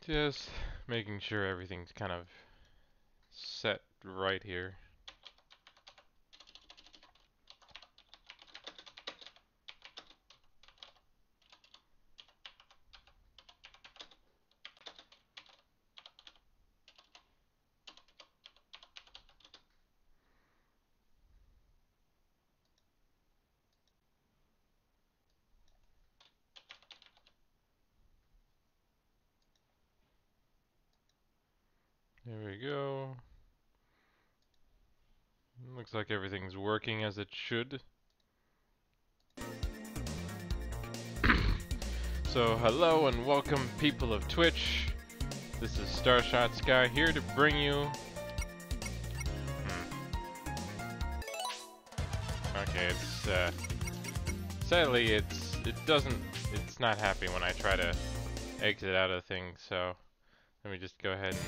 Just making sure everything's kind of set right here. There we go. Looks like everything's working as it should. So hello and welcome people of Twitch. This is Starshot Sky here to bring you... Okay, it's sadly it's not happy when I try to exit out of things, so let me just go ahead and...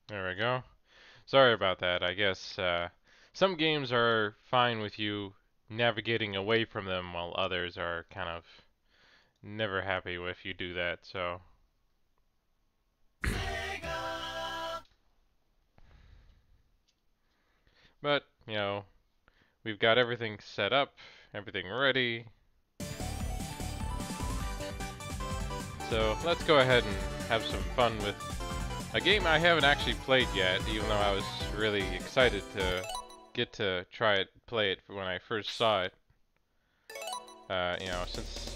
There we go. Sorry about that. I guess some games are fine with you navigating away from them, while others are kind of never happy if you do that, so... But, you know, we've got everything set up, everything ready. So let's go ahead and have some fun with a game I haven't actually played yet, even though I was really excited to get to try it, play it when I first saw it. You know, since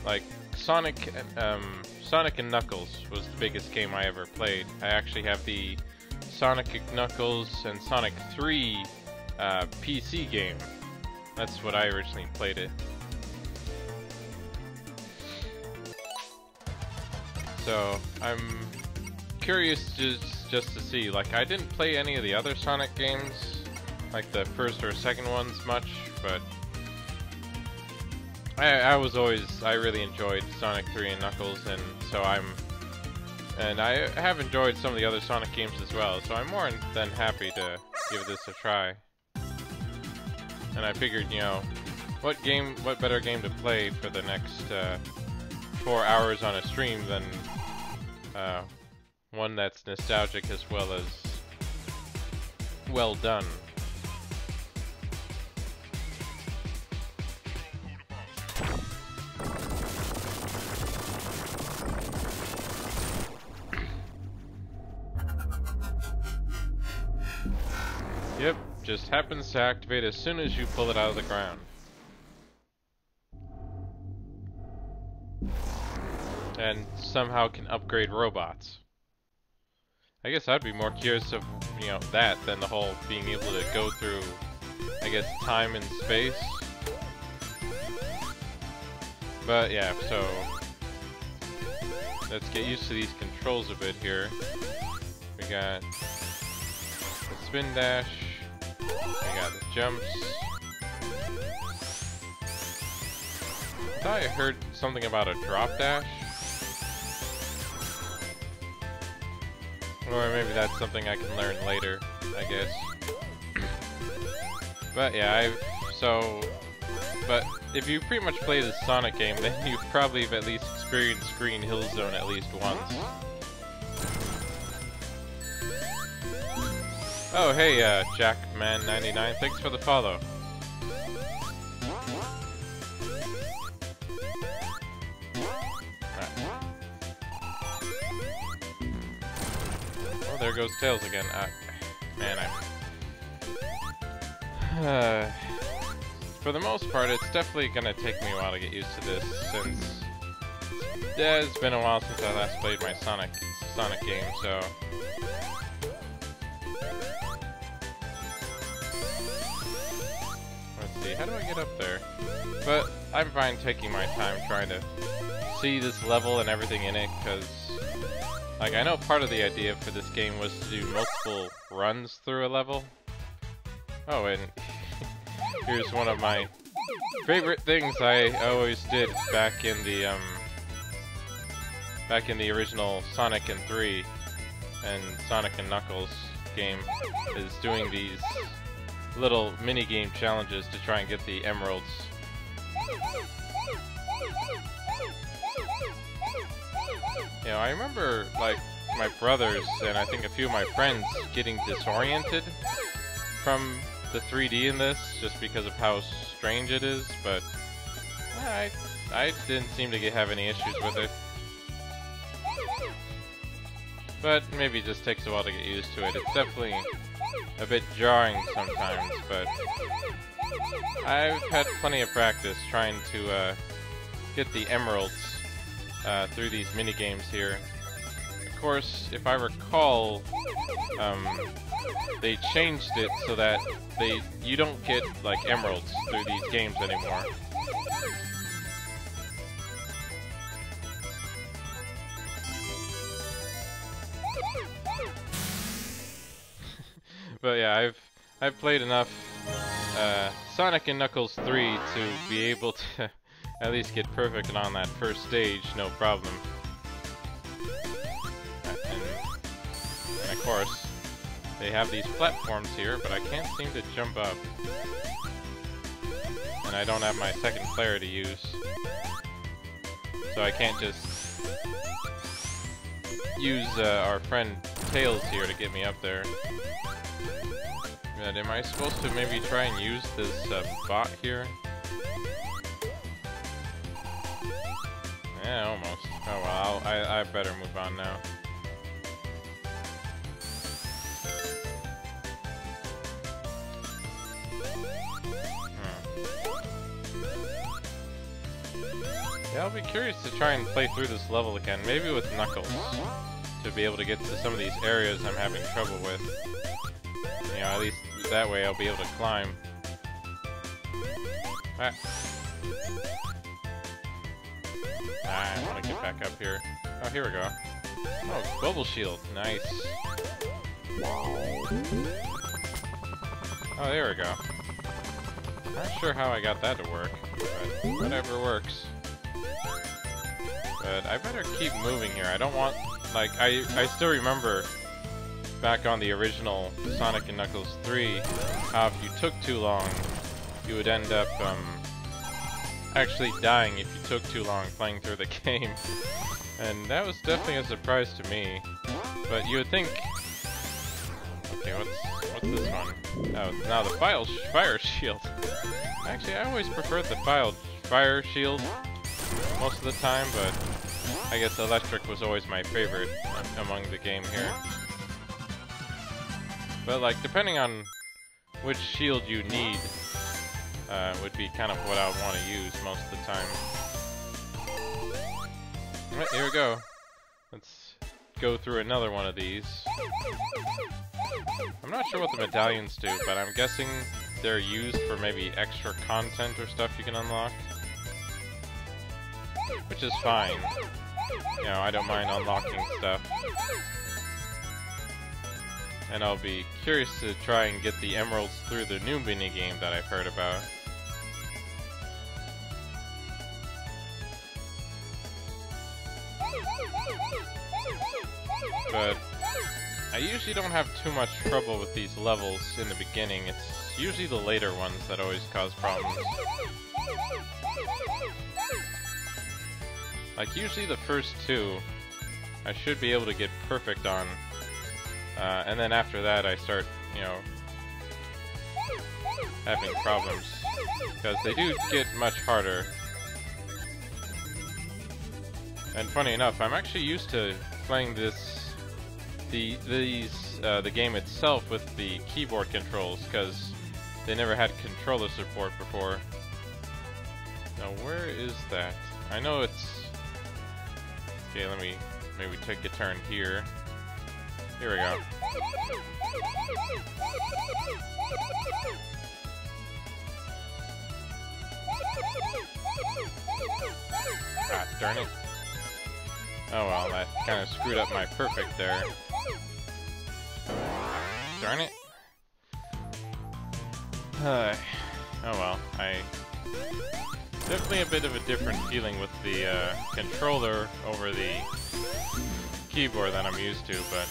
like Sonic and Knuckles was the biggest game I ever played. I actually have the Sonic and Knuckles and Sonic 3 PC game. That's what I originally played it. So I'm curious just to see. Like, I didn't play any of the other Sonic games, like the first or second ones much, but I really enjoyed Sonic 3 and Knuckles, and so I have enjoyed some of the other Sonic games as well, so I'm more than happy to give this a try. And I figured, you know, what better game to play for the next 4 hours on a stream than one that's nostalgic as well as well done. Yep, just happens to activate as soon as you pull it out of the ground. And somehow can upgrade robots. I guess I'd be more curious of, you know, that than the whole being able to go through, I guess, time and space. But yeah, so let's get used to these controls a bit here. We got the spin dash, we got the jumps. I thought I heard something about a drop dash. Or maybe that's something I can learn later, I guess. But yeah, but if you pretty much play this Sonic game, then you probably have at least experienced Green Hill Zone at least once. Oh hey, Jackman99, thanks for the follow. There goes Tails again. Man, for the most part, it's definitely gonna take me a while to get used to this, since it's been a while since I last played my Sonic game, so... Let's see, how do I get up there? But I'm fine taking my time trying to see this level and everything in it, because... Like, I know part of the idea for this game was to do multiple runs through a level. Oh, and here's one of my favorite things I always did back in the original Sonic and 3. and Sonic and Knuckles game is doing these little mini-game challenges to try and get the emeralds. You know, I remember, like, my brothers and I think a few of my friends getting disoriented from the 3D in this just because of how strange it is, but I didn't seem to have any issues with it. But maybe it just takes a while to get used to it. It's definitely a bit jarring sometimes, but I've had plenty of practice trying to get the emeralds through these mini games here. Of course, if I recall, they changed it so that you don't get like emeralds through these games anymore. But yeah, I've played enough Sonic and Knuckles 3 to be able to at least get perfect on that first stage, no problem. And of course, they have these platforms here, but I can't seem to jump up. And I don't have my second player to use. So I can't just use our friend Tails here to get me up there. And am I supposed to maybe try and use this bot here? Yeah, almost. Oh well, I better move on now. Yeah, I'll be curious to try and play through this level again, maybe with Knuckles, to be able to get to some of these areas I'm having trouble with. You know, at least that way I'll be able to climb. Ah. I want to get back up here. Oh, here we go. Oh, Bubble Shield. Nice. Oh, there we go. Not sure how I got that to work, but whatever works. But I better keep moving here. I don't want... Like, I still remember back on the original Sonic and Knuckles 3, how if you took too long, you would end up actually dying if you took too long playing through the game. And that was definitely a surprise to me. But you would think... Okay, what's this one? Oh, now the fire shield. Actually, I always preferred the fire shield most of the time, but I guess electric was always my favorite among the game here. But like, depending on which shield you need, would be kind of what I would want to use most of the time. Alright, here we go. Let's go through another one of these. I'm not sure what the medallions do, but I'm guessing they're used for maybe extra content or stuff you can unlock. Which is fine. You know, I don't mind unlocking stuff. And I'll be curious to try and get the emeralds through the new minigame that I've heard about. But I usually don't have too much trouble with these levels in the beginning. It's usually the later ones that always cause problems. Like, usually the first two, I should be able to get perfect on. And then after that, I start, you know, having problems. Because they do get much harder. And funny enough, I'm actually used to playing the game itself with the keyboard controls, because they never had controller support before. Now, where is that? I know it's... Okay, let me maybe take a turn here. Here we go. Ah, darn it. Oh well, that kind of screwed up my perfect there. Darn it. Oh well, definitely a bit of a different feeling with the controller over the keyboard that I'm used to, but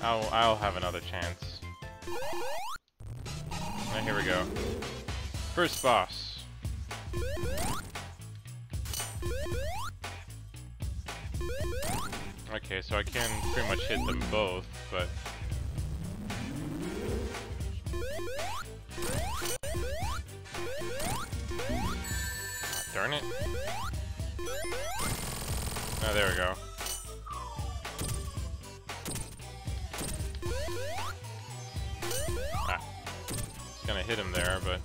I'll have another chance. Now here we go. First boss. Okay, so I can pretty much hit them both, but darn it. Oh, there we go. Ah. It's gonna hit him there, but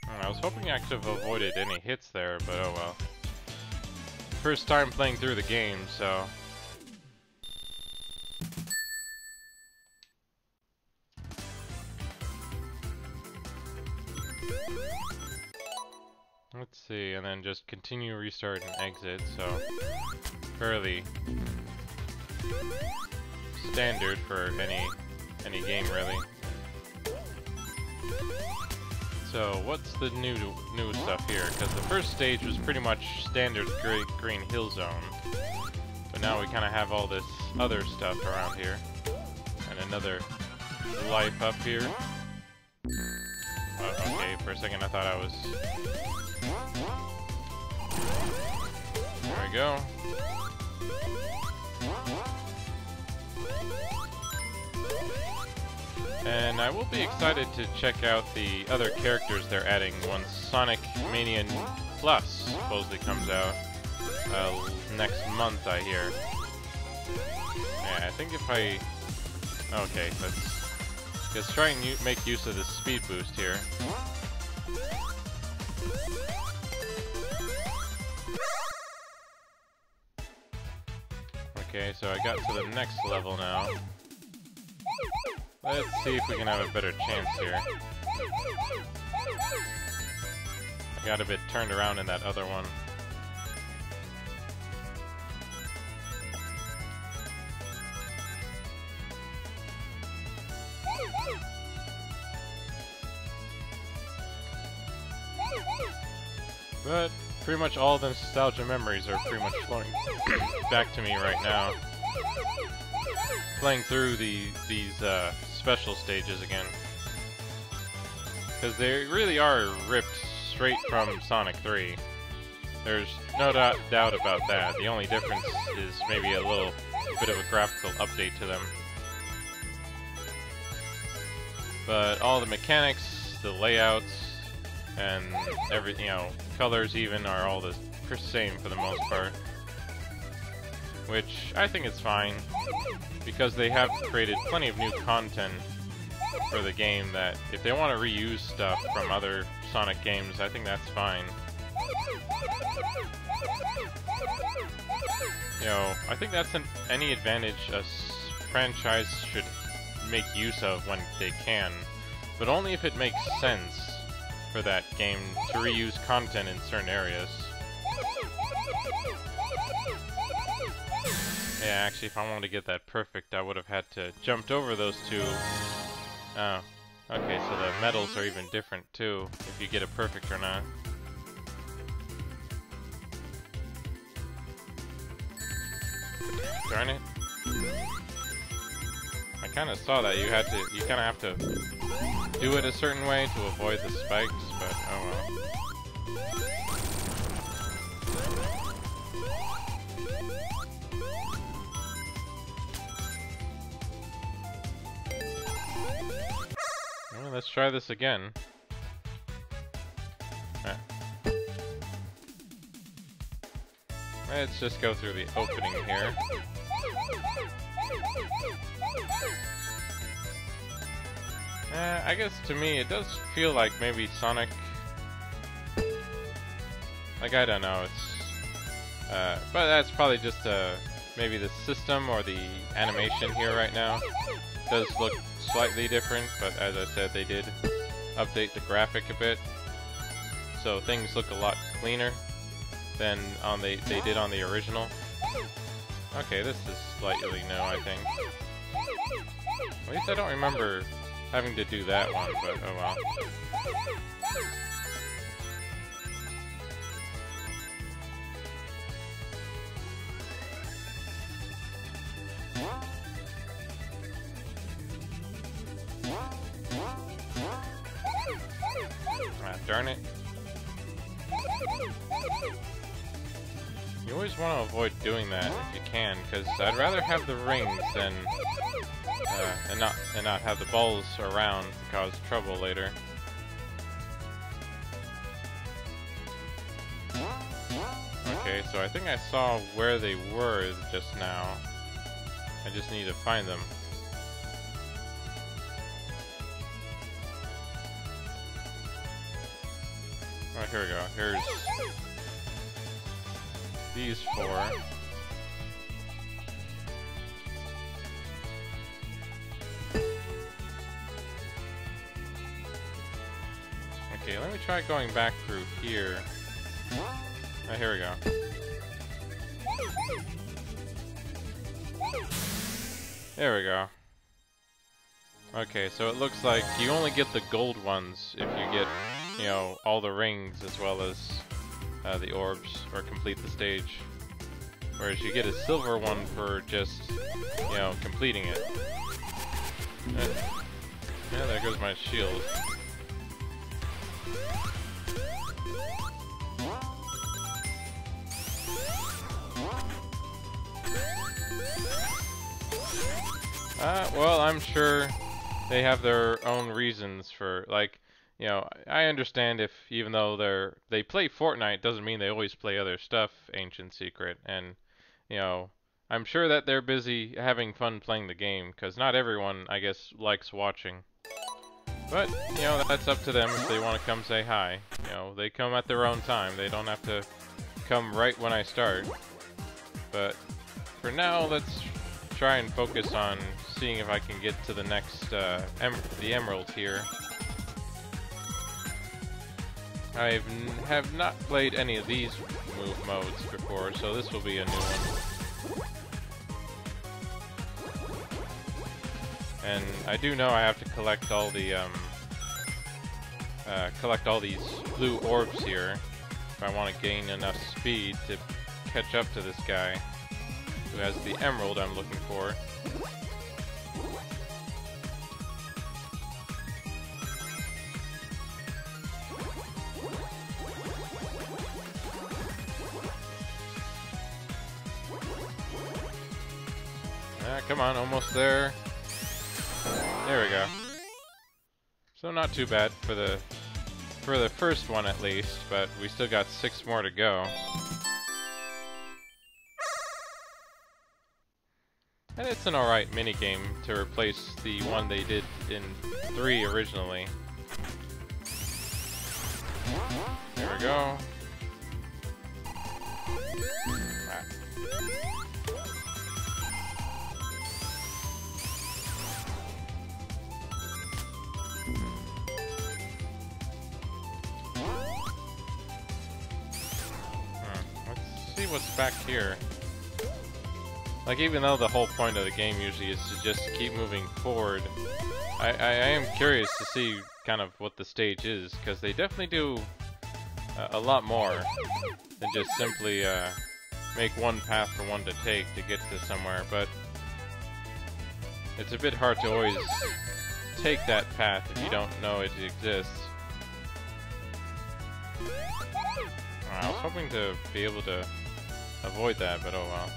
I was hoping I could have avoided any hits there, but oh well. First time playing through the game, so let's see, and then just continue, restart, and exit, so fairly standard for any game, really. So what's the new stuff here? Because the first stage was pretty much standard Green Hill Zone, but now we kind of have all this other stuff around here, and another life up here. Oh, okay, for a second I thought I was. There we go. And I will be excited to check out the other characters they're adding once Sonic Mania Plus supposedly comes out next month, I hear. Yeah, I think if I... Okay, let's try and make use of this speed boost here. Okay, so I got to the next level now. Let's see if we can have a better chance here. I got a bit turned around in that other one. But pretty much all the nostalgia memories are pretty much flowing back to me right now. Playing through these special stages again, because they really are ripped straight from Sonic 3. There's no doubt about that. The only difference is maybe a little bit of a graphical update to them. But all the mechanics, the layouts, and everything, colors even, are all the same for the most part. Which I think is fine, because they have created plenty of new content for the game that if they want to reuse stuff from other Sonic games, I think that's fine. I think that's any advantage a franchise should make use of when they can, but only if it makes sense for that game to reuse content in certain areas. Yeah, actually, if I wanted to get that perfect, I would have had to jumped over those two. Oh, okay, so the medals are even different too, if you get it perfect or not. Darn it. I kind of saw that you kind of have to do it a certain way to avoid the spikes, but oh well. Let's try this again. Let's just go through the opening here. I guess to me it does feel like maybe Sonic... Like, I don't know, it's... but that's probably just maybe the system or the animation here right now does look slightly different, but as I said, they did update the graphic a bit, so things look a lot cleaner than they did on the original. Okay, this is slightly new, I think. At least I don't remember having to do that one, but oh well. Ah, darn it. You always want to avoid doing that if you can, because I'd rather have the rings than and not have the balls around and cause trouble later. Okay, so I think I saw where they were just now. I just need to find them. Oh, here we go. Here's these 4. Okay, let me try going back through here. Oh, here we go. There we go. Okay, so it looks like you only get the gold ones if you get, you know, all the rings as well as the orbs, or complete the stage. Whereas you get a silver one for just, you know, completing it. Yeah, there goes my shield. Well, I'm sure they have their own reasons for, like, you know, I understand if, even though they play Fortnite, doesn't mean they always play other stuff, Ancient Secret, and, you know, I'm sure that they're busy having fun playing the game, because not everyone, I guess, likes watching. But, you know, that's up to them if they want to come say hi. You know, they come at their own time, they don't have to come right when I start. But, for now, let's try and focus on seeing if I can get to the next, the emerald here. I have not played any of these move modes before, so this will be a new one. And I do know I have to collect all the these blue orbs here if I want to gain enough speed to catch up to this guy who has the emerald I'm looking for. Come on, almost there. There we go. So not too bad for the first one at least, but we still got 6 more to go. And it's an alright minigame to replace the one they did in 3 originally. There we go. What's back here? Like, even though the whole point of the game usually is to just keep moving forward, I am curious to see kind of what the stage is, because they definitely do a lot more than just simply make one path for one to take to get to somewhere, but it's a bit hard to always take that path if you don't know it exists. I was hoping to be able to avoid that, but oh well.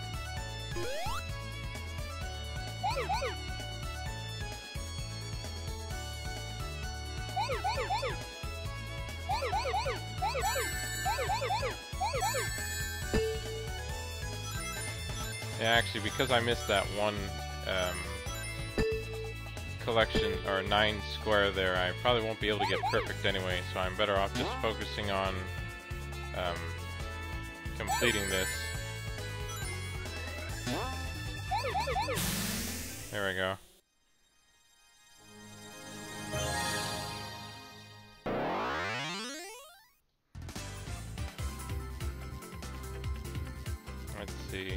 Yeah, actually, because I missed that one collection, or 9 square there, I probably won't be able to get perfect anyway, so I'm better off just focusing on completing this. There we go. Let's see.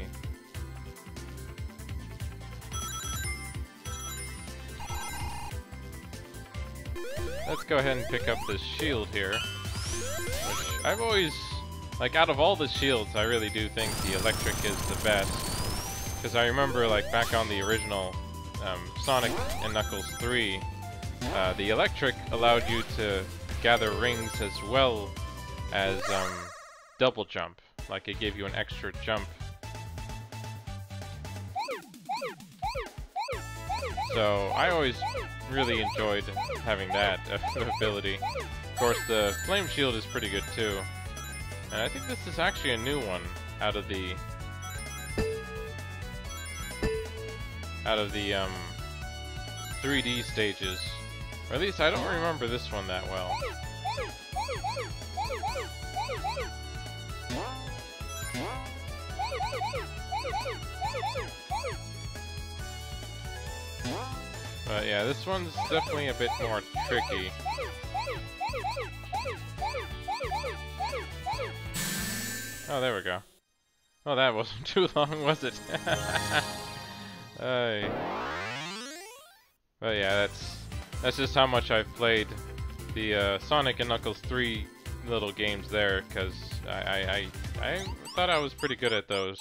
Let's go ahead and pick up this shield here, which I've always, like, out of all the shields, I really do think the electric is the best. Because I remember, like, back on the original Sonic and Knuckles 3, the electric allowed you to gather rings as well as double jump. Like it gave you an extra jump. So I always really enjoyed having that ability. Of course, the flame shield is pretty good too. And I think this is actually a new one out of the 3D stages. Or at least I don't remember this one that well. But yeah, this one's definitely a bit more tricky. Oh, there we go. Oh, that wasn't too long, was it? But yeah, that's just how much I've played the Sonic and Knuckles 3 little games there, because I thought I was pretty good at those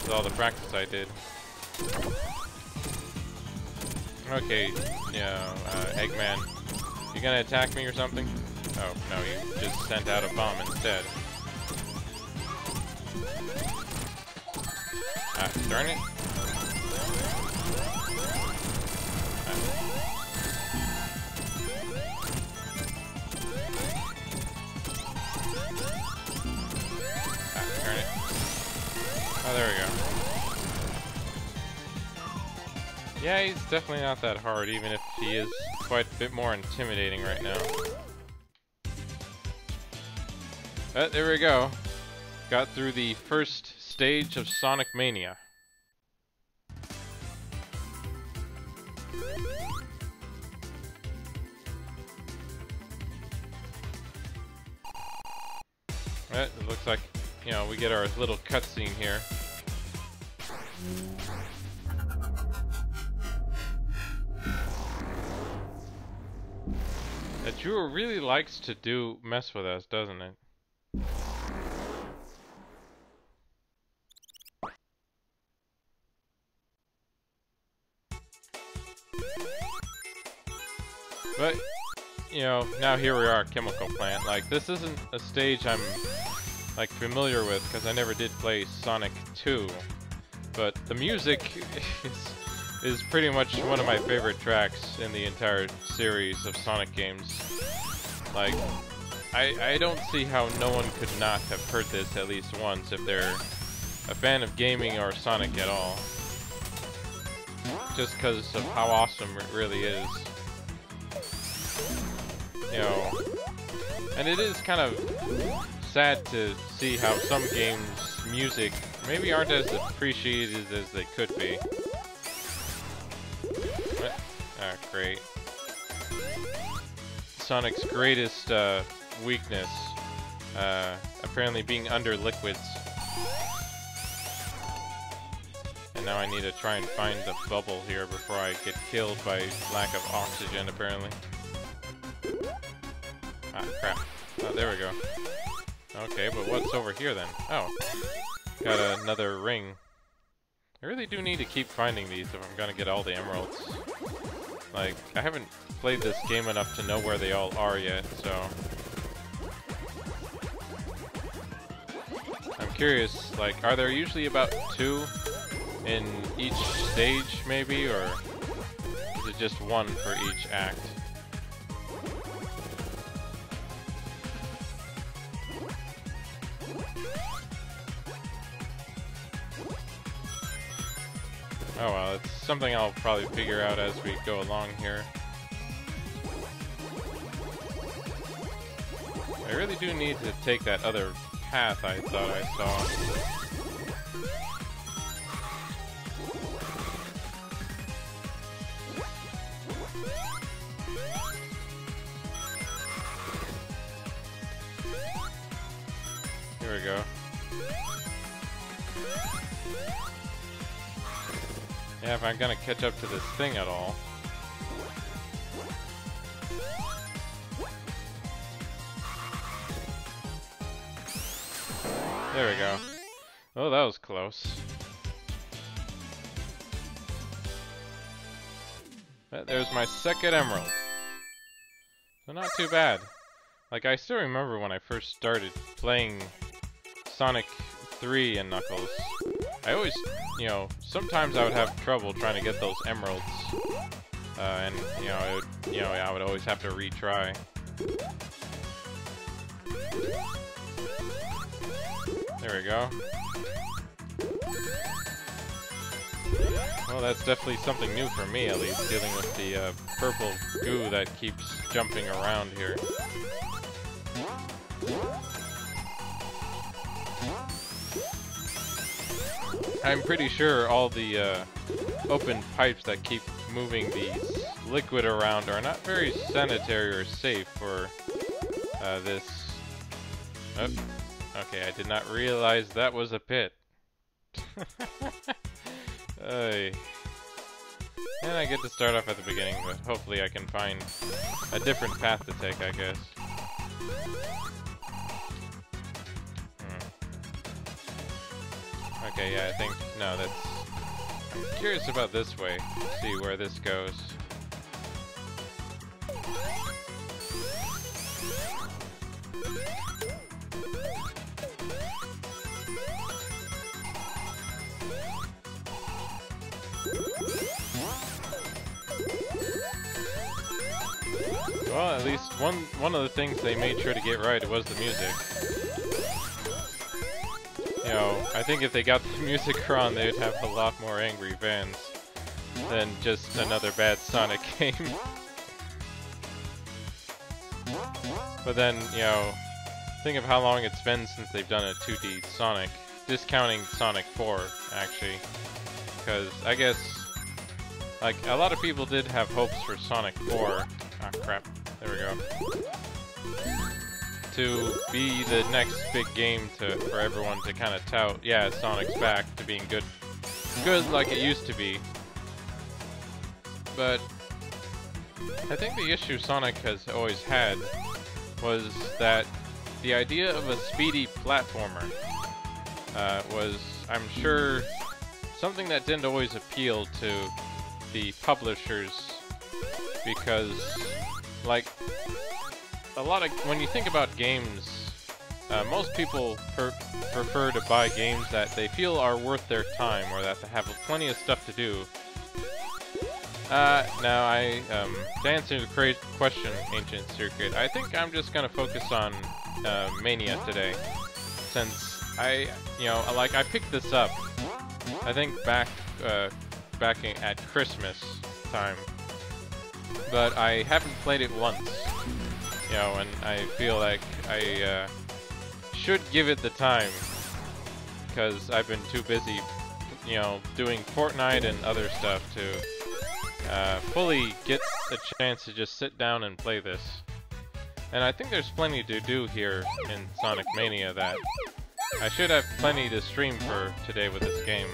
with all the practice I did. Okay, Eggman, you gonna attack me or something? Oh, no, you just sent out a bomb instead. Ah, darn it. Darn it. Oh, there we go. Yeah, he's definitely not that hard, even if he is quite a bit more intimidating right now. But there we go. Got through the first stage of Sonic Mania. But it looks like, you know, we get our little cutscene here. Drew really likes to mess with us, doesn't it? But, you know, now here we are, Chemical Plant. Like, this isn't a stage I'm, like, familiar with, because I never did play Sonic 2. But the music is pretty much one of my favorite tracks in the entire series of Sonic games. Like, I don't see how no one could not have heard this at least once if they're a fan of gaming or Sonic at all. Just because of how awesome it really is. You know, and it is kind of sad to see how some games' music maybe aren't as appreciated as they could be. Ah, great. Sonic's greatest weakness, apparently being under liquids. And now I need to try and find the bubble here before I get killed by lack of oxygen, apparently. Ah, crap. Oh, there we go. Okay, but what's over here then? Oh, got another ring. I really do need to keep finding these if I'm gonna get all the emeralds. Like, I haven't played this game enough to know where they all are yet, so... I'm curious, like, are there usually about 2 in each stage, maybe, or is it just 1 for each act? Oh well, it's something I'll probably figure out as we go along here. I really do need to take that other path I thought I saw. Here we go. Yeah, if I'm gonna catch up to this thing at all. There we go. Oh, that was close. There's my second emerald. So not too bad. Like, I still remember when I first started playing Sonic 3 and Knuckles. I always, you know, sometimes I would have trouble trying to get those emeralds. And, you know, I would always have to retry. There we go. Well, that's definitely something new for me, at least, dealing with the purple goo that keeps jumping around here. I'm pretty sure all the open pipes that keep moving the liquid around are not very sanitary or safe for this. Oh, okay, I did not realize that was a pit. And I get to start off at the beginning, but hopefully I can find a different path to take, I guess. Okay, yeah, I think, no, that's... I'm curious about this way, see where this goes. Well, at least one of the things they made sure to get right was the music. You know, I think if they got the music wrong, they'd have a lot more angry fans than just another bad Sonic game. But then, you know, think of how long it's been since they've done a 2D Sonic, discounting Sonic 4, actually. Because I guess, like, a lot of people did have hopes for Sonic 4. Ah, crap. There we go. To be the next big game for everyone to kind of tout, yeah, Sonic's back to being good like it used to be. But I think the issue Sonic has always had was that the idea of a speedy platformer was, I'm sure, something that didn't always appeal to the publishers, because, like, a lot of, when you think about games, most people prefer to buy games that they feel are worth their time, or that they have plenty of stuff to do. Now to answer the question, Ancient Circuit, I think I'm just gonna focus on Mania today, since I picked this up, I think back at Christmas time, but I haven't played it once. You know, and I feel like I should give it the time, because I've been too busy, you know, doing Fortnite and other stuff to fully get a chance to just sit down and play this. And I think there's plenty to do here in Sonic Mania that I should have plenty to stream for today with this game.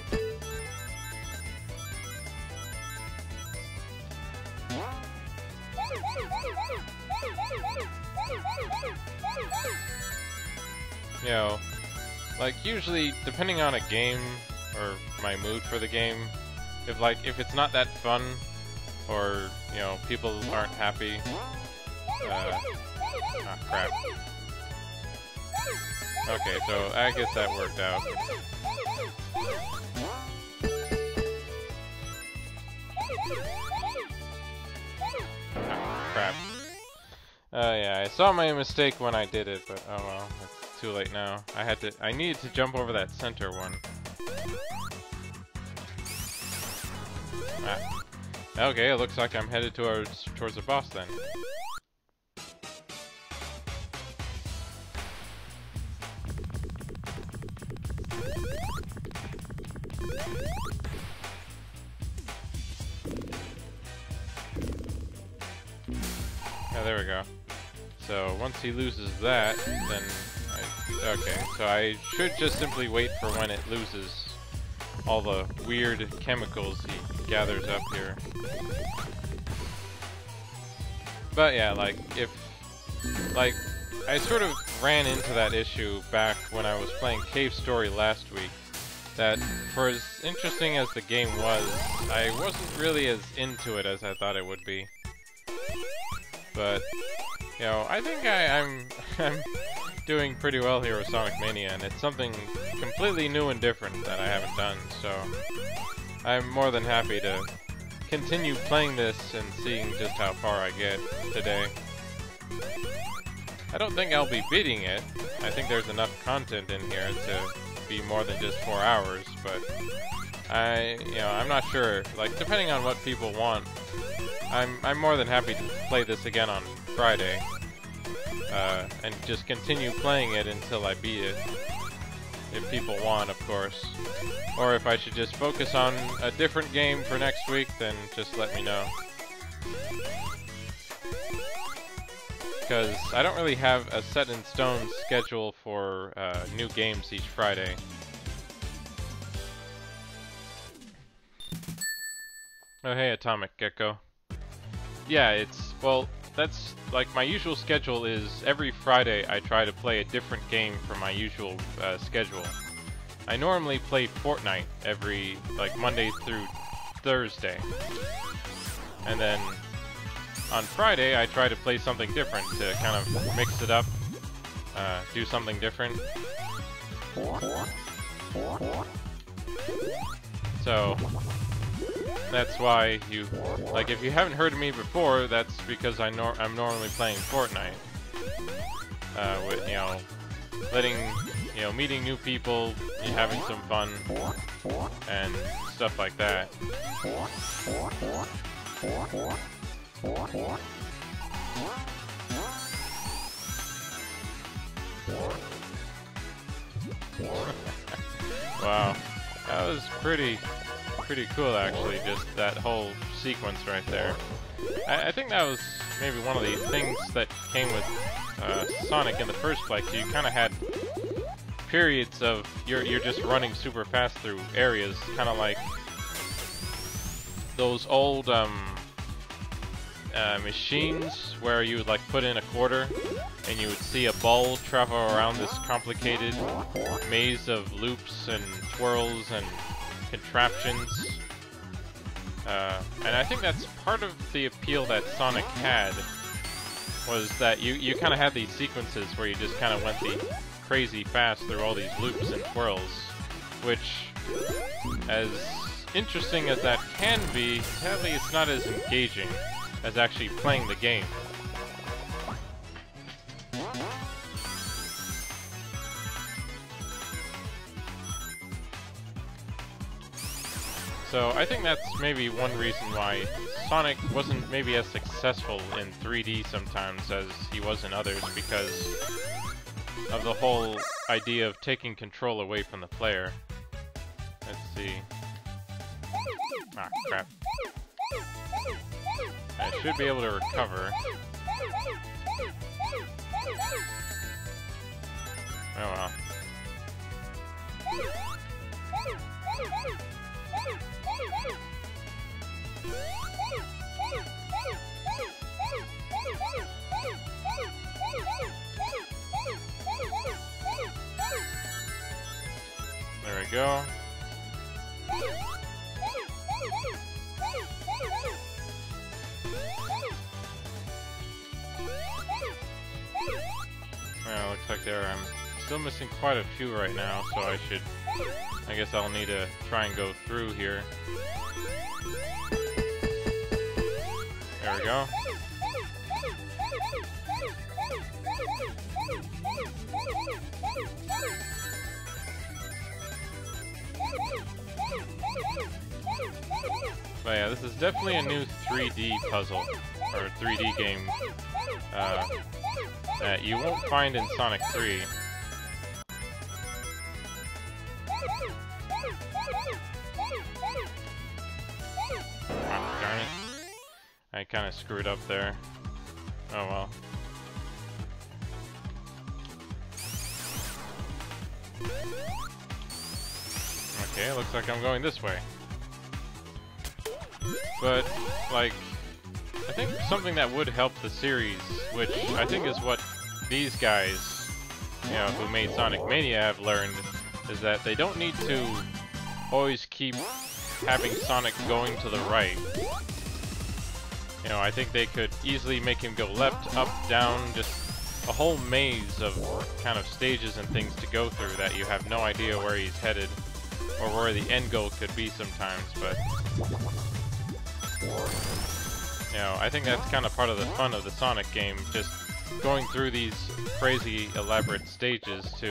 You know, like, usually, depending on a game, or my mood for the game, if it's not that fun, or, you know, people aren't happy, ah, crap. Okay, so I guess that worked out. Ah, crap. Yeah, I saw my mistake when I did it, but oh well, it's too late now. I needed to jump over that center one. Ah. Okay, it looks like I'm headed towards the boss then. Yeah, there we go. So once he loses that, then okay, so I should just simply wait for when it loses all the weird chemicals he gathers up here. But yeah, like, I sort of ran into that issue back when I was playing Cave Story last week, that for as interesting as the game was, I wasn't really as into it as I thought it would be. But you know, I think I'm doing pretty well here with Sonic Mania, and it's something completely new and different that I haven't done, so I'm more than happy to continue playing this and seeing just how far I get today. I don't think I'll be beating it. I think there's enough content in here to be more than just 4 hours, but I'm not sure. Like, depending on what people want, I'm more than happy to play this again on Friday, and just continue playing it until I beat it, if people want, of course. Or if I should just focus on a different game for next week, then just let me know. Because I don't really have a set-in-stone schedule for new games each Friday. Oh hey, Atomic Gecko. Yeah, well, that's like my usual schedule is every Friday I try to play a different game from my usual schedule. I normally play Fortnite every, like, Monday through Thursday. And then on Friday I try to play something different to kind of mix it up, do something different. So that's why like, if you haven't heard of me before, that's because I'm normally playing Fortnite. With, meeting new people, having some fun, and stuff like that. Wow, that was pretty cool, actually, just that whole sequence right there. I think that was maybe one of the things that came with Sonic in the first place. You kind of had periods of you're just running super fast through areas, kind of like those old machines where you would, like, put in a quarter and you would see a ball travel around this complicated maze of loops and twirls and contraptions. And I think that's part of the appeal that Sonic had, was that you kind of had these sequences where you just kind of went the crazy fast through all these loops and twirls, which, as interesting as that can be, sadly it's not as engaging as actually playing the game. So I think that's maybe one reason why Sonic wasn't maybe as successful in 3D sometimes as he was in others, because of the whole idea of taking control away from the player. Let's see. Ah, crap. I should be able to recover. Oh well. There we go. Well, looks like I'm still missing quite a few right now, so I guess I'll need to try and go through here. There we go. But yeah, this is definitely a new 3D puzzle, or 3D game, that you won't find in Sonic 3. Oh, darn it. I kind of screwed up there. Oh well. Okay, looks like I'm going this way. But, like, I think something that would help the series, which I think is what these guys, who made Sonic Mania have learned, is that they don't need to always keep having Sonic going to the right. You know, I think they could easily make him go left, up, down, just a whole maze of kind of stages and things to go through that you have no idea where he's headed or where the end goal could be sometimes, but you know, I think that's kind of part of the fun of the Sonic game, just going through these crazy elaborate stages to,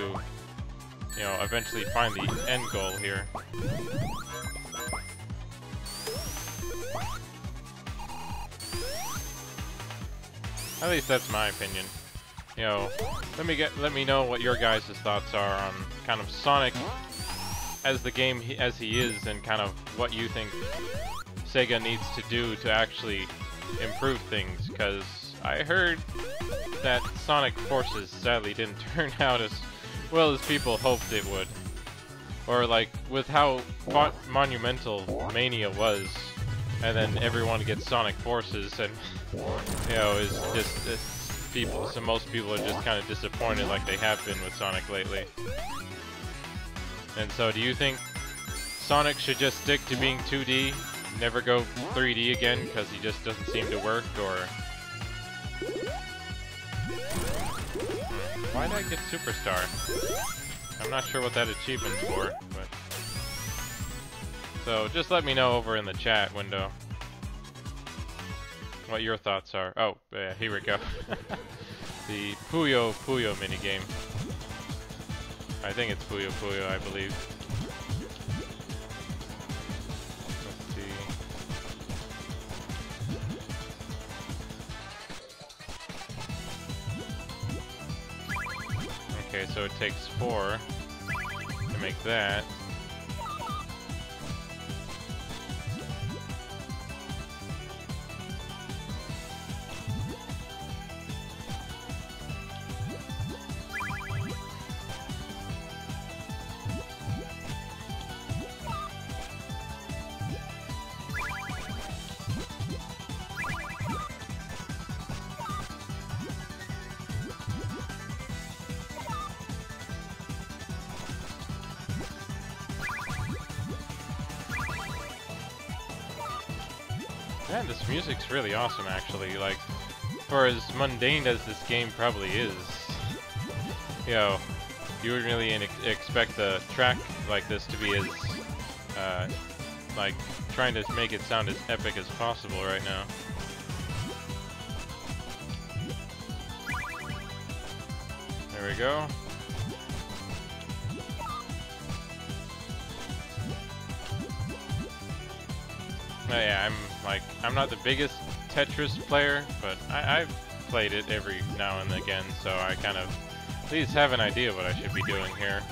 you know, eventually find the end goal here. At least that's my opinion. You know, let me know what your guys' thoughts are on kind of Sonic as the game as he is, and kind of what you think Sega needs to do to actually improve things, because I heard that Sonic Forces sadly didn't turn out as well as people hoped it would. Or like, with how monumental Mania was, and then everyone gets Sonic Forces, and you know, is just people. So most people are just kind of disappointed, like they have been with Sonic lately. And so, do you think Sonic should just stick to being 2D, never go 3D again, because he just doesn't seem to work, or? Why did I get Superstar? I'm not sure what that achievement's for, but. So just let me know over in the chat window what your thoughts are. Oh, yeah, here we go. The Puyo Puyo minigame. I think it's Puyo Puyo, I believe. Let's see. Okay, so it takes 4 to make that. Man, this music's really awesome, actually. Like, for as mundane as this game probably is, you know, you wouldn't really expect a track like this to be as, like, trying to make it sound as epic as possible right now. There we go. Oh yeah, I'm not the biggest Tetris player, but I've played it every now and again, so I kind of at least have an idea what I should be doing here.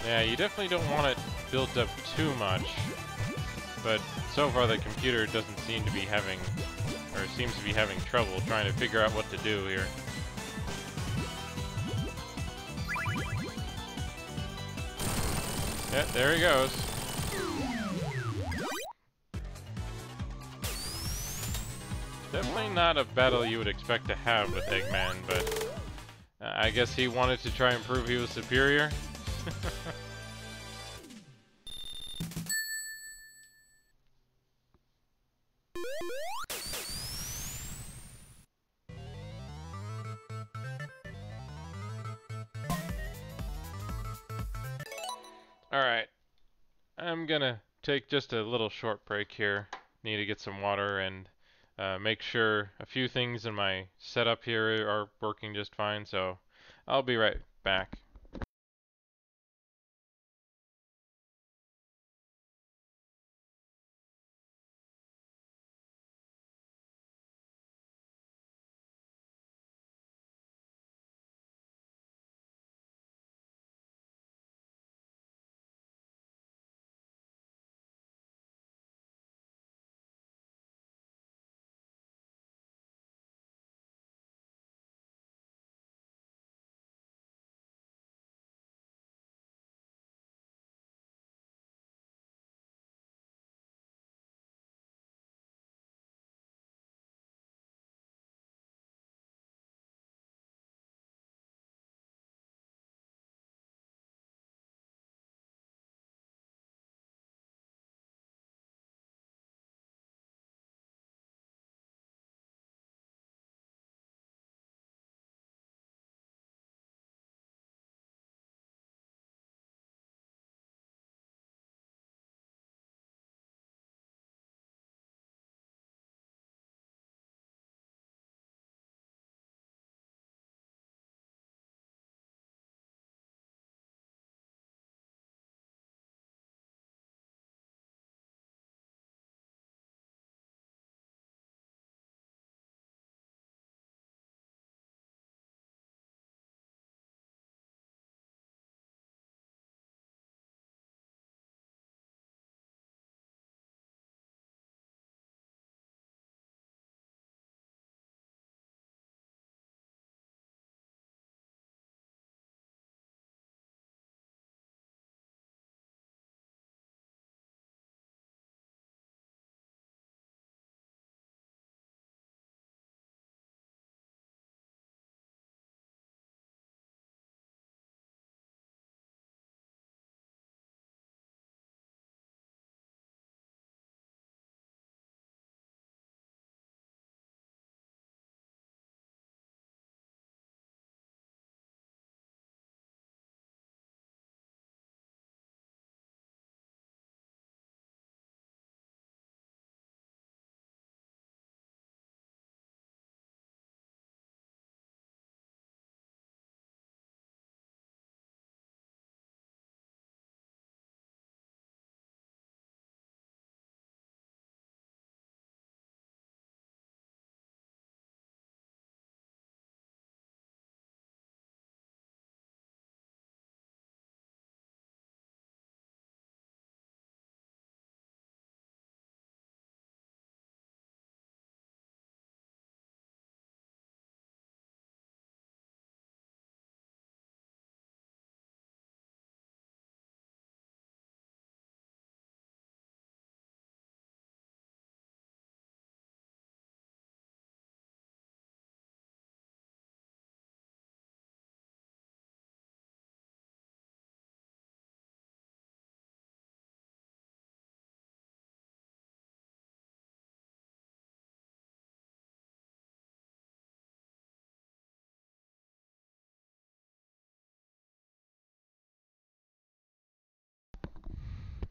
Yeah, you definitely don't want it built up too much, but so far the computer doesn't seem to be having, or seems to be having trouble trying to figure out what to do here. Yeah, there he goes. Definitely not a battle you would expect to have with Eggman, but I guess he wanted to try and prove he was superior. Alright, I'm gonna take just a little short break here. Need to get some water and make sure a few things in my setup here are working just fine, so I'll be right back.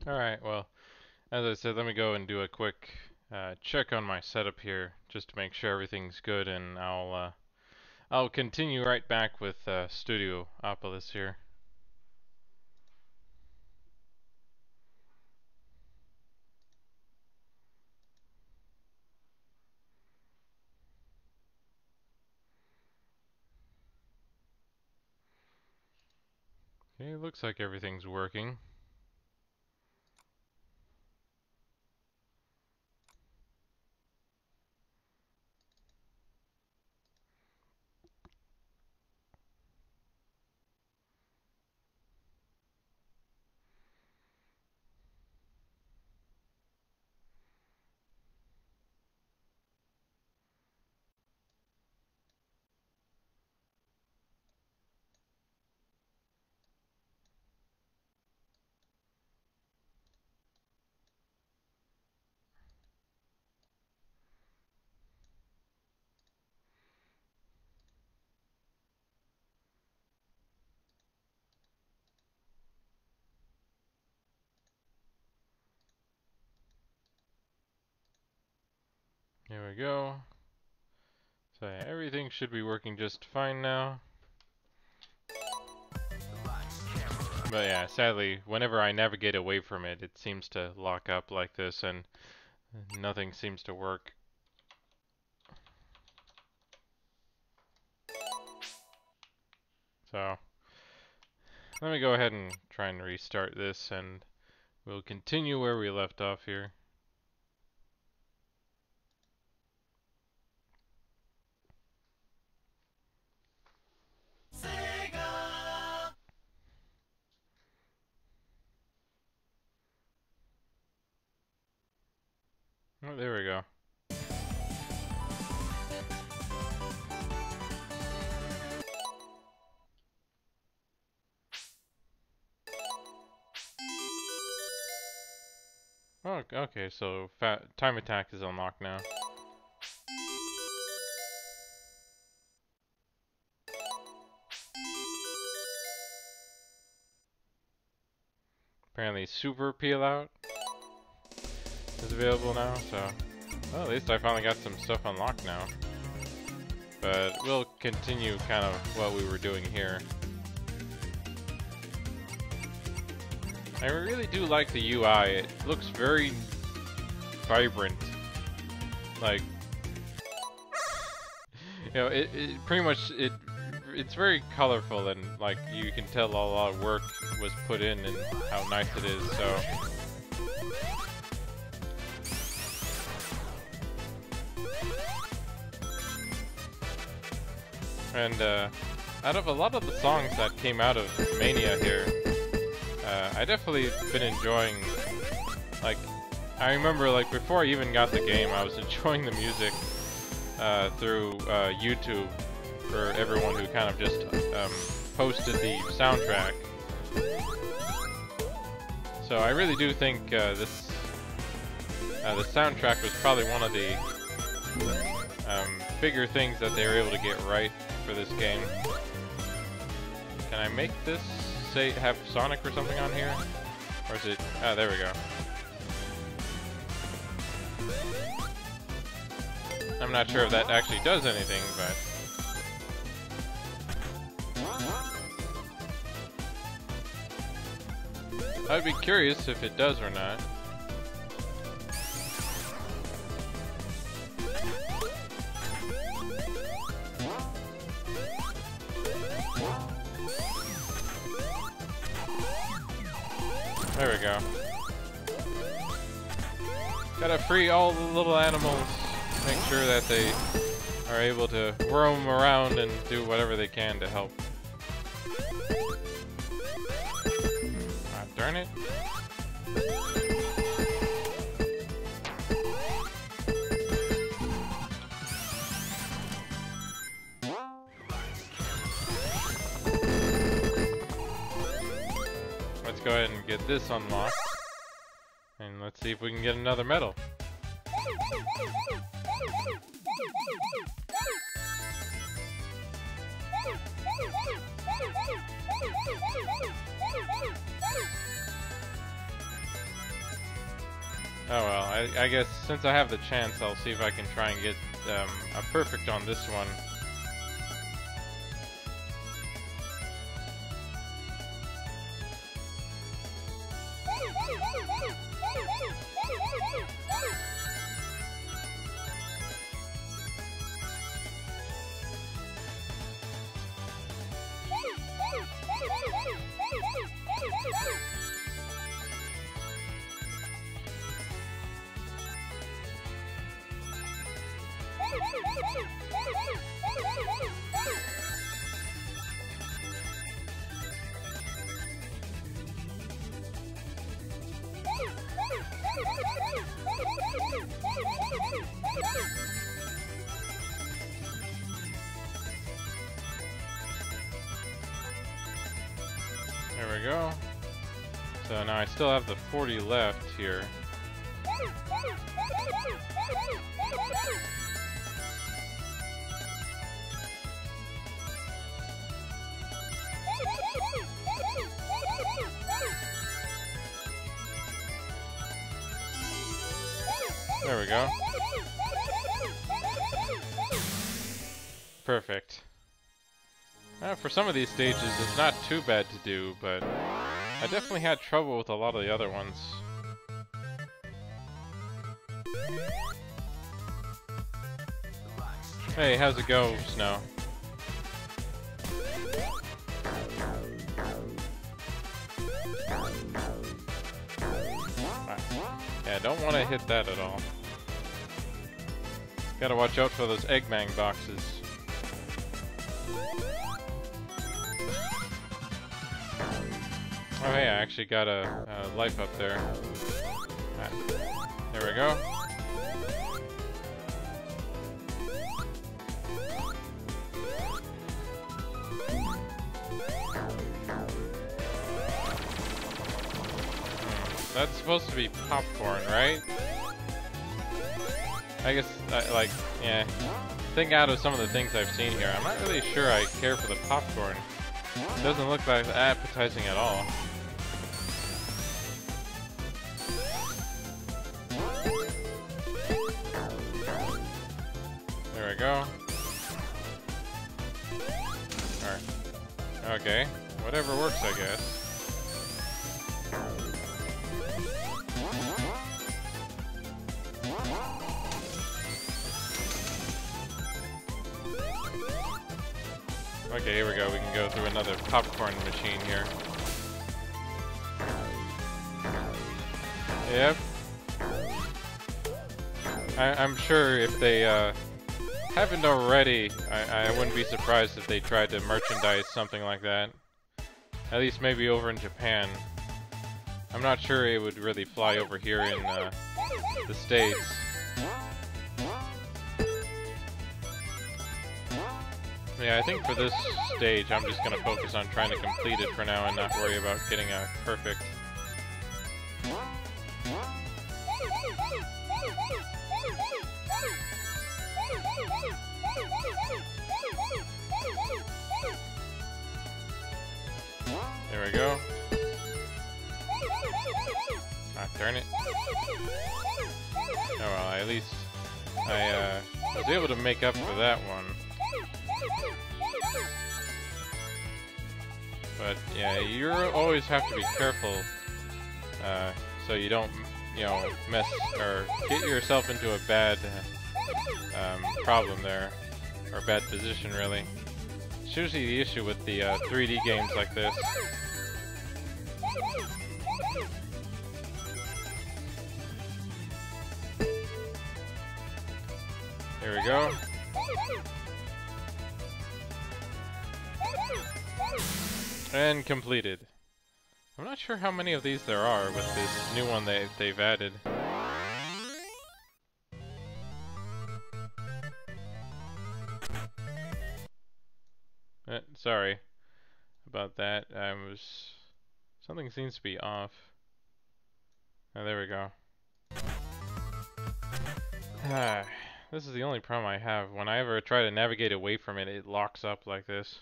Alright, well, as I said, let me go and do a quick check on my setup here, just to make sure everything's good, and I'll continue right back with Studiopolis here. Okay, looks like everything's working. Here we go. So yeah, everything should be working just fine now. But yeah, sadly, whenever I navigate away from it, it seems to lock up like this and nothing seems to work. So, let me go ahead and try and restart this, and we'll continue where we left off here. Oh, there we go. Oh, okay, so time attack is unlocked now. Apparently super peel out is available now, so well, at least I finally got some stuff unlocked now. But we'll continue kind of what we were doing here. I really do like the UI. It looks very vibrant. Like, you know, it pretty much it's very colorful, and like you can tell a lot of work was put in and how nice it is. So and out of a lot of the songs that came out of Mania here, I definitely been enjoying, like, I remember, like, before I even got the game, I was enjoying the music through YouTube for everyone who kind of just posted the soundtrack. So I really do think the soundtrack was probably one of the bigger things that they were able to get right for this game. Can I make this say have Sonic or something on here? Or is it... oh, there we go. I'm not sure if that actually does anything, but... I'd be curious if it does or not. There we go. Gotta free all the little animals. Make sure that they are able to roam around and do whatever they can to help. Ah, darn it. Let's go ahead and get this unlocked. And let's see if we can get another medal. Oh well, I guess since I have the chance, I'll see if I can try and get a perfect on this one. There we go. So now I still have the 40 left here. There we go. Perfect. For some of these stages, it's not too bad to do, but I definitely had trouble with a lot of the other ones. Hey, how's it go, Snow? Yeah, don't want to hit that at all. Gotta watch out for those Eggman boxes. Oh hey, I actually got a life up there. There we go. That's supposed to be popcorn, right? I guess, yeah. Think out of some of the things I've seen here, I'm not really sure I care for the popcorn. It doesn't look like appetizing at all. There we go. Alright. Okay. Whatever works, I guess. Okay, here we go. We can go through another popcorn machine here. Yep. I'm sure if they haven't already, I wouldn't be surprised if they tried to merchandise something like that. At least maybe over in Japan. I'm not sure it would really fly over here in the States. Yeah, I think for this stage, I'm just gonna focus on trying to complete it for now and not worry about getting a perfect. There we go. Ah, darn it. Oh well, at least I was able to make up for that one. But yeah, you always have to be careful so you don't, mess or get yourself into a bad problem there, or bad position really. It's usually the issue with the 3D games like this. There we go. And completed. I'm not sure how many of these there are with this new one they've added. Sorry about that. Something seems to be off. Oh, there we go. This is the only problem I have. When I ever try to navigate away from it, it locks up like this.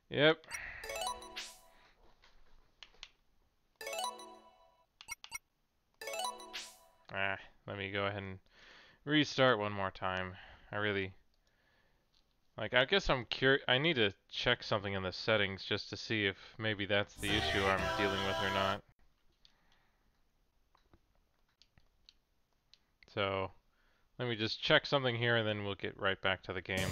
Yep. Let me go ahead and restart one more time. I guess I'm curious. I need to check something in the settings just to see if maybe that's the issue I'm dealing with or not. So, let me just check something here and then we'll get right back to the game.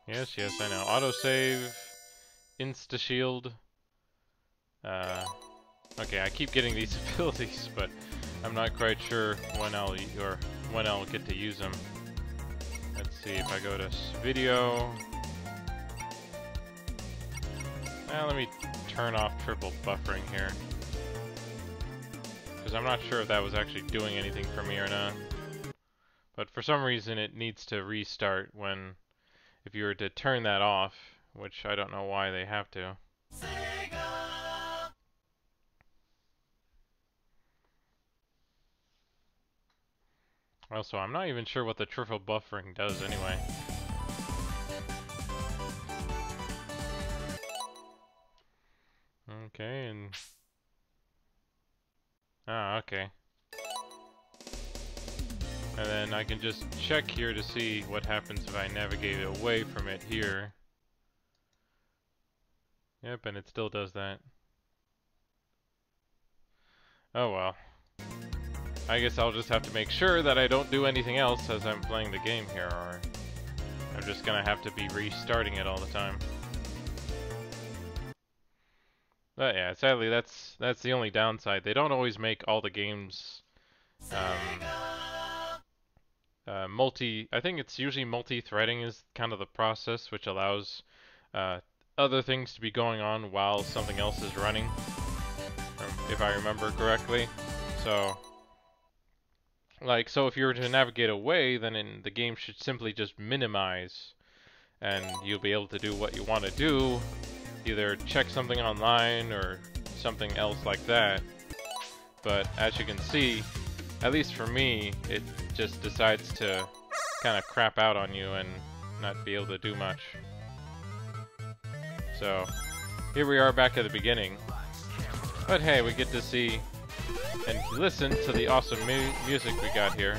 Yes, I know. Autosave, Insta-shield. Okay, I keep getting these abilities, but I'm not quite sure when I'll get to use them. Let's see if I go to video. Let me turn off triple buffering here, because I'm not sure if that was actually doing anything for me or not. But for some reason it needs to restart if you were to turn that off, which I don't know why they have to. Also, I'm not even sure what the triple buffering does anyway. Okay, and... okay. And then I can just check here to see what happens if I navigate away from it here. Yep, and it still does that. Oh well. I guess I'll just have to make sure that I don't do anything else as I'm playing the game here, or I'm just gonna have to be restarting it all the time. But yeah, sadly that's the only downside. They don't always make all the games I think it's usually multi-threading is kind of the process, which allows other things to be going on while something else is running, if I remember correctly. So if you were to navigate away, then the game should simply just minimize, and you'll be able to do what you want to do, either check something online or something else like that. But as you can see, at least for me, it just decides to kind of crap out on you and not be able to do much. So here we are back at the beginning. But hey, we get to see and listen to the awesome music we got here.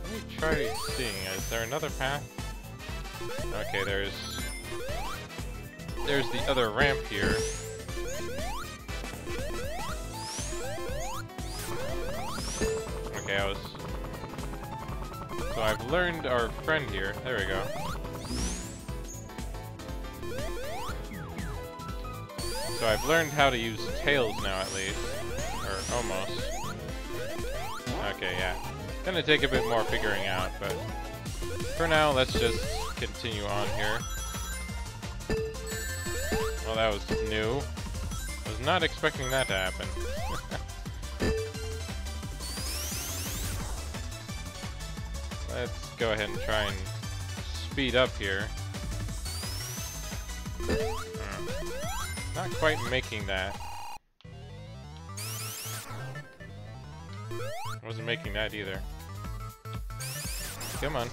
Let me try seeing. Is there another path? Okay, there's the other ramp here. Okay, so I've learned our friend here. There we go. So I've learned how to use tails now, at least. Or almost. Okay, yeah. Gonna take a bit more figuring out, but for now, let's just continue on here. Well, that was new. I was not expecting that to happen. Let's go ahead and try and speed up here. Not quite making that. Wasn't making that either. Come on.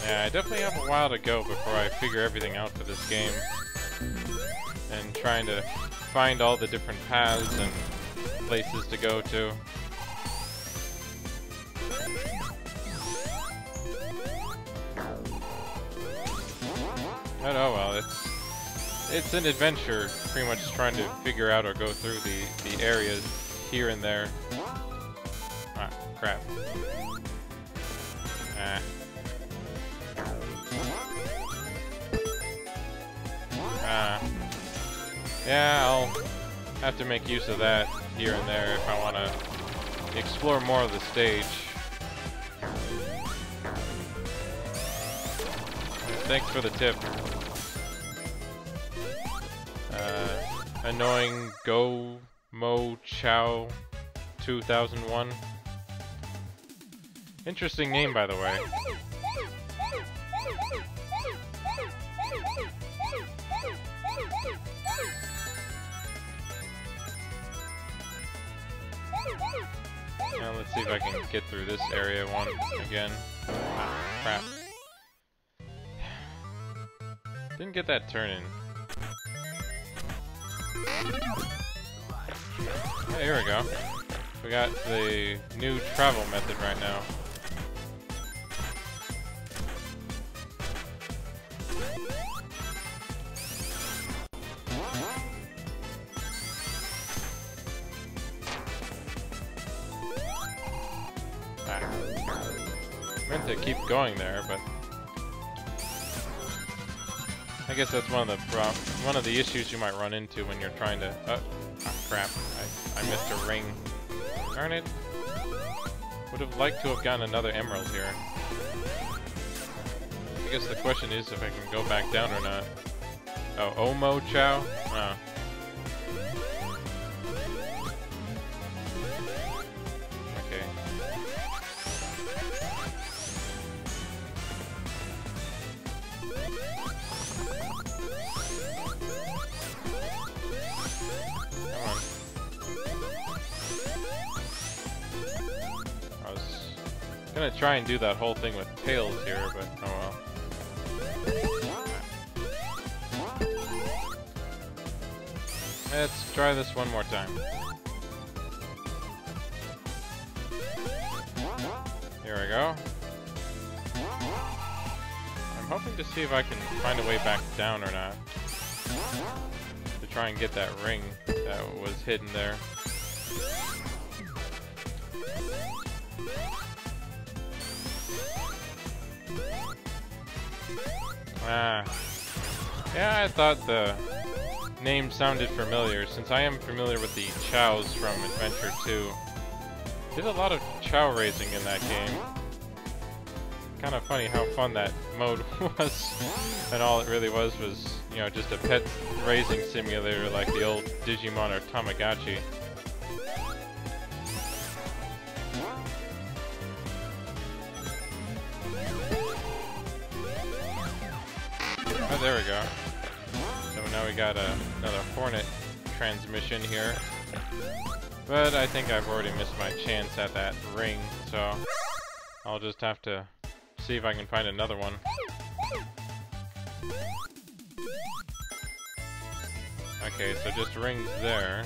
Yeah, I definitely have a while to go before I figure everything out for this game. And trying to find all the different paths and places to go to. But oh well, it's an adventure, pretty much trying to figure out or go through the areas here and there. Ah, crap. Ah. Yeah, I'll have to make use of that here and there if I want to explore more of the stage. Thanks for the tip. Annoying Go Mo Chow 2001. Interesting name, by the way. Now let's see if I can get through this area one again. Ah, crap. Didn't get that turn in. Hey, here we go. We got the new travel method right now. Meant to keep going there, but I guess that's one of the issues you might run into when you're trying to. Oh crap! I missed a ring. Darn it! Would have liked to have gotten another emerald here. I guess the question is if I can go back down or not. Oh, Omo Chow? Oh. Okay. Come on. I was gonna try and do that whole thing with tails here, but oh well. Let's try this one more time. Here we go. I'm hoping to see if I can find a way back down or not. To try and get that ring that was hidden there. Ah. Yeah, I thought the name sounded familiar, since I am familiar with the Chows from Adventure 2. Did a lot of Chow raising in that game. Kind of funny how fun that mode was. And all it really was, you know, just a pet raising simulator like the old Digimon or Tamagotchi. Oh, there we go. So now we got another Hornet transmission here. But I think I've already missed my chance at that ring, so I'll just have to see if I can find another one. Okay, so just rings there.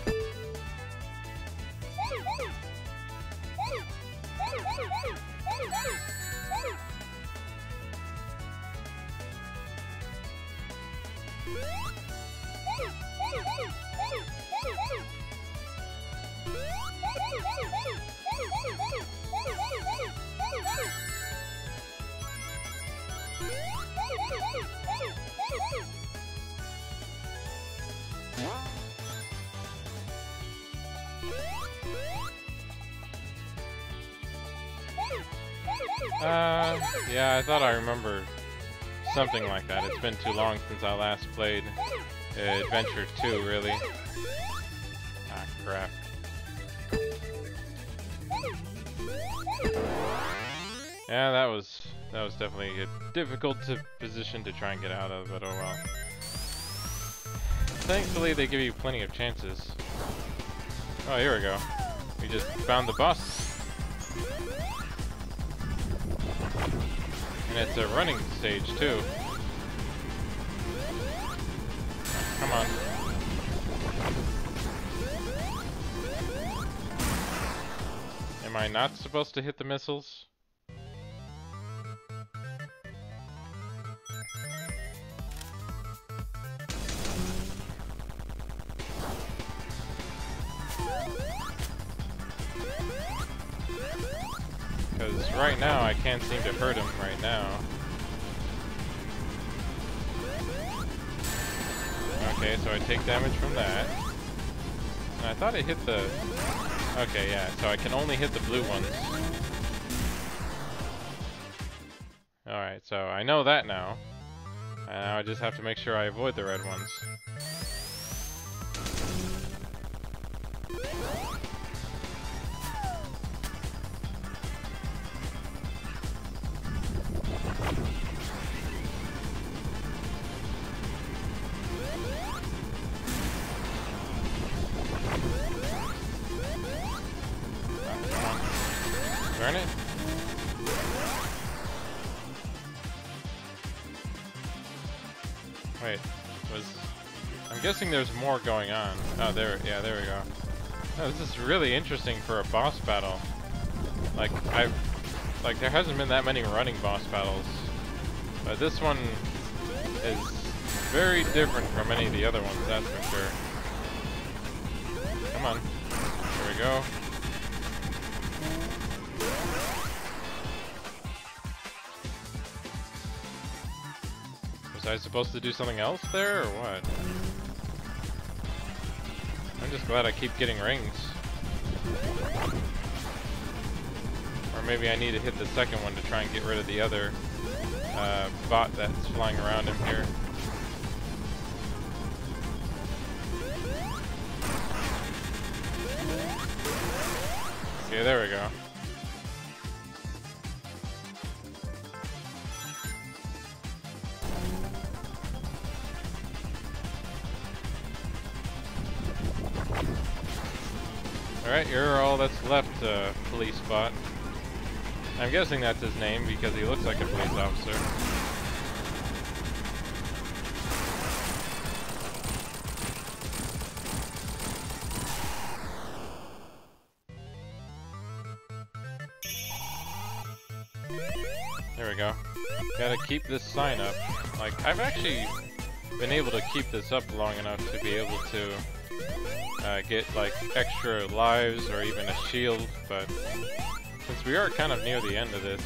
Yeah, I thought I remember something like that. It's been too long since I last played Adventure 2, really. Ah, crap. Yeah, that was definitely a difficult position to try and get out of, but oh well. Thankfully, they give you plenty of chances. Oh, here we go. We just found the boss. And it's a running stage, too. Come on. Am I not supposed to hit the missiles? Because right now I can't seem to hurt him right now. Okay, so I take damage from that. And I thought I hit the... Okay, yeah, so I can only hit the blue ones. Alright, so I know that now. And now I just have to make sure I avoid the red ones. Darn it. Wait, I'm guessing there's more going on. Oh, there we go. Oh, this is really interesting for a boss battle. Like, there hasn't been that many running boss battles. But this one is very different from any of the other ones, that's for sure. Come on. There we go. Was I supposed to do something else there, or what? I'm just glad I keep getting rings. Or maybe I need to hit the second one to try and get rid of the other bot that's flying around him here. Okay, there we go. Alright, you're all that's left, police bot. I'm guessing that's his name because he looks like a police officer. There we go. Gotta keep this sign up. Like, I've actually been able to keep this up long enough to be able to get like extra lives or even a shield, but since we are kind of near the end of this,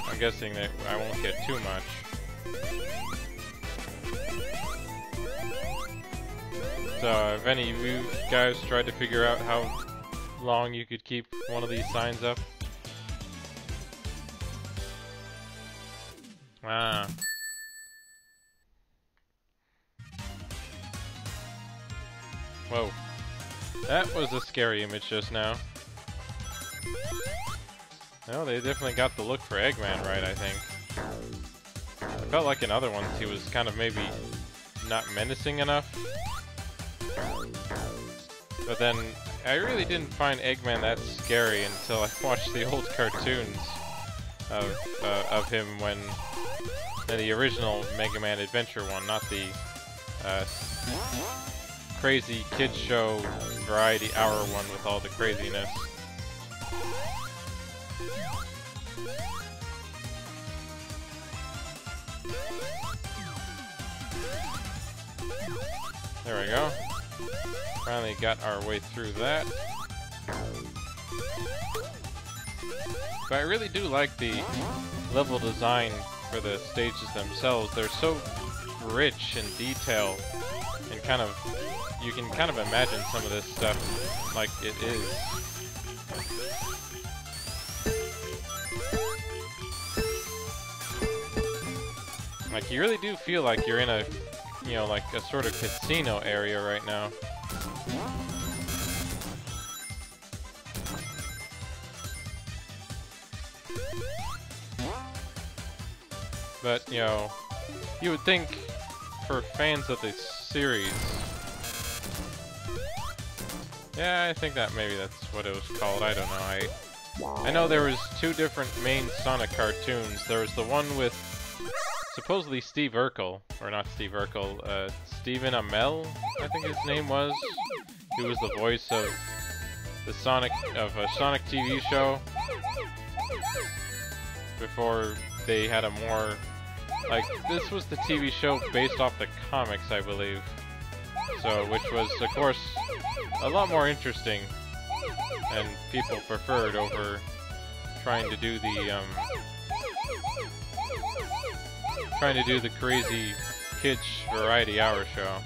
I'm guessing that I won't get too much. So have any of you guys tried to figure out how long you could keep one of these signs up? Ah. Whoa. That was a scary image just now. No, they definitely got the look for Eggman right, I think. I felt like in other ones he was kind of maybe not menacing enough. But then, I really didn't find Eggman that scary until I watched the old cartoons of him when the original Mega Man Adventure one, not the crazy kids show variety hour one with all the craziness. There we go. Finally got our way through that. But I really do like the level design for the stages themselves. They're so rich in detail and kind of, you can kind of imagine some of this stuff like it is. Like, you really do feel like you're in a, you know, like a sort of casino area right now. But, you know, you would think for fans of the series, yeah, I think that maybe that's what it was called, I don't know. I know there was two different main Sonic cartoons. There was the one with supposedly Steve Urkel, or not Steve Urkel, Stephen Amell, I think his name was, who was the voice of the Sonic TV show before they had a more, like, this was the TV show based off the comics, I believe. So, which was, of course, a lot more interesting and people preferred over trying to do the, crazy kids variety hour show.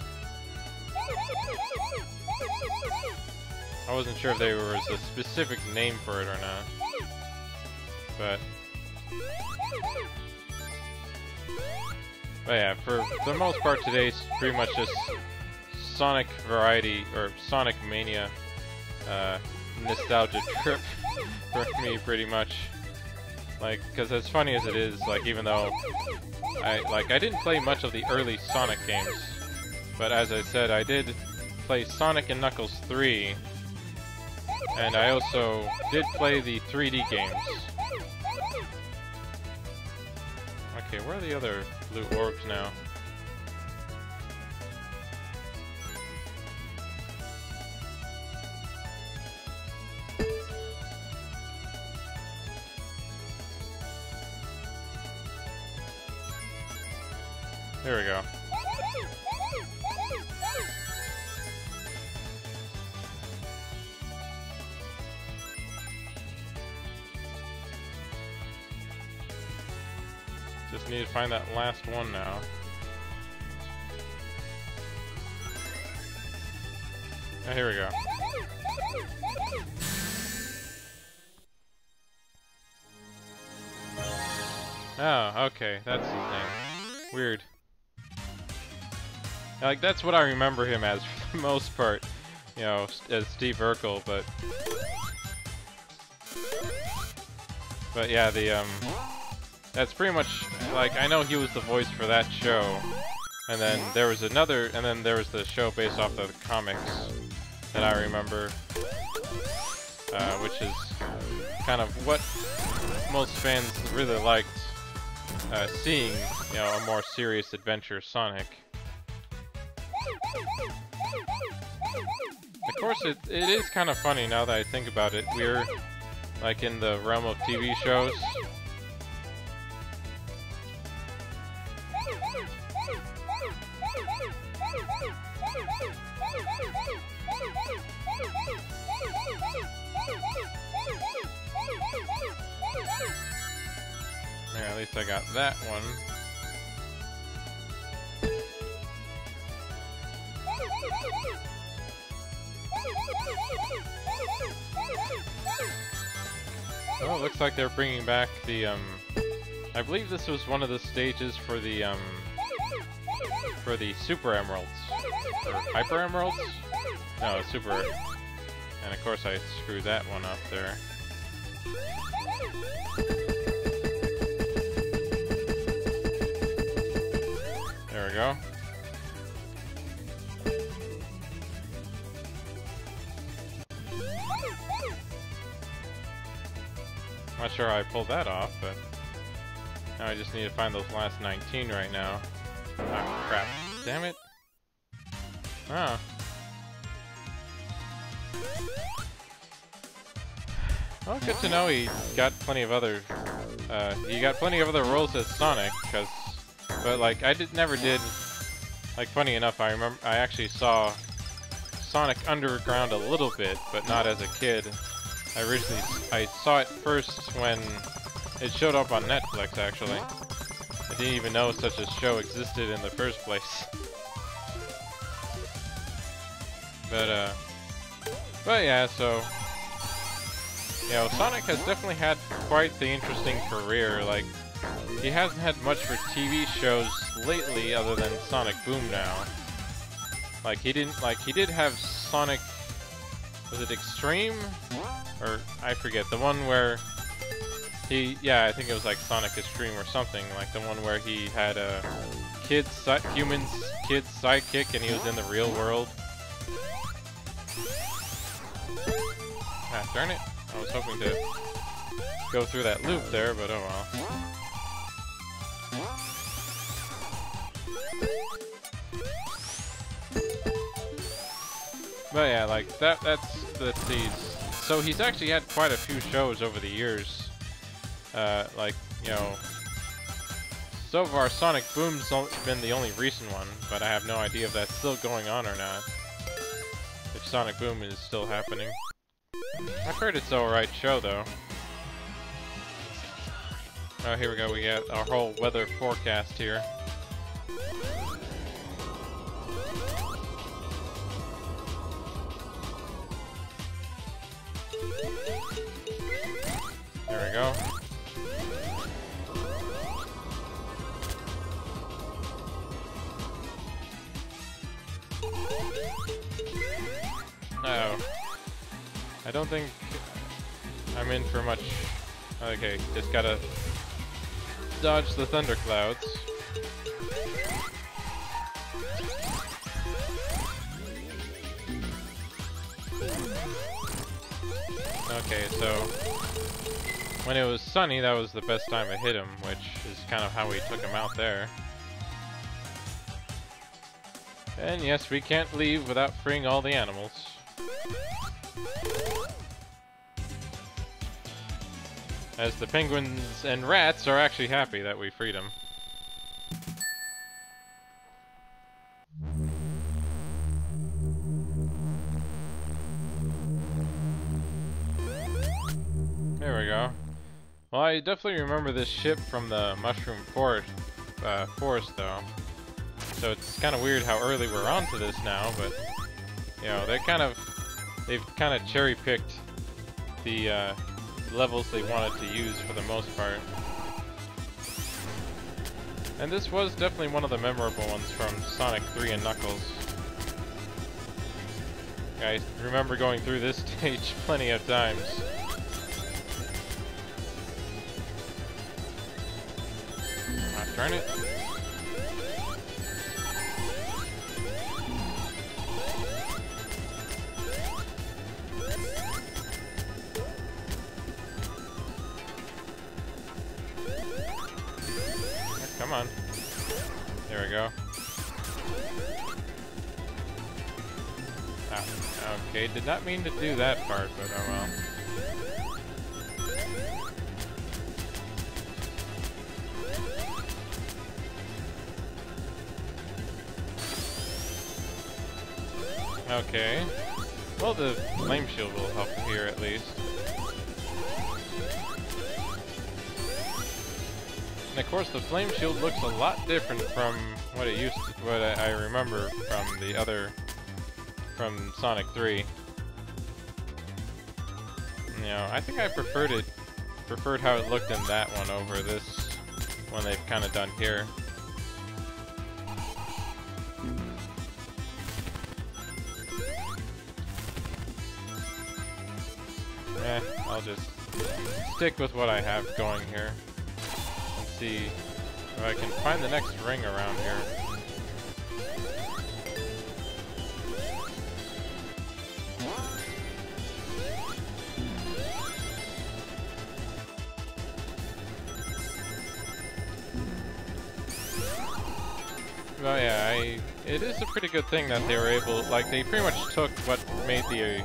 I wasn't sure if there was a specific name for it or not. But yeah, for the most part today, it's pretty much just Sonic variety, or Sonic Mania nostalgia trip for me, pretty much. Like, because as funny as it is, like, even though I didn't play much of the early Sonic games, but as I said, I did play Sonic and Knuckles 3 And I also did play the 3D games. Okay, where are the other blue orbs now? There we go. Just need to find that last one now. Oh, here we go. Oh, okay, that's his name. Weird. Like, that's what I remember him as for the most part. You know, as Steve Urkel, but yeah, that's pretty much, like, I know he was the voice for that show. And then there was the show based off of the comics that I remember. Which is kind of what most fans really liked, seeing, you know, a more serious adventure Sonic. Of course, it is kind of funny now that I think about it. We're, like, in the realm of TV shows. Yeah, at least I got that one. Well, it looks like they're bringing back the, I believe this was one of the stages for the Super Emeralds. Or Hyper Emeralds? No, Super. And of course I screwed that one up there. There we go. Not sure how I pulled that off, but now I just need to find those last 19 right now. Ah, crap. Damn it. Ah. Well, good to know he got plenty of other, roles as Sonic, but like, never did, like, funny enough, I actually saw Sonic Underground a little bit, but not as a kid. I saw it first when it showed up on Netflix, actually. I didn't even know such a show existed in the first place. But yeah, so, you know, Sonic has definitely had quite the interesting career. Like, he hasn't had much for TV shows lately other than Sonic Boom now. Like, he did have Sonic, was it Extreme? Or, I forget, the one where I think it was like Sonic Extreme or something, like the one where he had a kid's sidekick and he was in the real world. Ah, darn it. I was hoping to go through that loop there, but oh well. But yeah, like, let's see. So he's actually had quite a few shows over the years. Like, you know, so far Sonic Boom's been the only recent one, but I have no idea if that's still going on or not. If Sonic Boom is still happening. I've heard it's an alright show, though. Oh, here we go, we got our whole weather forecast here. There we go. Uh-oh. I don't think I'm in for much. Okay, just gotta dodge the thunderclouds. Okay, so when it was sunny, that was the best time to hit him, which is kind of how we took him out there. And yes, we can't leave without freeing all the animals. As the penguins and rats are actually happy that we freed them. There we go. Well, I definitely remember this ship from the Mushroom Forest, though. So it's kind of weird how early we're onto this now, but you know, they've kind of cherry-picked the levels they wanted to use for the most part. And this was definitely one of the memorable ones from Sonic 3 and Knuckles. I remember going through this stage plenty of times. Ah, darn it. Come on. There we go. Ah, okay, did not mean to do that part, but oh well. Okay. Well, the flame shield will help here at least. And of course, the flame shield looks a lot different from what it used to, what I remember from the other, from Sonic 3. You know, I think I preferred how it looked in that one over this one they've kind of done here. I'll just stick with what I have going here. See if I can find the next ring around here. Well, yeah, it is a pretty good thing that they were able, like, they pretty much took what made the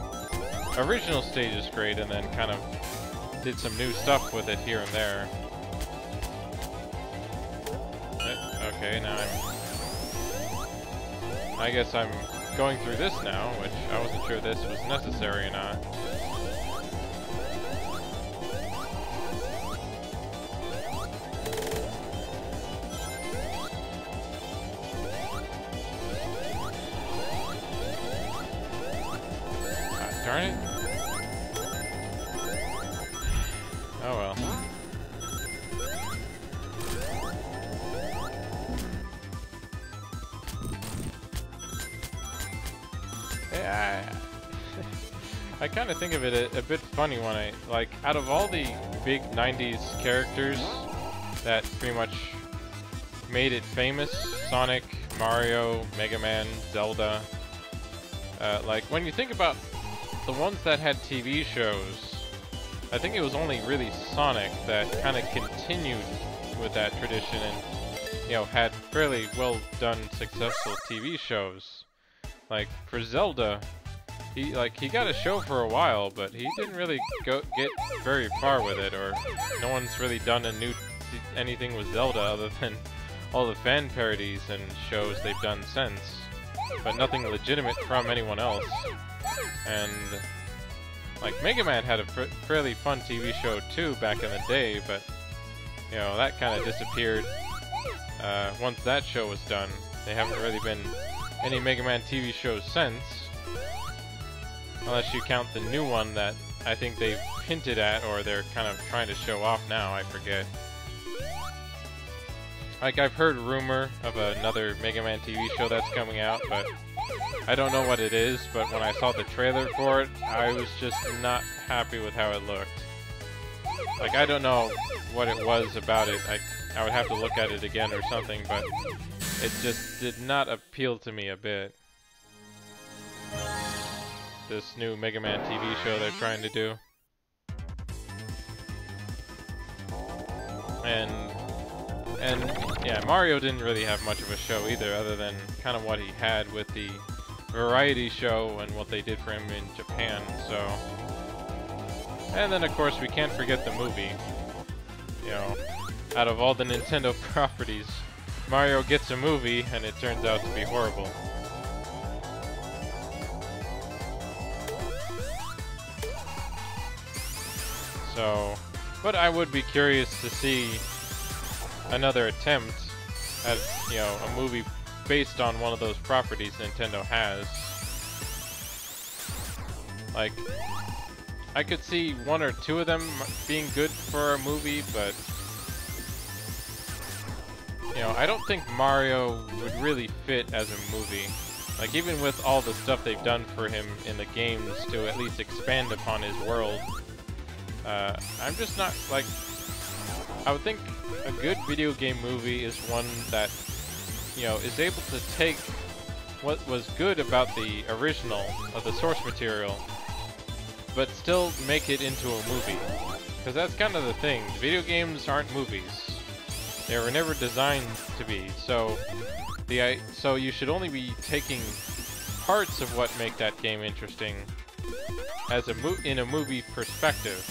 original stages great and then kind of did some new stuff with it here and there. Okay, now I guess I'm going through this now, which I wasn't sure this was necessary or not. Ah, darn it. Oh well. I kind of think of it a bit funny when I, like, out of all the big 90s characters that pretty much made it famous, Sonic, Mario, Mega Man, Zelda, like, when you think about the ones that had TV shows, I think it was only really Sonic that kind of continued with that tradition and, you know, had fairly well done, successful TV shows. Like, for Zelda, he got a show for a while, but he didn't really get very far with it, or no one's really done anything with Zelda other than all the fan parodies and shows they've done since, but nothing legitimate from anyone else. And like Mega Man had a fairly fun TV show too back in the day, but you know, that kind of disappeared once that show was done. They haven't really been any Mega Man TV shows since. Unless you count the new one that I think they've hinted at, or they're kind of trying to show off now, I forget. Like, I've heard rumor of another Mega Man TV show that's coming out, but I don't know what it is, but when I saw the trailer for it, I was just not happy with how it looked. Like, I don't know what it was about it. I would have to look at it again or something, but it just did not appeal to me a bit. This new Mega Man TV show they're trying to do. and yeah, Mario didn't really have much of a show either, other than kind of what he had with the variety show and what they did for him in Japan. So, and then of course we can't forget the movie. You know, out of all the Nintendo properties, Mario gets a movie and it turns out to be horrible. So, but I would be curious to see another attempt at, you know, a movie based on one of those properties Nintendo has. Like, I could see one or two of them being good for a movie, but you know, I don't think Mario would really fit as a movie. Like, even with all the stuff they've done for him in the games to at least expand upon his world, I'm just not, like, I would think a good video game movie is one that, you know, is able to take what was good about the original of the source material, but still make it into a movie. Because that's kind of the thing. Video games aren't movies. They were never designed to be. So so you should only be taking parts of what make that game interesting as in a movie perspective.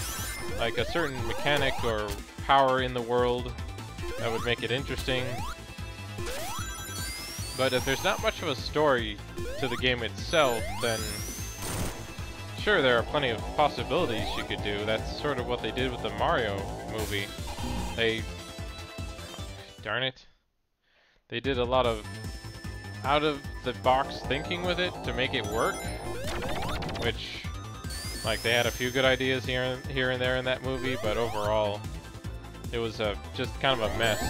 Like a certain mechanic or power in the world that would make it interesting. But if there's not much of a story to the game itself, then sure, there are plenty of possibilities you could do. That's sort of what they did with the Mario movie. Darn it. They did a lot of out-of-the-box thinking with it to make it work, which, like, they had a few good ideas here and there in that movie, but overall, it was just kind of a mess.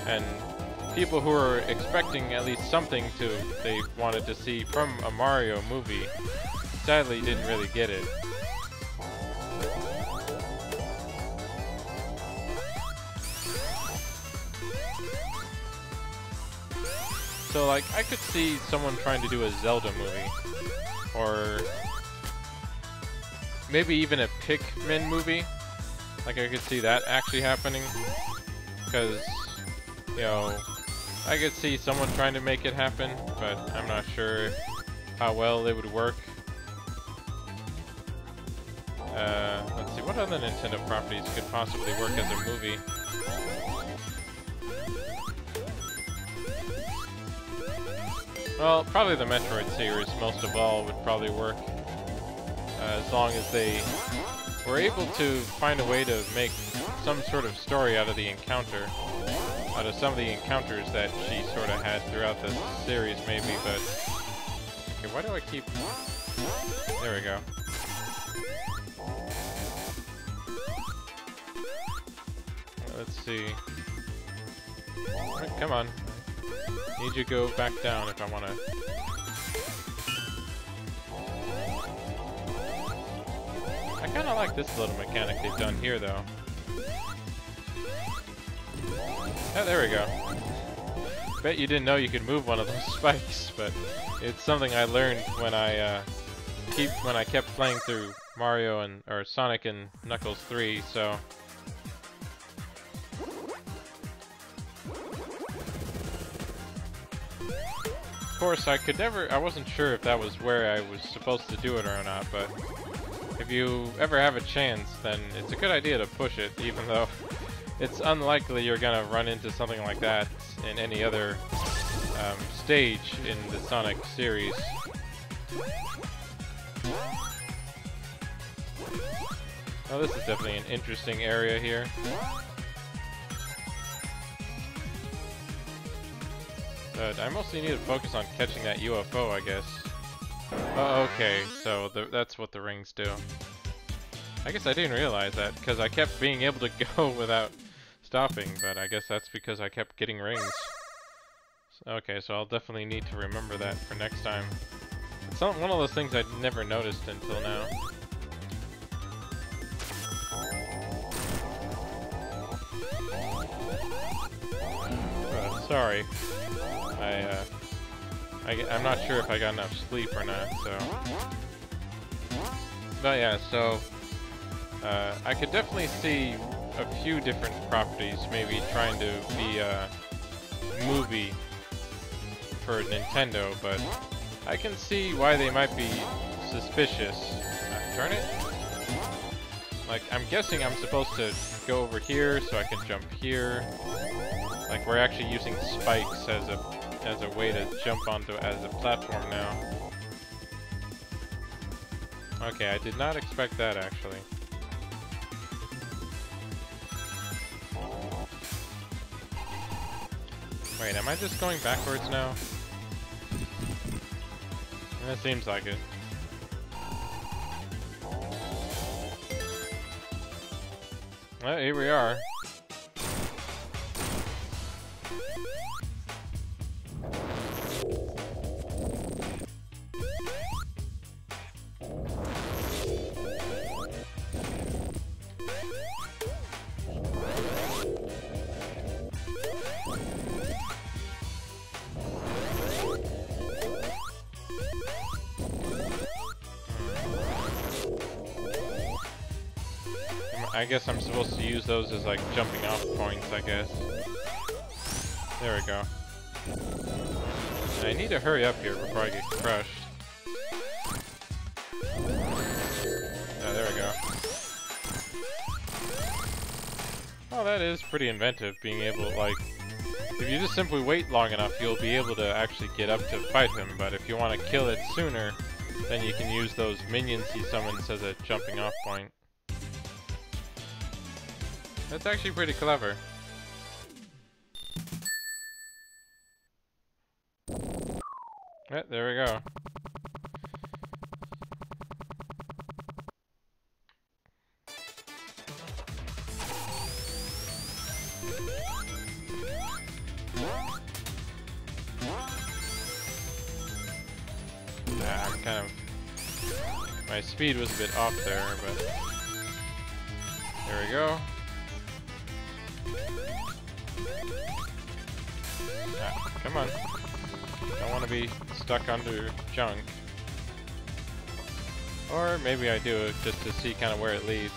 And people who were expecting at least something they wanted to see from a Mario movie, sadly didn't really get it. So, like, I could see someone trying to do a Zelda movie, or maybe even a Pikmin movie. Like, I could see that actually happening, because, you know, I could see someone trying to make it happen, but I'm not sure how well it would work. Let's see, what other Nintendo properties could possibly work as a movie? Well, probably the Metroid series, most of all, would probably work. As long as they were able to find a way to make some sort of story out of the encounter. Out of some of the encounters that she sort of had throughout the series, maybe, but... Okay, why do I keep... There we go. Let's see. Right, come on. Need you to go back down if I want to. I kind of like this little mechanic they've done here, though. Oh, there we go. Bet you didn't know you could move one of those spikes, but it's something I learned when I kept playing through Mario or Sonic and Knuckles 3. So. Of course, I wasn't sure if that was where I was supposed to do it or not, but if you ever have a chance, then it's a good idea to push it, even though it's unlikely you're gonna run into something like that in any other stage in the Sonic series. Oh, this is definitely an interesting area here. But I mostly need to focus on catching that UFO, I guess. Oh, okay, so that's what the rings do. I guess I didn't realize that, because I kept being able to go without stopping, but I guess that's because I kept getting rings. Okay, so I'll definitely need to remember that for next time. It's one of those things I'd never noticed until now. Sorry. I'm not sure if I got enough sleep or not, so... But yeah, so... I could definitely see a few different properties, maybe trying to be a movie for Nintendo, but I can see why they might be suspicious. Turn it? Like, I'm guessing I'm supposed to go over here so I can jump here. Like, we're actually using spikes as a way to jump onto as a platform now. Okay, I did not expect that, actually. Wait, am I just going backwards now? It seems like it. Well, here we are. I guess I'm supposed to use those as like jumping off points, I guess. There we go. And I need to hurry up here before I get crushed. Oh, there we go. Oh, that is pretty inventive, being able to, like, if you just simply wait long enough, you'll be able to actually get up to fight him, but if you want to kill it sooner, then you can use those minions he summons as a jumping off point. That's actually pretty clever. Yeah, there we go. I'm kind of... my speed was a bit off there, but... there we go. Ah, come on. Don't want to be stuck under junk. Or maybe I do, just to see kind of where it leads.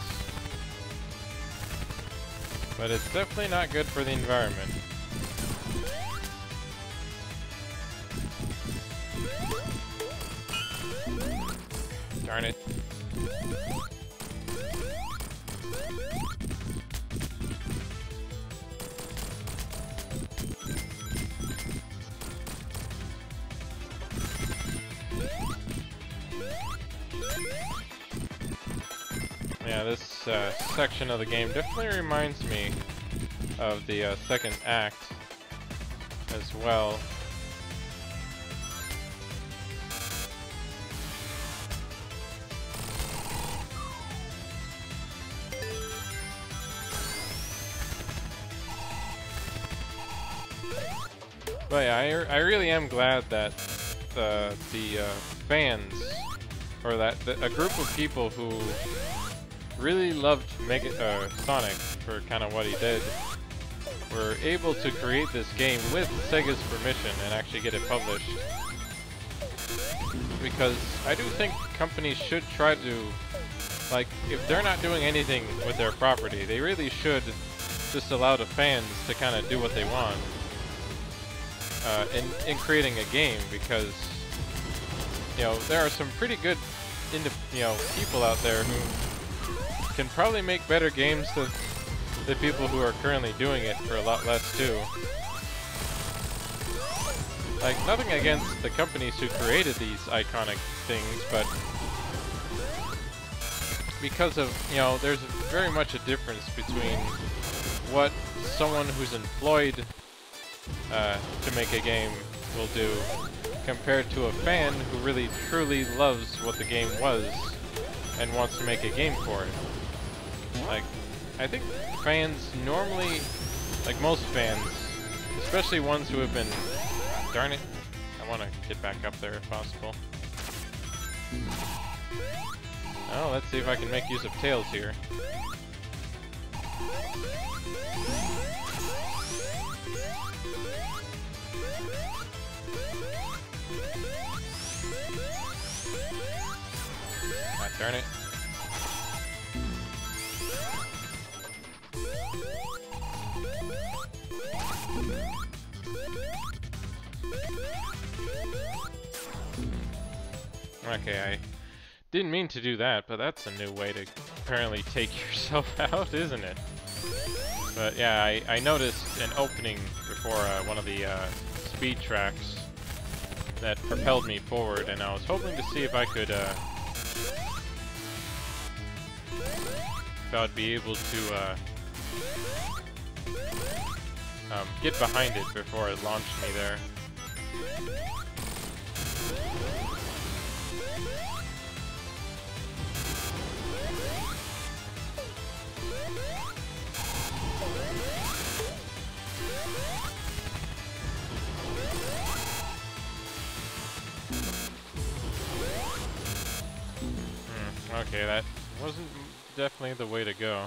But it's definitely not good for the environment. Darn it. Yeah, this section of the game definitely reminds me of the second act as well. But yeah, I really am glad that the fans, or that a group of people who really loved Sonic for kind of what he did, were able to create this game with Sega's permission and actually get it published. Because I do think companies should try to, like, if they're not doing anything with their property, they really should just allow the fans to kind of do what they want in creating a game, because, you know, there are some pretty good people out there who can probably make better games than the people who are currently doing it for a lot less too. Like, nothing against the companies who created these iconic things, but because of, you know, there's very much a difference between what someone who's employed to make a game will do compared to a fan who really truly loves what the game was and wants to make a game for it. Like, I think fans normally, like most fans, especially ones who have been... darn it, I want to get back up there if possible. Oh, let's see if I can make use of Tails here. Ah, darn it. Okay, I didn't mean to do that, but that's a new way to apparently take yourself out, isn't it? But yeah, I noticed an opening before one of the speed tracks that propelled me forward, and I was hoping to see if I could, if I'd be able to get behind it before it launched me there. Okay, that wasn't definitely the way to go.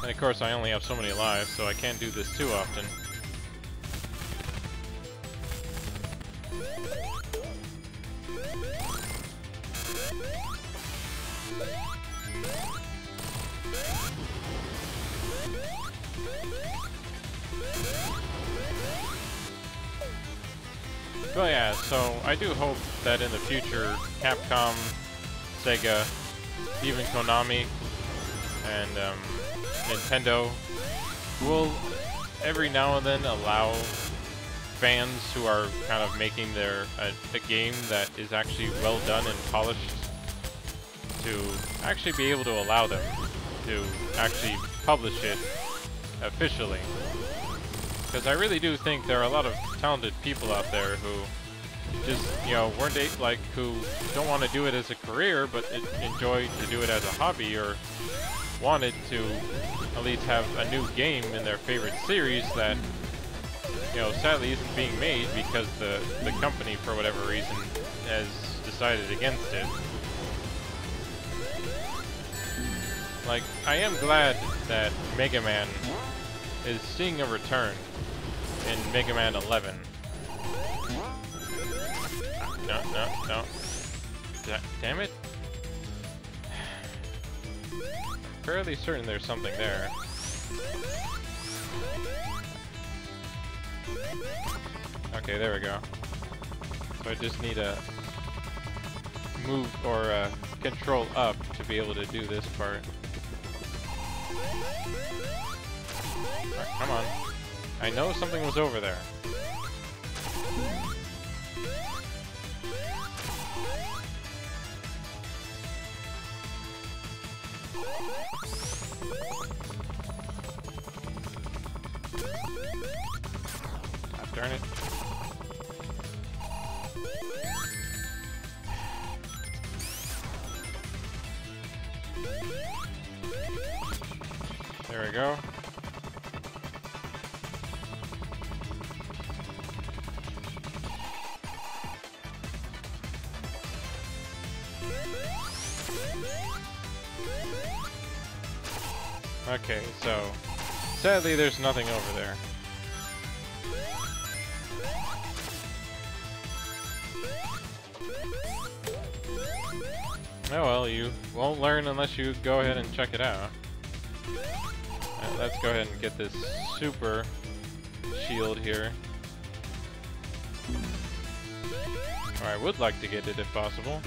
And of course I only have so many lives, so I can't do this too often. But yeah, so I do hope that in the future, Capcom, Sega, even Konami, and Nintendo will every now and then allow fans who are kind of making their a game that is actually well done and polished to actually be able to allow them to actually publish it officially. Because I really do think there are a lot of talented people out there who just, you know, who don't want to do it as a career, but enjoy to do it as a hobby, or wanted to at least have a new game in their favorite series that, you know, sadly isn't being made because the company, for whatever reason, has decided against it. Like, I am glad that Mega Man is seeing a return in Mega Man 11. No. Damn it. Fairly certain there's something there. Okay, there we go. So I just need a move or control up to be able to do this part. Right, come on. I know something was over there. Darn it. There we go. Okay, so sadly there's nothing over there. Oh well, you won't learn unless you go ahead and check it out. Let's go ahead and get this super shield here. Or I would like to get it if possible.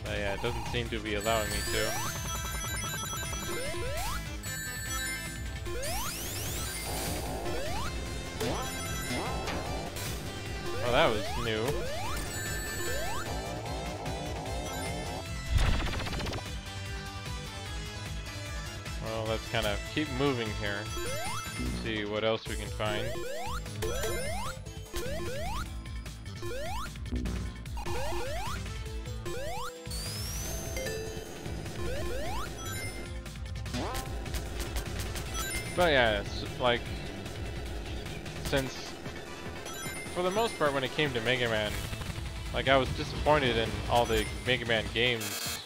But yeah, it doesn't seem to be allowing me to. Oh, that was new. Well, let's kind of keep moving here. See what else we can find. But yeah, it's like, since for the most part when it came to Mega Man, like I was disappointed in all the Mega Man games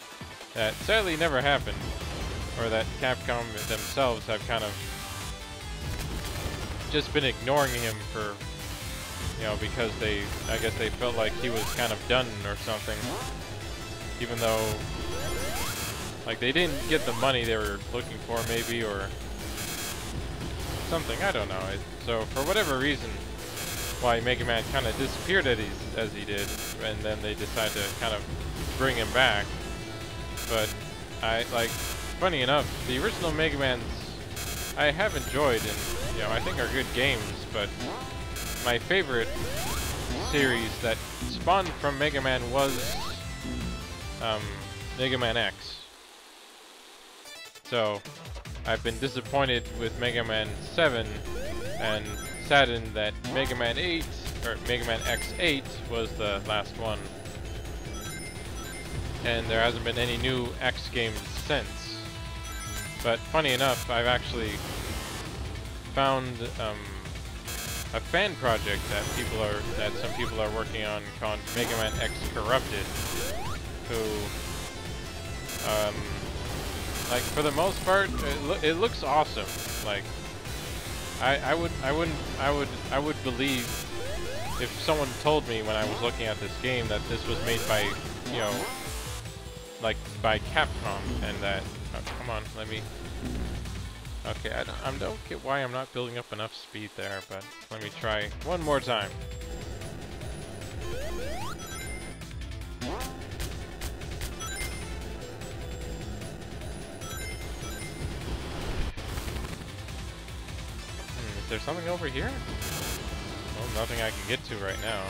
that sadly never happened, or that Capcom themselves have kind of just been ignoring him for, you know, because I guess they felt like he was kind of done or something, even though like they didn't get the money they were looking for maybe, or something, I don't know. So for whatever reason, why Mega Man kind of disappeared as he did, and then they decided to kind of bring him back. But funny enough, the original Mega Mans I have enjoyed, and I think are good games. But my favorite series that spawned from Mega Man was Mega Man X. So I've been disappointed with Mega Man 7 and saddened that Mega Man 8 or Mega Man X8 was the last one. And there hasn't been any new X games since. But funny enough, I've actually found a fan project that some people are working on called Mega Man X Corrupted, who like for the most part it looks awesome. Like I would believe if someone told me when I was looking at this game that this was made by like by Capcom, and that come on, let me. Okay, I don't get why I'm not building up enough speed there, but let me try one more time. Is there something over here? Well, nothing I can get to right now.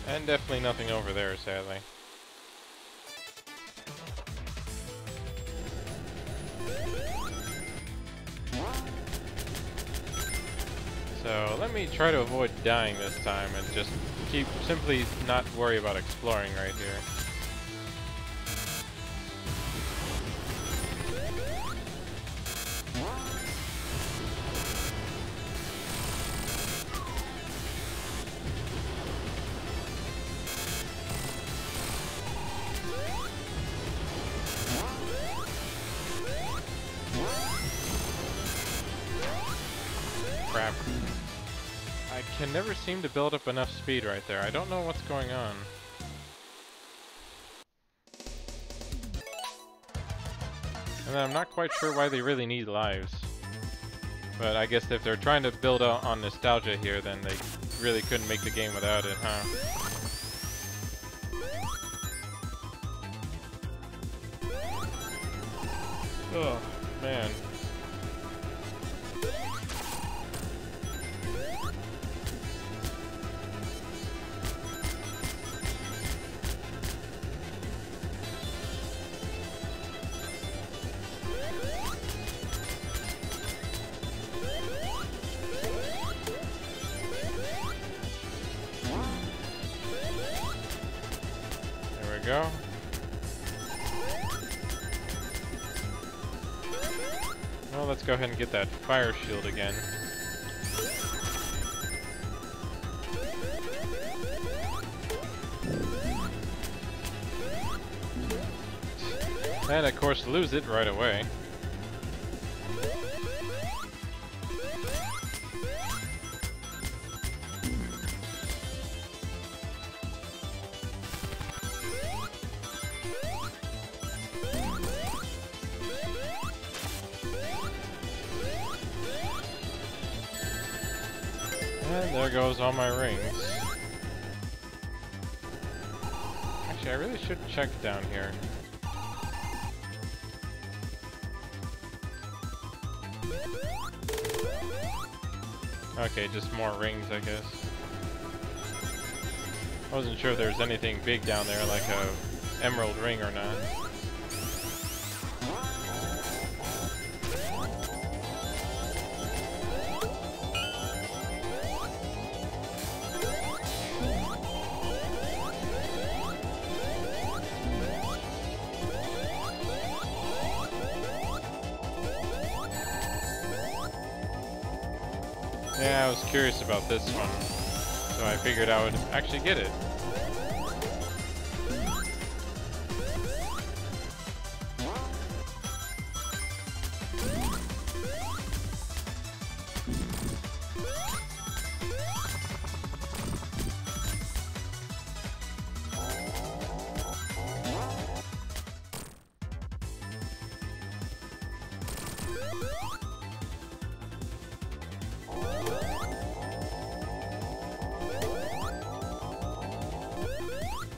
And definitely nothing over there, sadly. So let me try to avoid dying this time and just simply not worry about exploring right here. Crap. I can never seem to build up enough speed right there. I don't know what's going on. And I'm not quite sure why they really need lives. But I guess if they're trying to build on nostalgia here, then they really couldn't make the game without it, huh? Oh, man. Go. Well, let's go ahead and get that fire shield again. And of course lose it right away. And there goes all my rings. Actually, I really should check down here. Okay, just more rings, I guess. I wasn't sure if there was anything big down there, like a emerald ring or not. Yeah, I was curious about this one, so I figured I would actually get it.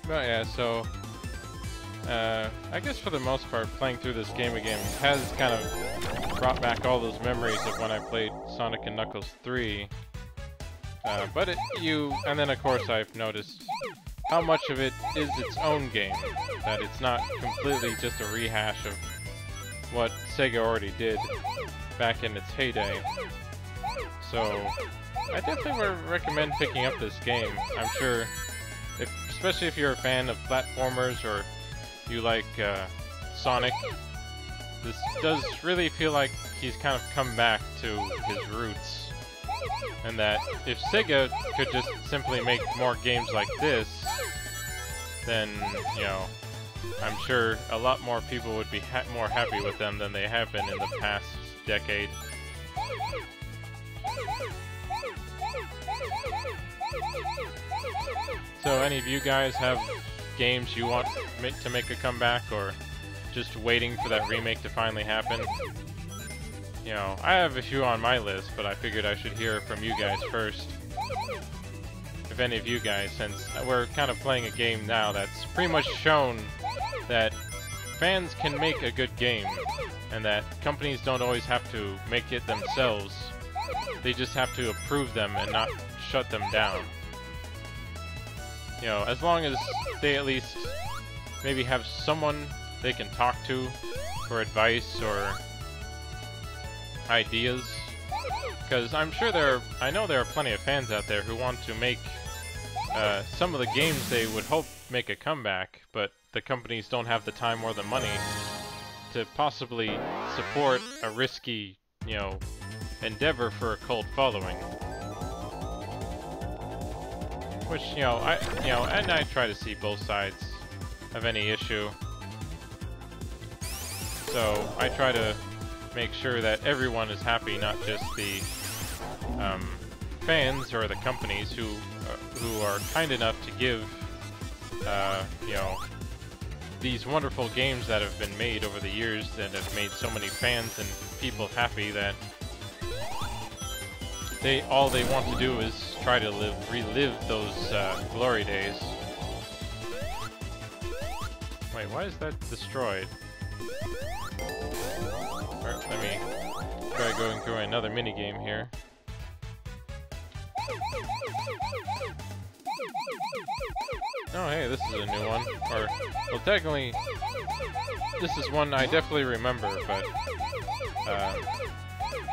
But yeah, so I guess for the most part, playing through this game again has kind of brought back all those memories of when I played Sonic and Knuckles 3. And then of course I've noticed how much of it is its own game, that it's not completely just a rehash of what Sega already did back in its heyday. So I definitely would recommend picking up this game. I'm sure, especially if you're a fan of platformers or you like Sonic, this does really feel like he's kind of come back to his roots. And that if Sega could just simply make more games like this, then, you know, I'm sure a lot more people would be more happy with them than they have been in the past decade. So any of you guys have games you want to make a comeback, or just waiting for that remake to finally happen? You know, I have a few on my list, but I figured I should hear from you guys first. If any of you guys, since we're kind of playing a game now that's pretty much shown that fans can make a good game, and that companies don't always have to make it themselves. They just have to approve them and not shut them down. You know, as long as they at least maybe have someone they can talk to for advice or ideas, because I'm sure I know there are plenty of fans out there who want to make some of the games they would hope make a comeback, but the companies don't have the time or the money to possibly support a risky, you know, endeavor for a cult following. Which, you know, and I try to see both sides of any issue. So I try to make sure that everyone is happy, not just the fans or the companies who are kind enough to give you know, these wonderful games that have been made over the years that have made so many fans and people happy that all they want to do is try to relive those glory days. Wait, why is that destroyed? Alright, let me try going through another minigame here. Oh hey, this is a new one. Or, well, technically, this is one I definitely remember, but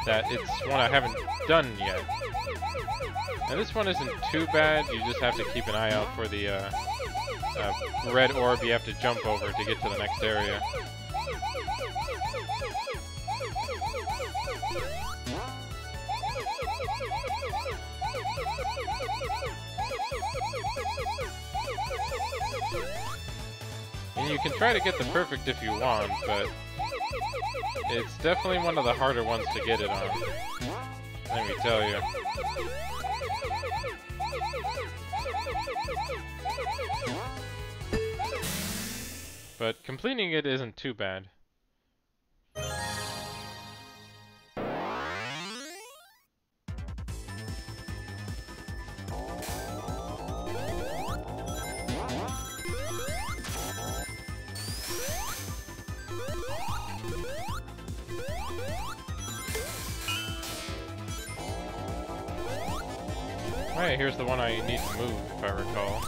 that it's one I haven't done yet. And this one isn't too bad, you just have to keep an eye out for the red orb you have to jump over to get to the next area. And you can try to get the perfect if you want, but it's definitely one of the harder ones to get it on. Let me tell you. But completing it isn't too bad. Alright, here's the one I need to move, if I recall.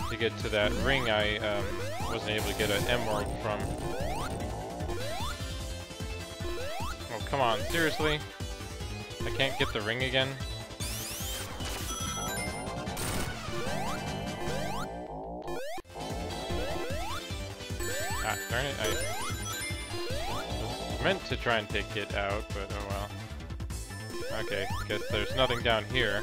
To get to that ring I wasn't able to get an emerald from. Oh, come on, seriously? I can't get the ring again? Ah, darn it, I was meant to try and take it out, but oh well. Okay, guess there's nothing down here.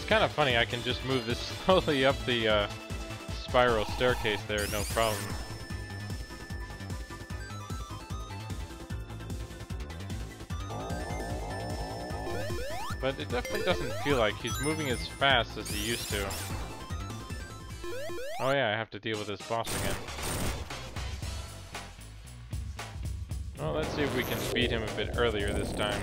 kind of funny, I can just move this slowly up the spiral staircase there, no problem. But it definitely doesn't feel like he's moving as fast as he used to. Oh yeah, I have to deal with this boss again. Well, let's see if we can beat him a bit earlier this time.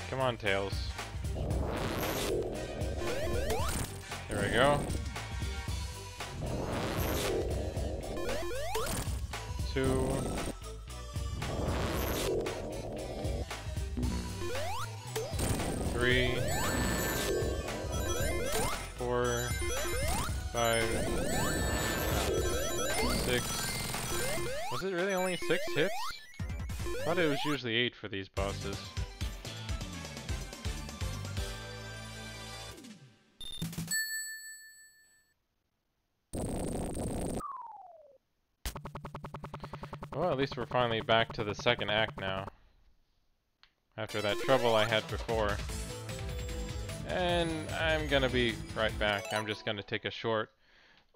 Come on, Tails. There we go. 2. 3. 4. 5. 6. Was it really only 6 hits? I thought it was usually 8 for these bosses. Well, at least we're finally back to the second act now. After that trouble I had before. And I'm gonna be right back. I'm just gonna take a short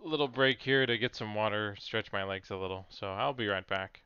little break here to get some water, stretch my legs a little. So I'll be right back.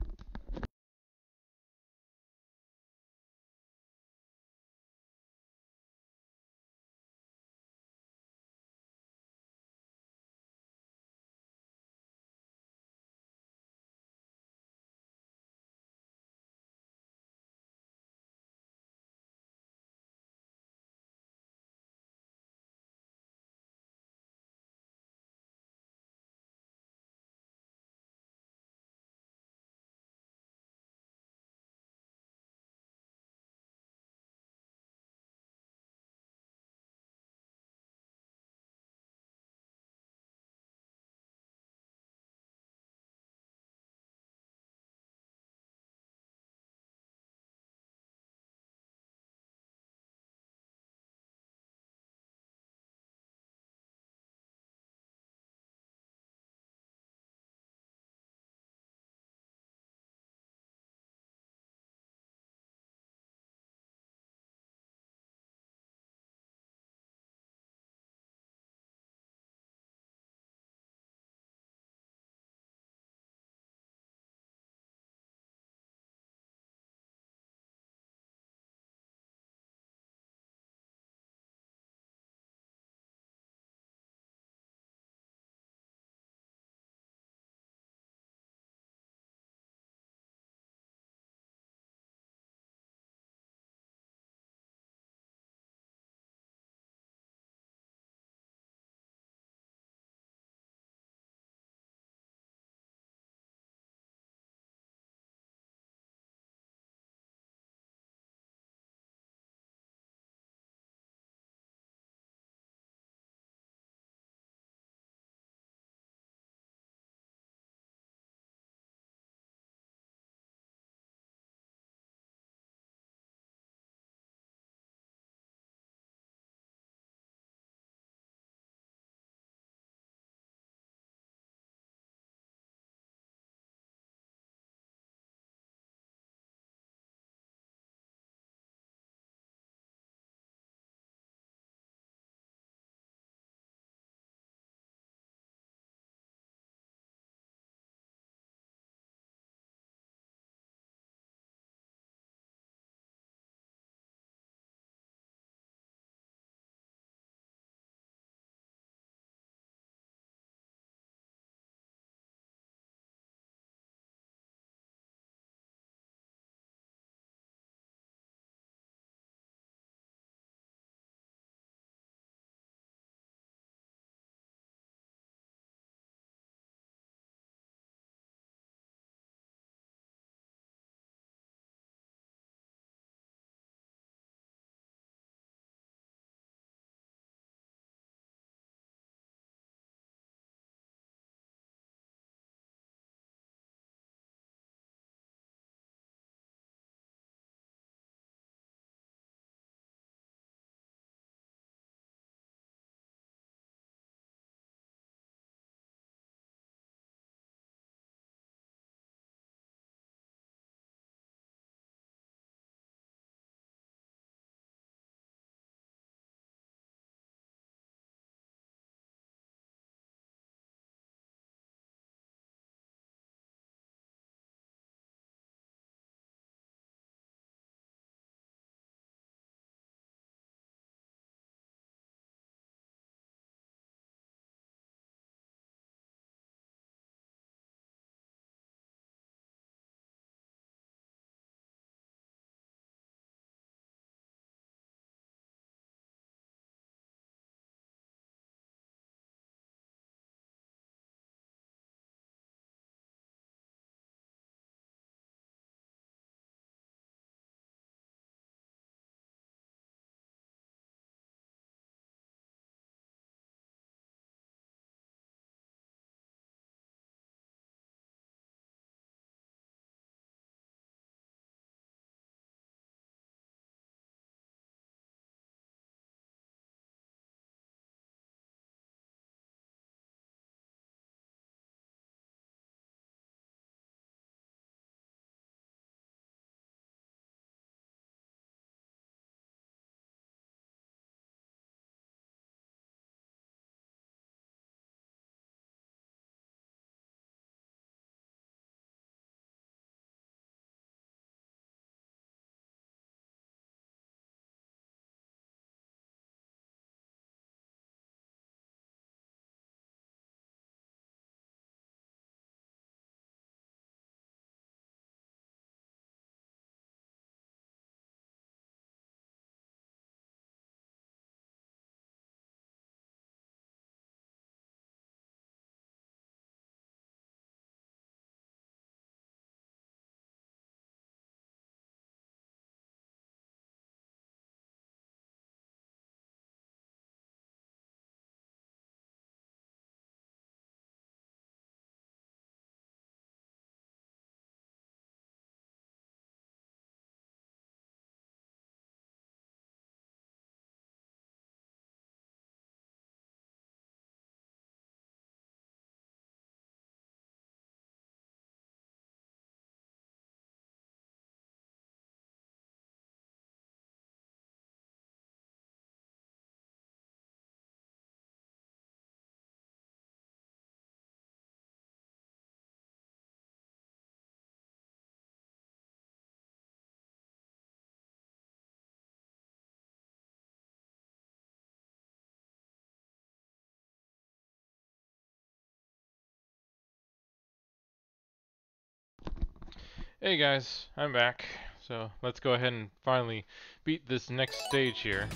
Hey guys, I'm back. So let's go ahead and finally beat this next stage here.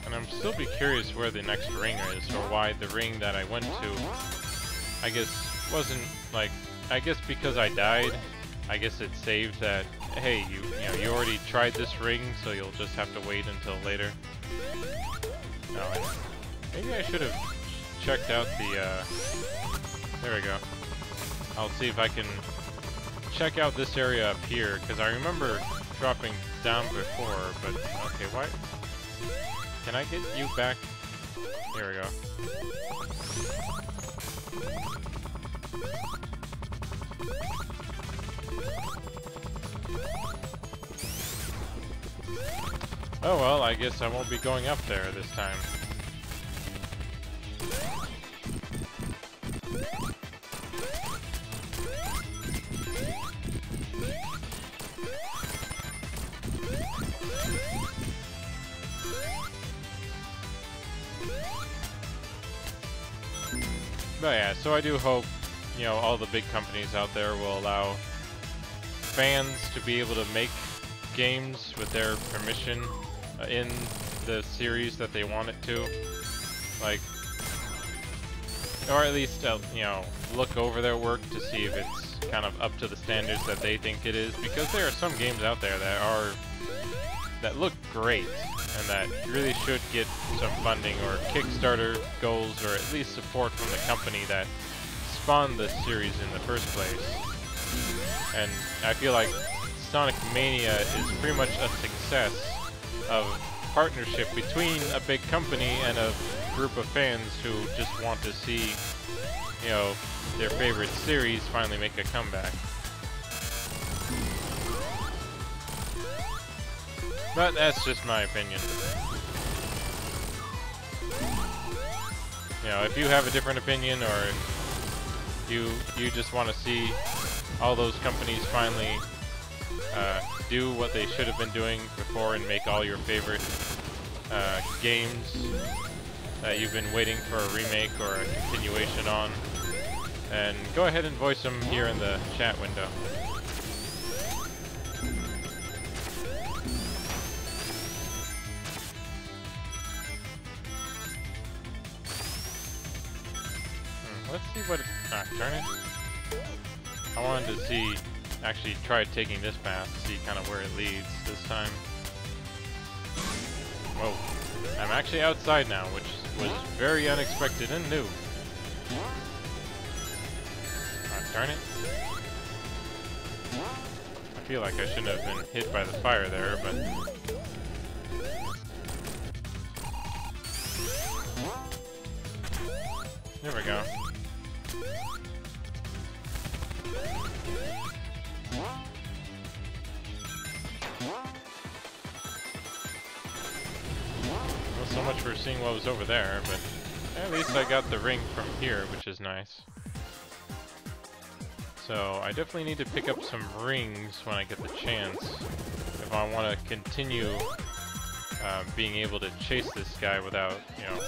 And I'm still be curious where the next ring is, or why the ring that I went to, I guess, wasn't like, I guess because I died, I guess it saved that, hey, you know, you already tried this ring, so you'll just have to wait until later. No, maybe I should have checked out the, there we go. I'll see if I can check out this area up here, because I remember dropping down before, but okay, why? Can I get you back? There we go. Oh well, I guess I won't be going up there this time. But yeah, so I do hope, you know, all the big companies out there will allow fans to be able to make games with their permission in the series that they want it to. Like, or at least, you know, look over their work to see if it's kind of up to the standards that they think it is, because there are some games out there that look great and that really should get some funding or Kickstarter goals, or at least support from the company that spawned the series in the first place. And I feel like Sonic Mania is pretty much a success of partnership between a big company and a group of fans who just want to see, you know, their favorite series finally make a comeback. But that's just my opinion. You know, if you have a different opinion, or you just want to see all those companies finally do what they should have been doing before and make all your favorite games that you've been waiting for a remake or a continuation on, and go ahead and voice them here in the chat window. Let's see what it... darn it. I wanted to see... actually try taking this path, see kind of where it leads this time. Whoa. I'm actually outside now, which was very unexpected and new. Darn it. I feel like I shouldn't have been hit by the fire there, but... there we go. Well, so much for seeing what was over there, but at least I got the ring from here, which is nice. So I definitely need to pick up some rings when I get the chance if I want to continue being able to chase this guy without, you know,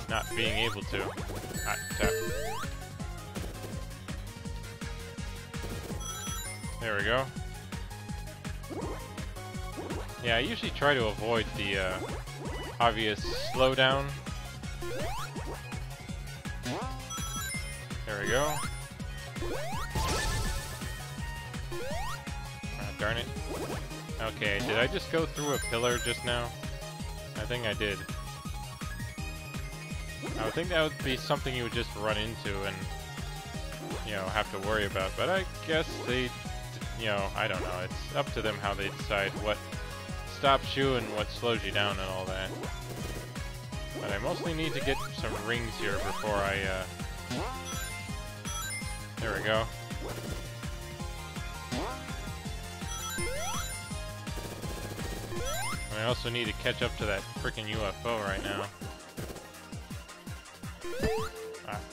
not being able to. Tap. There we go. Yeah, I usually try to avoid the obvious slowdown. There we go. Darn it. Okay, did I just go through a pillar just now? I think I did. I would think that would be something you would just run into and, you know, have to worry about. But I guess they, you know, I don't know. It's up to them how they decide what stops you and what slows you down and all that. But I mostly need to get some rings here before I, there we go. And I also need to catch up to that frickin' UFO right now.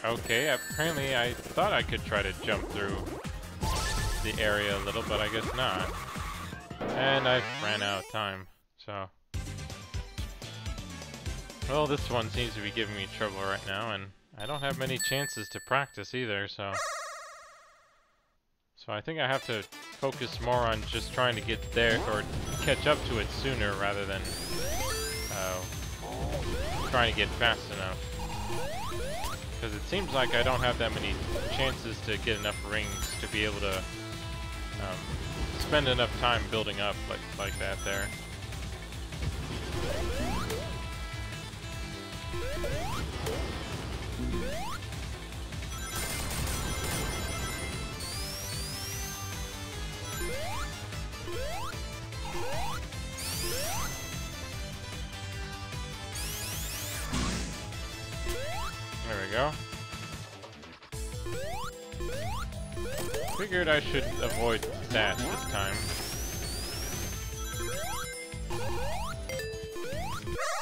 Okay, apparently I thought I could try to jump through the area a little, but I guess not. And I ran out of time, so... well, this one seems to be giving me trouble right now, and I don't have many chances to practice either, so... So I think I have to focus more on just trying to get there or catch up to it sooner rather than trying to get fast enough. Because it seems like I don't have that many chances to get enough rings to be able to spend enough time building up like that there. There we go. Figured I should avoid that this time.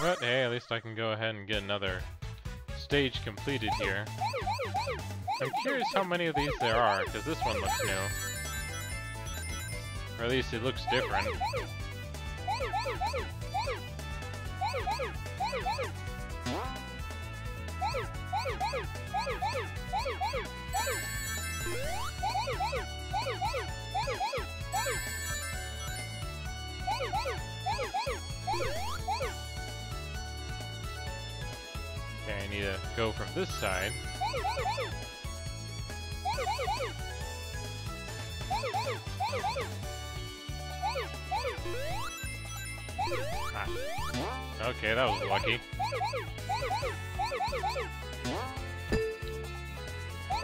But hey, at least I can go ahead and get another stage completed here. I'm curious how many of these there are, because this one looks new. Or at least it looks different. Okay, I need to go from this side. Ah. Okay, that was lucky.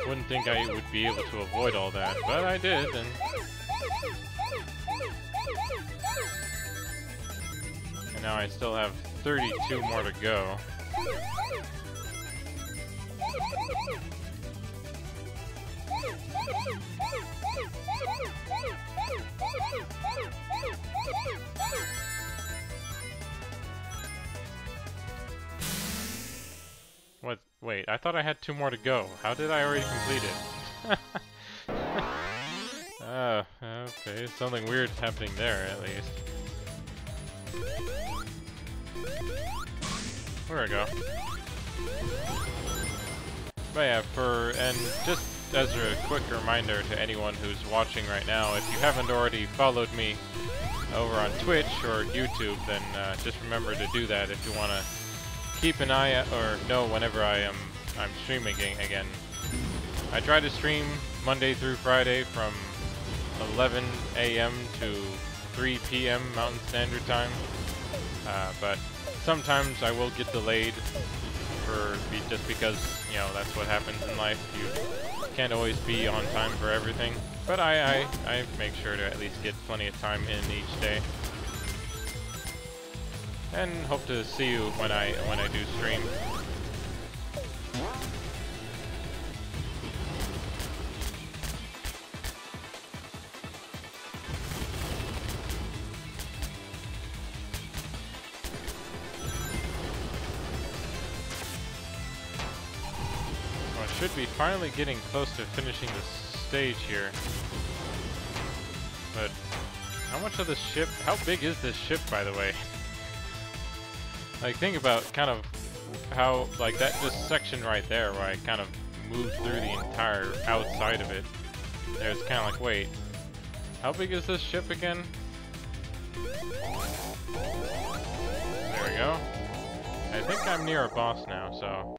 Wouldn't think I would be able to avoid all that, but I did, and now I still have 32 more to go. What? Wait, I thought I had 2 more to go. How did I already complete it? Okay, something weird happening there, at least. There we go. But yeah, and just as a quick reminder to anyone who's watching right now, if you haven't already followed me over on Twitch or YouTube, then just remember to do that if you want to keep an eye out or know whenever I'm streaming again. I try to stream Monday through Friday from 11 a.m. to 3 p.m. Mountain Standard Time, but sometimes I will get delayed just because, you know, that's what happens in life. You can't always be on time for everything, but I make sure to at least get plenty of time in each day. And hope to see you when I do stream. Well, I should be finally getting close to finishing this stage here. But how much of the ship? How big is this ship, by the way? Like, think about kind of how, like, this section right there where I kind of moved through the entire outside of it. There's kind of like, wait, how big is this ship again? There we go. I think I'm near a boss now, so.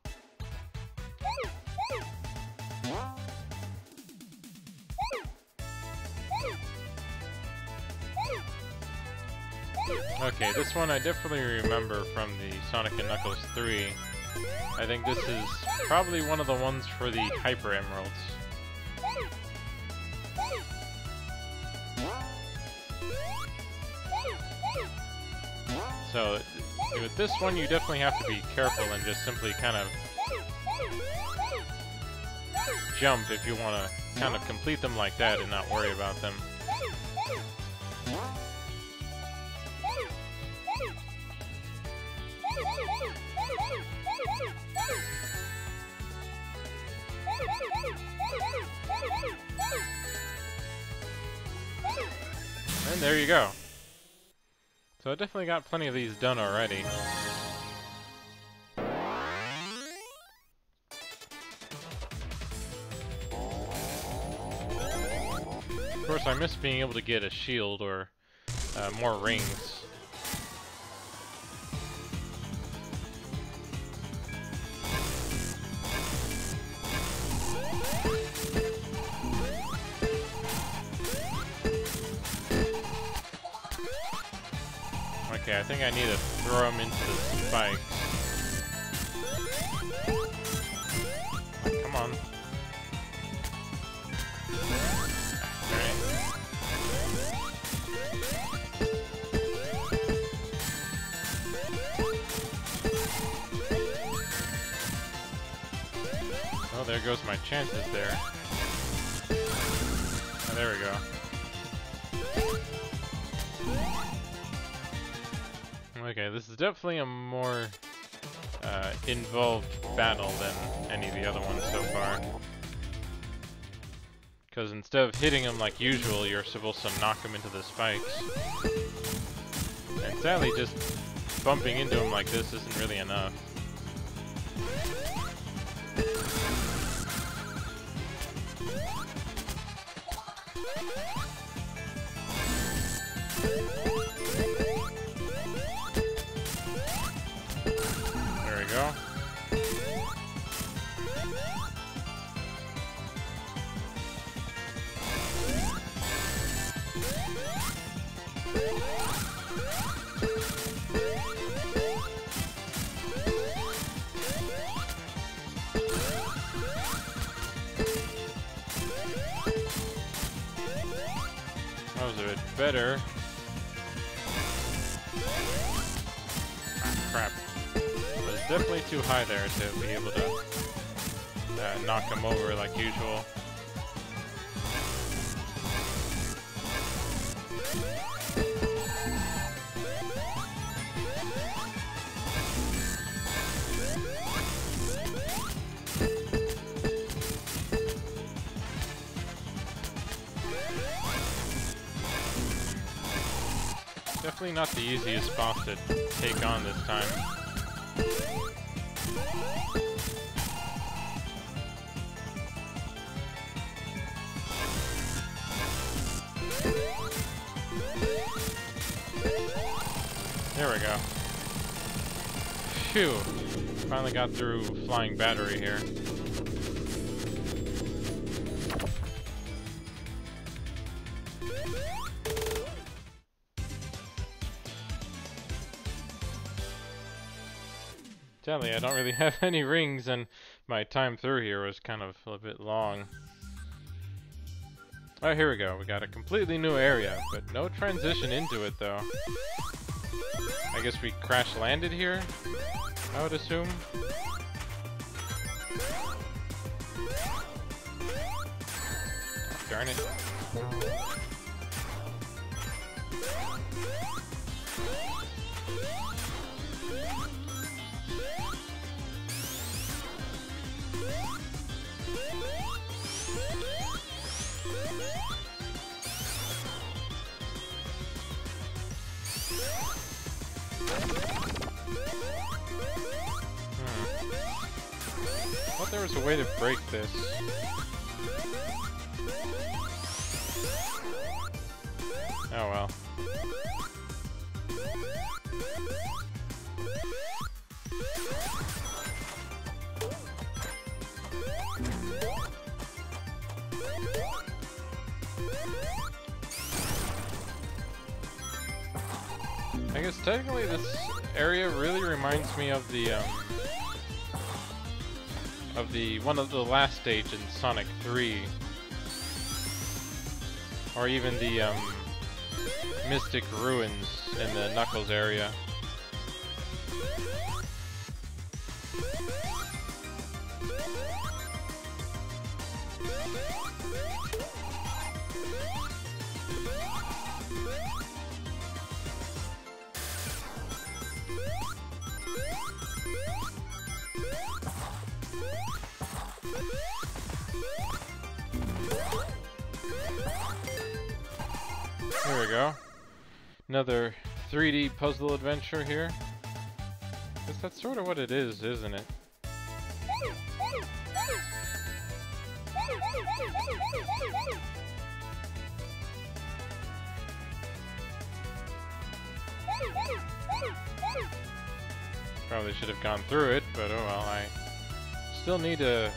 Okay, this one I definitely remember from the Sonic & Knuckles 3. I think this is probably one of the ones for the Hyper Emeralds. So, with this one you definitely have to be careful and just simply kind of jump if you want to kind of complete them like that and not worry about them. And there you go. So I definitely got plenty of these done already. course, I miss being able to get a shield or more rings. Okay, I think I need to throw him into the spikes. Come on. Alright. Oh, there goes my chances there. Oh, there we go. Okay, this is definitely a more involved battle than any of the other ones so far. Because instead of hitting him like usual, you're supposed to knock him into the spikes. And sadly, just bumping into him like this isn't really enough. There we go. That was a bit better. Ah, crap. It was definitely too high there to be able to knock him over like usual. Definitely not the easiest boss to take on this time. There we go. Phew. Finally got through flying battery here. Sadly, I don't really have any rings, and my time through here was kind of a bit long. Alright, here we go. We got a completely new area, but no transition into it, though. I guess we crash landed here, I would assume. Oh, darn it. I thought there was a way to break this. Oh well. I guess technically this area really reminds me of the one of the last stage in Sonic 3, or even the Mystic Ruins in the Knuckles area. There we go. Another 3D puzzle adventure here. Guess that's sort of what it is, isn't it? Probably should have gone through it, but oh well, I still need to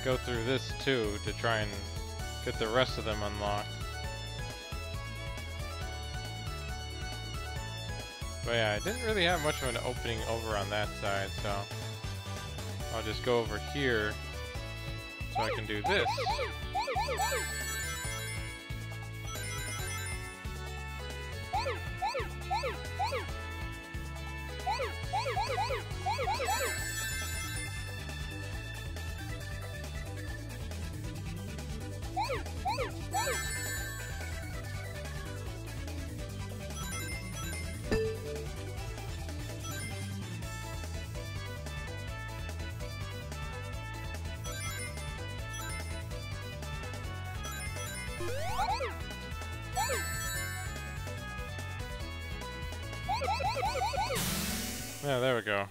go through this too to try and get the rest of them unlocked. But yeah, I didn't really have much of an opening over on that side, so I'll just go over here so I can do this. Yeah, there we go.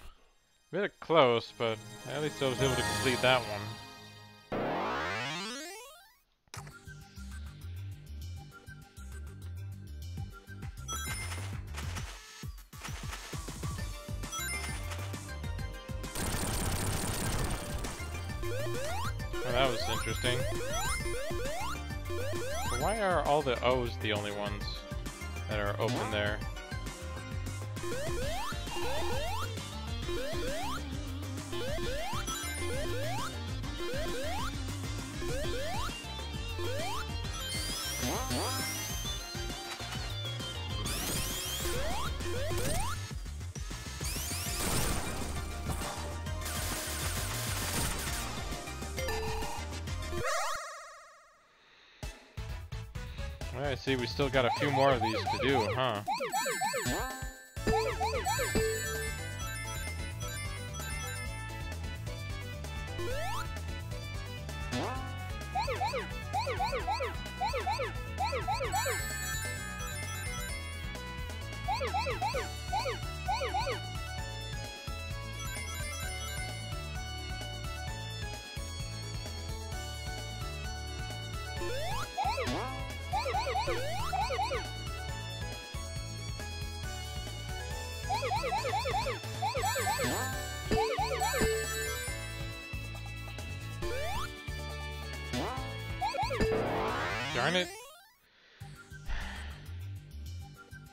Bit close, but at least I was able to complete that one. Oh, that was interesting. So why are all the O's the only ones that are open there? I see we still got a few more of these to do, huh? Darn it.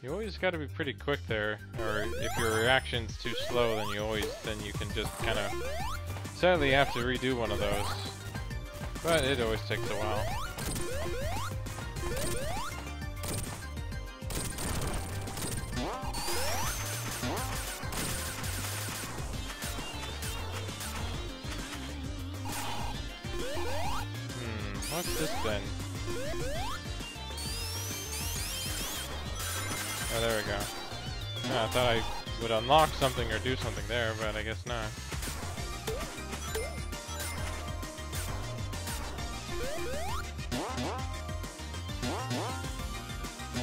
You always got to be pretty quick there, or if your reaction's too slow, then you can just kind of sadly have to redo one of those. But it always takes a while. What's this then? Oh, there we go. Yeah, I thought I would unlock something or do something there, but I guess not.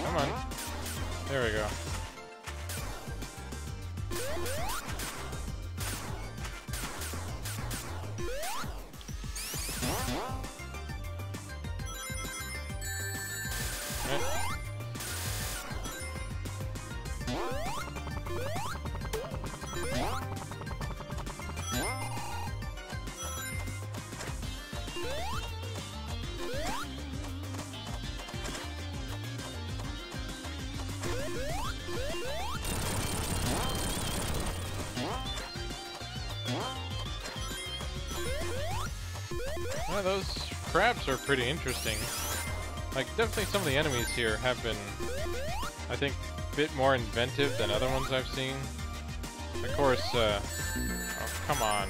Come on. There we go. Yeah, those crabs are pretty interesting. Like, definitely some of the enemies here have been, I think, a bit more inventive than other ones I've seen. Of course, oh, come on.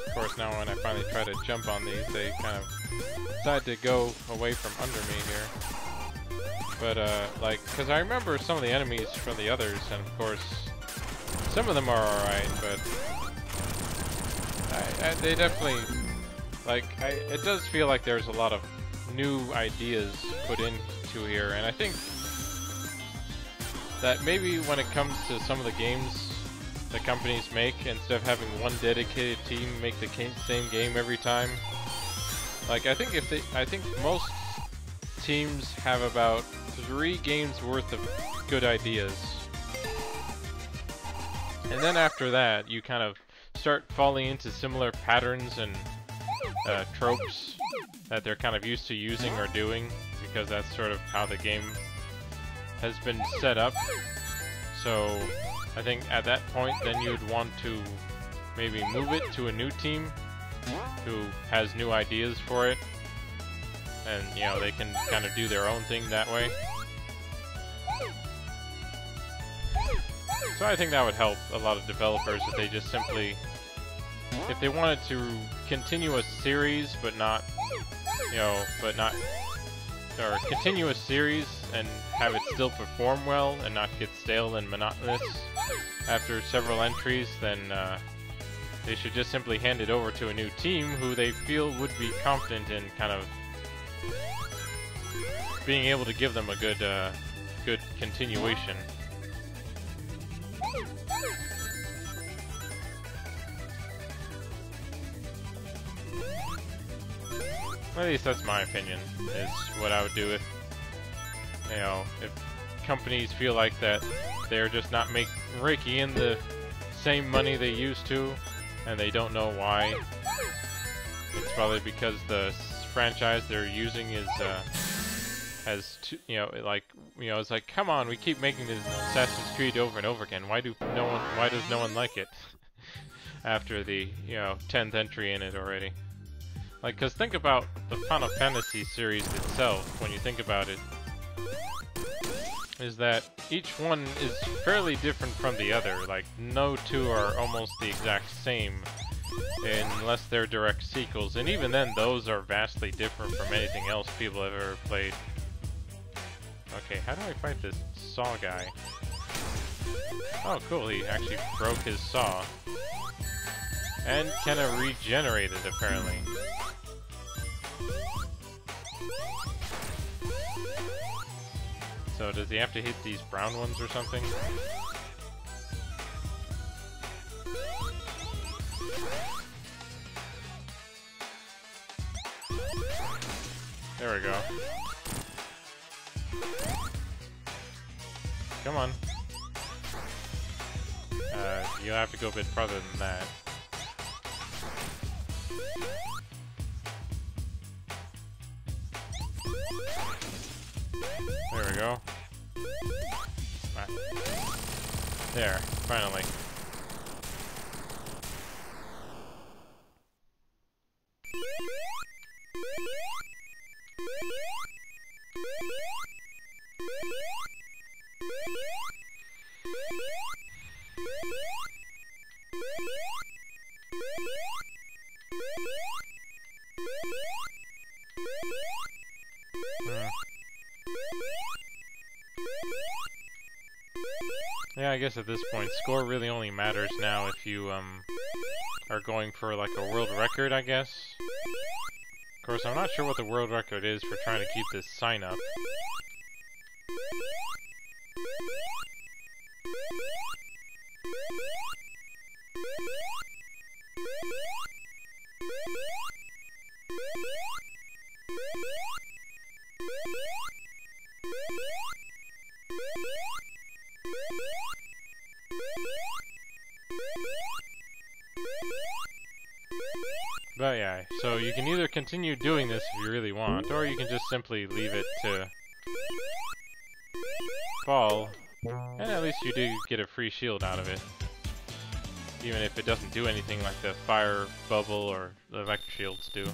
Of course, now when I finally try to jump on these, they kind of decide to go away from under me here. But, like, because I remember some of the enemies from the others, and of course, some of them are alright, but they definitely, like, it does feel like there's a lot of new ideas put into here, and I think that maybe when it comes to some of the games that companies make, instead of having one dedicated team make the same game every time, like, I think most teams have about 3 games worth of good ideas. And then after that, you kind of start falling into similar patterns and tropes that they're kind of used to using or doing, because that's sort of how the game has been set up. So I think at that point, then you'd want to maybe move it to a new team who has new ideas for it, and you know, they can kind of do their own thing that way. So I think that would help a lot of developers if they just simply, if they wanted to continue a series but not, you know, or continue a series and have it still perform well and not get stale and monotonous after several entries, then they should just simply hand it over to a new team who they feel would be confident in kind of being able to give them a good, good continuation. At least that's my opinion, is what I would do if, you know, if companies feel like that they're just not raking in the same money they used to, and they don't know why. It's probably because the franchise they're using is, has too, you know, it's like, come on, we keep making this Assassin's Creed over and over again. Why does no one like it after the, you know, 10th entry in it already? Like, cause think about the Final Fantasy series itself, when you think about it, is that each one is fairly different from the other. Like, no two are almost the exact same, unless they're direct sequels, and even then, those are vastly different from anything else people have ever played. Okay, how do I fight this saw guy? Oh, cool, he actually broke his saw. And kind of regenerated, apparently. So does he have to hit these brown ones or something? There we go. Come on. You'll have to go a bit farther than that. There we go. There, finally. Yeah, I guess at this point, score really only matters now if you, are going for, like, a world record, I guess. Of course, I'm not sure what the world record is for trying to keep this sign up. But yeah, so you can either continue doing this if you really want, or you can just simply leave it to fall, and at least you do get a free shield out of it. Even if it doesn't do anything like the fire bubble or the electric shields do.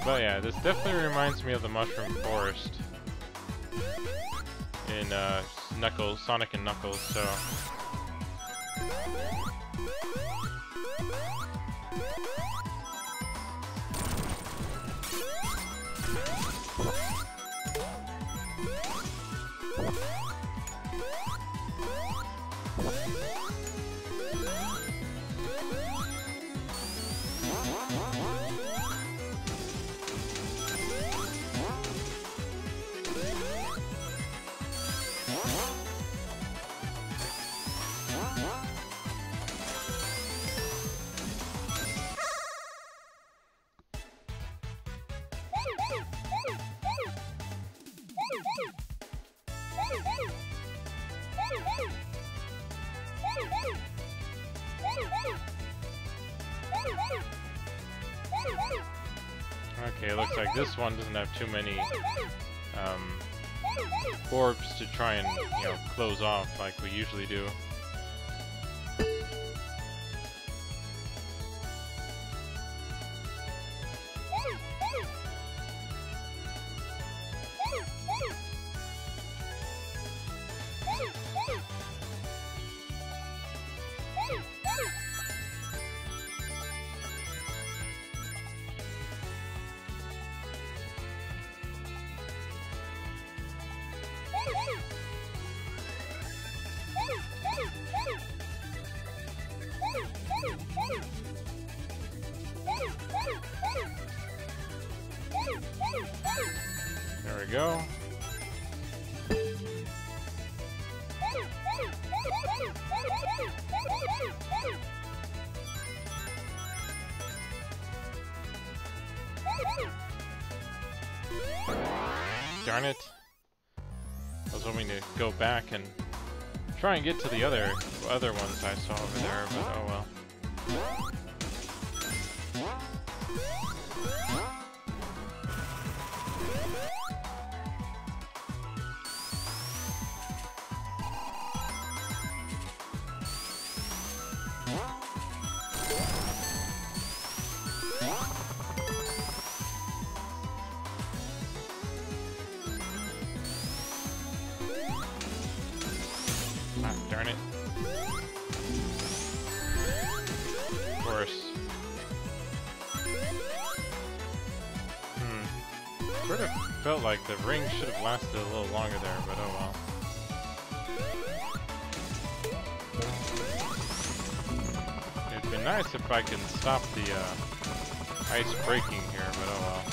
But yeah, this definitely reminds me of the Mushroom Forest in Knuckles, Sonic and Knuckles, so... Okay, looks like this one doesn't have too many orbs to try and, you know, close off like we usually do. There we go. Darn it. I was hoping to go back and try and get to the other ones I saw over there, but oh well. Ah, darn it. Of course. Sort of felt like the ring should have lasted a little longer there, but oh well. It'd be nice if I can stop the ice breaking here, but oh well.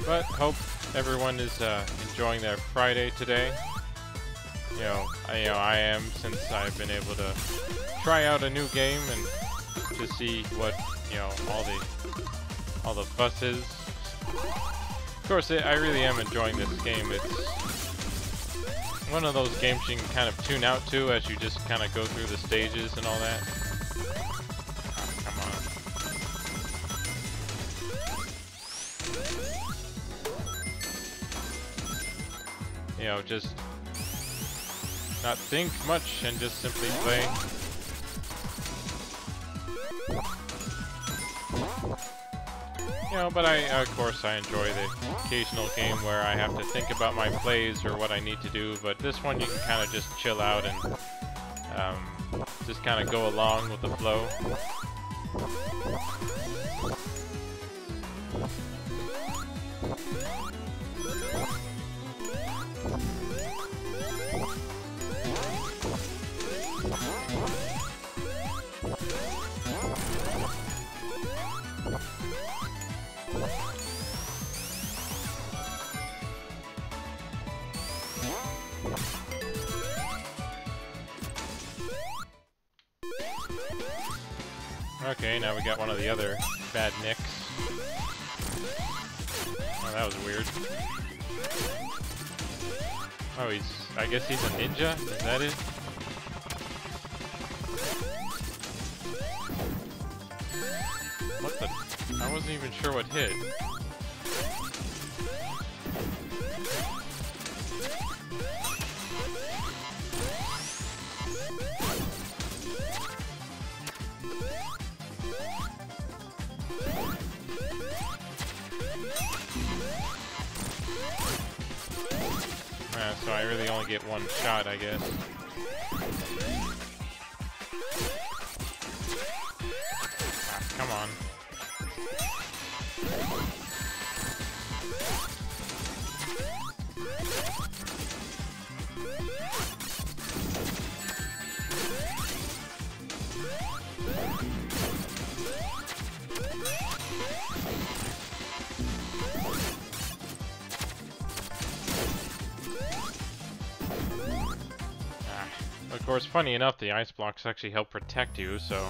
But hope everyone is enjoying their Friday today. You know, I am, since I've been able to try out a new game and to see what, you know, all the fuss is. Of course, I really am enjoying this game. It's one of those games you can kind of tune out to as you just kind of go through the stages and all that. Oh, come on. You know, just not think much and just simply play. You know, but of course I enjoy the occasional game where I have to think about my plays or what I need to do, but this one you can kind of just chill out and just kind of go along with the flow. Okay, now we got one of the other bad nicks. Oh, that was weird. Oh, I guess he's a ninja? Is that it? What the? I wasn't even sure what hit. So I really only get one shot, I guess. Ah, come on. Of course, funny enough, the ice blocks actually help protect you, so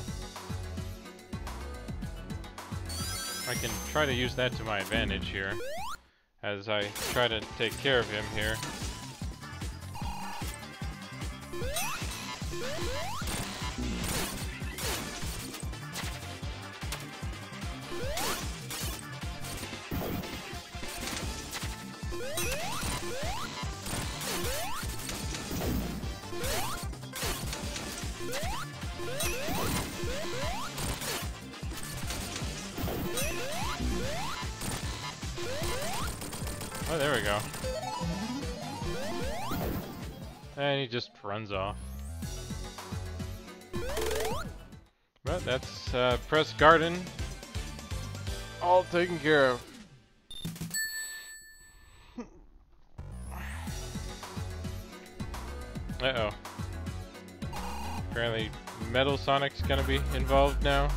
I can try to use that to my advantage here. as I try to take care of him here. Oh, there we go. And he just runs off. But that's Press Garden. All taken care of. Uh-oh. Apparently Metal Sonic's gonna be involved now.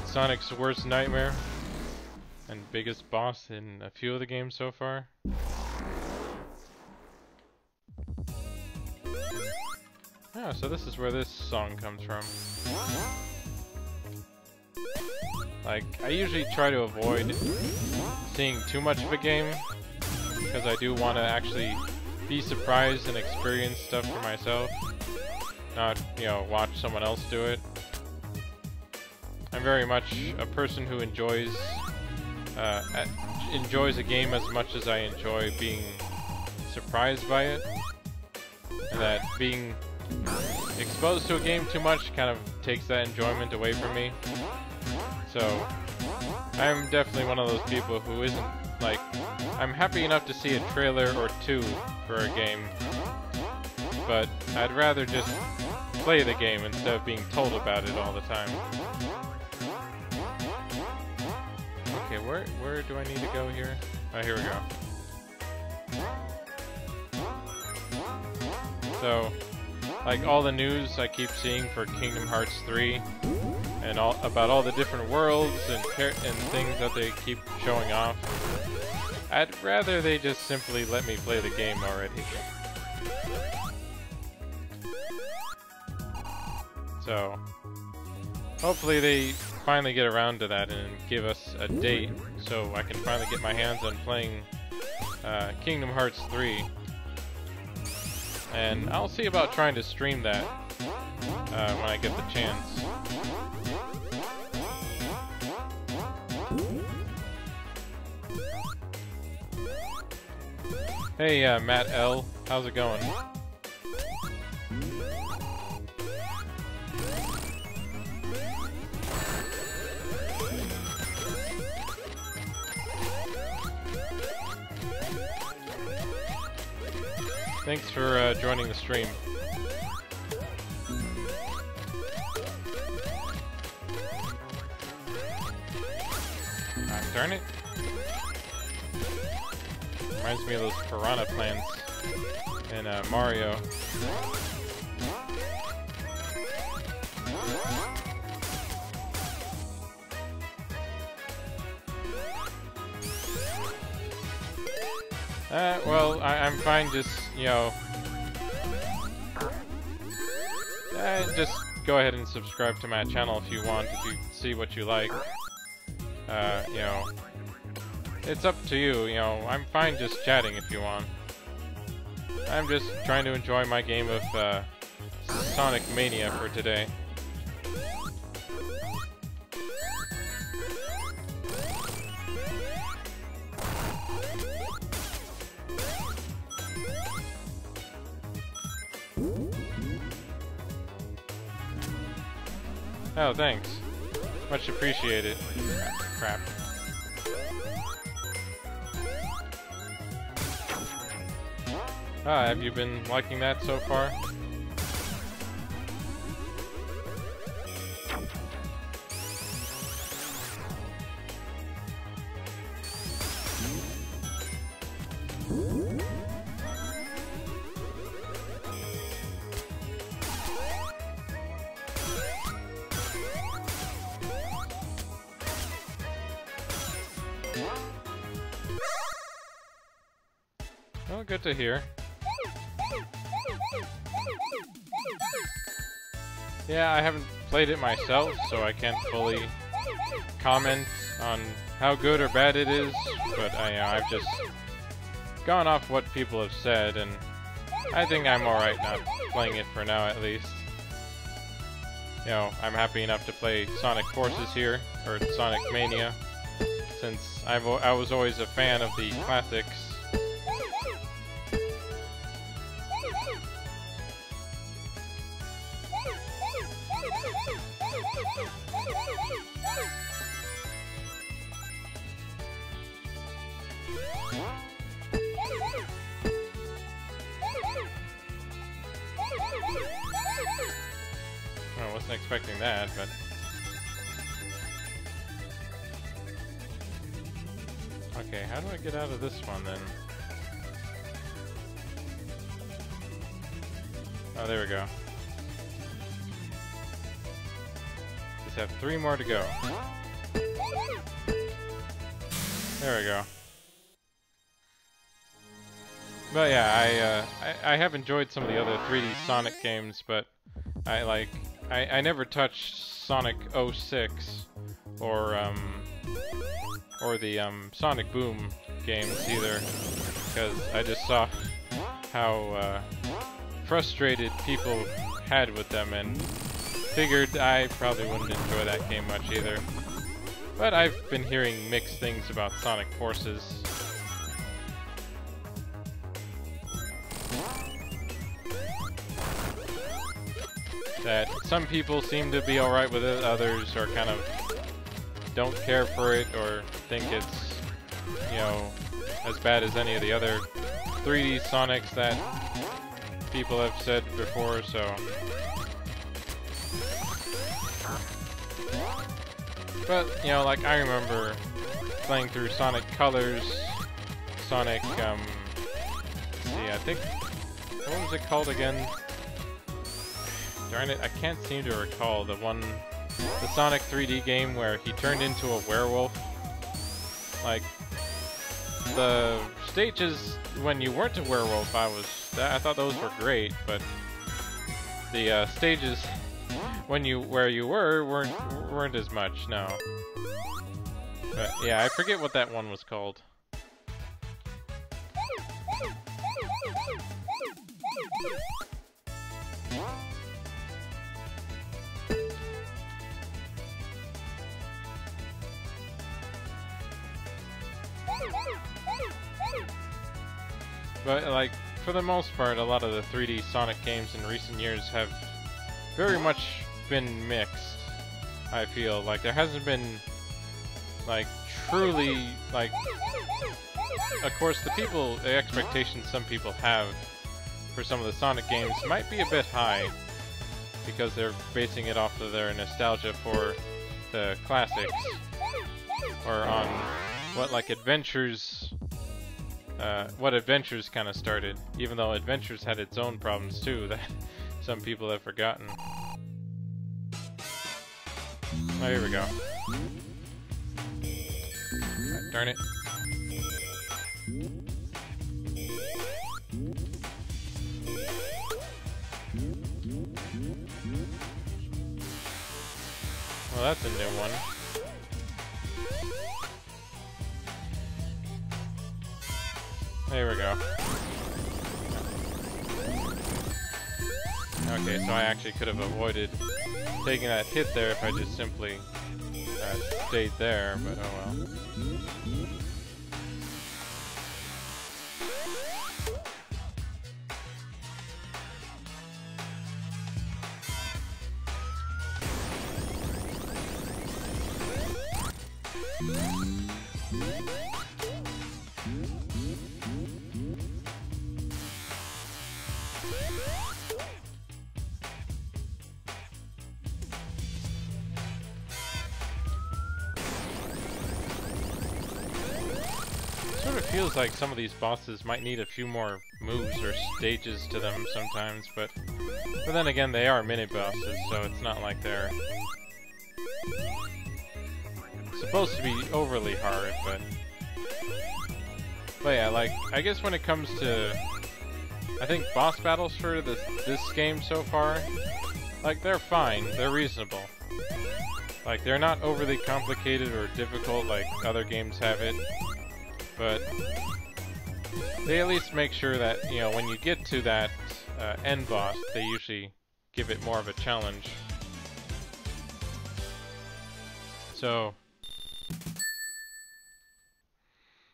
Sonic's worst nightmare. And biggest boss in a few of the games so far. Oh, so this is where this song comes from. Like, I usually try to avoid seeing too much of a game, because I do want to actually be surprised and experience stuff for myself, not, you know, watch someone else do it. I'm very much a person who enjoys a game as much as I enjoy being surprised by it, and that being exposed to a game too much kind of takes that enjoyment away from me. So I'm definitely one of those people who isn't like, I'm happy enough to see a trailer or two for a game, but I'd rather just play the game instead of being told about it all the time. Okay, where do I need to go here? Oh, here we go. So, like all the news I keep seeing for Kingdom Hearts 3, and about all the different worlds and things that they keep showing off, I'd rather they just simply let me play the game already. So, hopefully they finally get around to that and give us a date so I can finally get my hands on playing Kingdom Hearts 3. And I'll see about trying to stream that when I get the chance. Hey, Matt L, how's it going? Thanks for joining the stream. Ah, darn it. Reminds me of those piranha plants in Mario. Well, I'm fine just, you know, just go ahead and subscribe to my channel if you want, if you see what you like. You know, it's up to you, you know, I'm fine just chatting if you want. I'm just trying to enjoy my game of Sonic Mania for today. Oh, thanks. Much appreciated. Crap. Ah, have you been liking that so far? Oh, good to hear. Yeah, I haven't played it myself, so I can't fully comment on how good or bad it is, but I've just gone off what people have said, and I think I'm alright not playing it for now, at least. You know, I'm happy enough to play Sonic Forces here, or Sonic Mania, since I was always a fan of the classics. I wasn't expecting that, but... Okay, how do I get out of this one, then? Oh, there we go. Just have 3 more to go. There we go. But yeah, I have enjoyed some of the other 3D Sonic games, but I never touched Sonic 06 or the Sonic Boom games either, because I just saw how frustrated people had with them and figured I probably wouldn't enjoy that game much either. But I've been hearing mixed things about Sonic Forces. That some people seem to be alright with it, others are kind of don't care for it or think it's, you know, as bad as any of the other 3D Sonics that people have said before, so... But, you know, like, I remember playing through Sonic Colors, Sonic, let's see, I think, what was it called again? Darn it, I can't seem to recall the Sonic 3D game where he turned into a werewolf. Like, the stages when you weren't a werewolf, I thought those were great, but the stages where you weren't as much, no. But yeah, I forget what that one was called. But, like, for the most part, a lot of the 3D Sonic games in recent years have very much been mixed, I feel. Like, there hasn't been, like, truly, like... Of course, the expectations some people have for some of the Sonic games might be a bit high, because they're basing it off of their nostalgia for the classics, or on what, like, Adventures... what Adventures kind of started, even though Adventures had its own problems too that some people have forgotten. Oh, here we go. Darn it. Well, that's a new one. There we go. Okay, so I actually could have avoided taking that hit there if I just simply stayed there, but oh well. Sort of feels like some of these bosses might need a few more moves or stages to them sometimes, but then again, they are mini-bosses, so it's not like they're supposed to be overly hard, but yeah, like, I guess when it comes to, I think, boss battles for this game so far, like, they're fine, they're reasonable. Like, they're not overly complicated or difficult like other games have it, but they at least make sure that, you know, when you get to that end boss, they usually give it more of a challenge. So,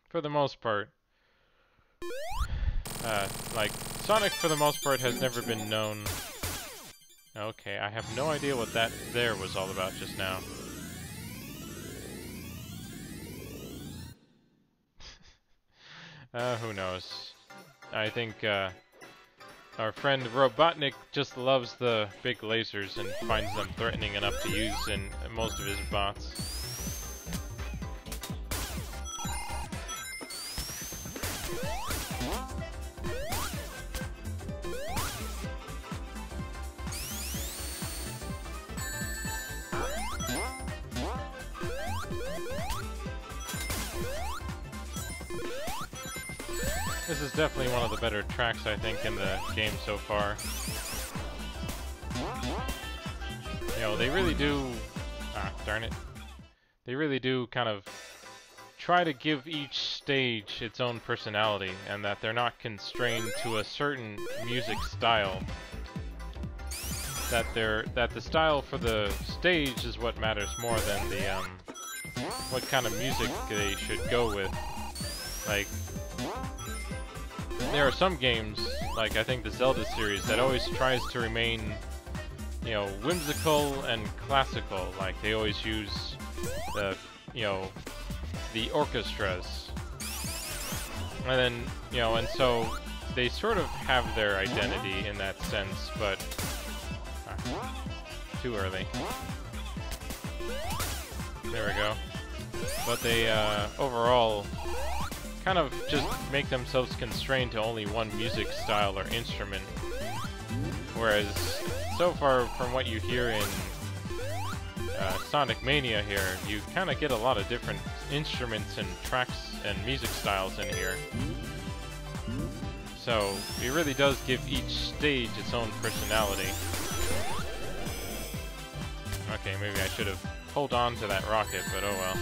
for the most part, like, Sonic for the most part has never been known. Okay, I have no idea what that there was all about just now. Who knows? I think, our friend Robotnik just loves the big lasers and finds them threatening enough to use in most of his bots. This is definitely one of the better tracks, I think, in the game so far. You know, they really do... Ah, darn it. They really do kind of try to give each stage its own personality, and that they're not constrained to a certain music style. That the style for the stage is what matters more than the, what kind of music they should go with. Like, there are some games, like I think the Zelda series, that always tries to remain, you know, whimsical and classical. Like, they always use the, you know, the orchestras. And then, you know, and so they sort of have their identity in that sense, but... too early. There we go. But they, overall, kind of just make themselves constrained to only one music style or instrument. Whereas, so far from what you hear in Sonic Mania here, you kind of get a lot of different instruments and tracks and music styles in here. So, it really does give each stage its own personality. Okay, maybe I should have held on to that rocket, but oh well.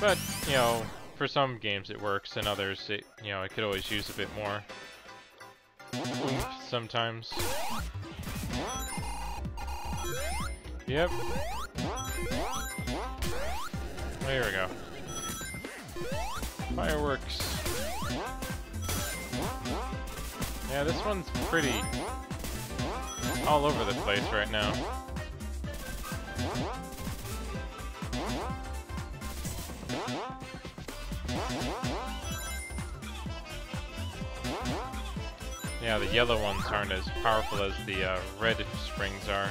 But, you know, for some games it works, and others, it, you know, it could always use a bit more oomph sometimes. Yep. There we go. Fireworks. Yeah, this one's pretty all over the place right now. Yeah, the yellow ones aren't as powerful as the red springs are.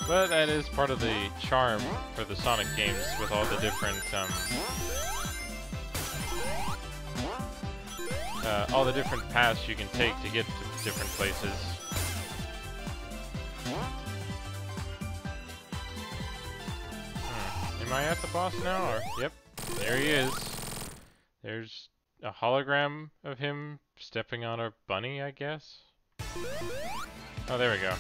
But that is part of the charm for the Sonic games, with all the different, paths you can take to get to different places. Am I at the boss now, or? Yep, there he is. There's a hologram of him stepping on a bunny, I guess? Oh, there we go.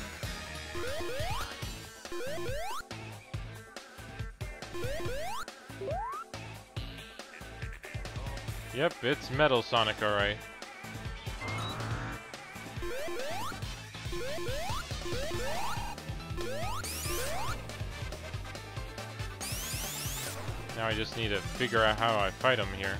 Yep, it's Metal Sonic, alright. Now I just need to figure out how I fight him here.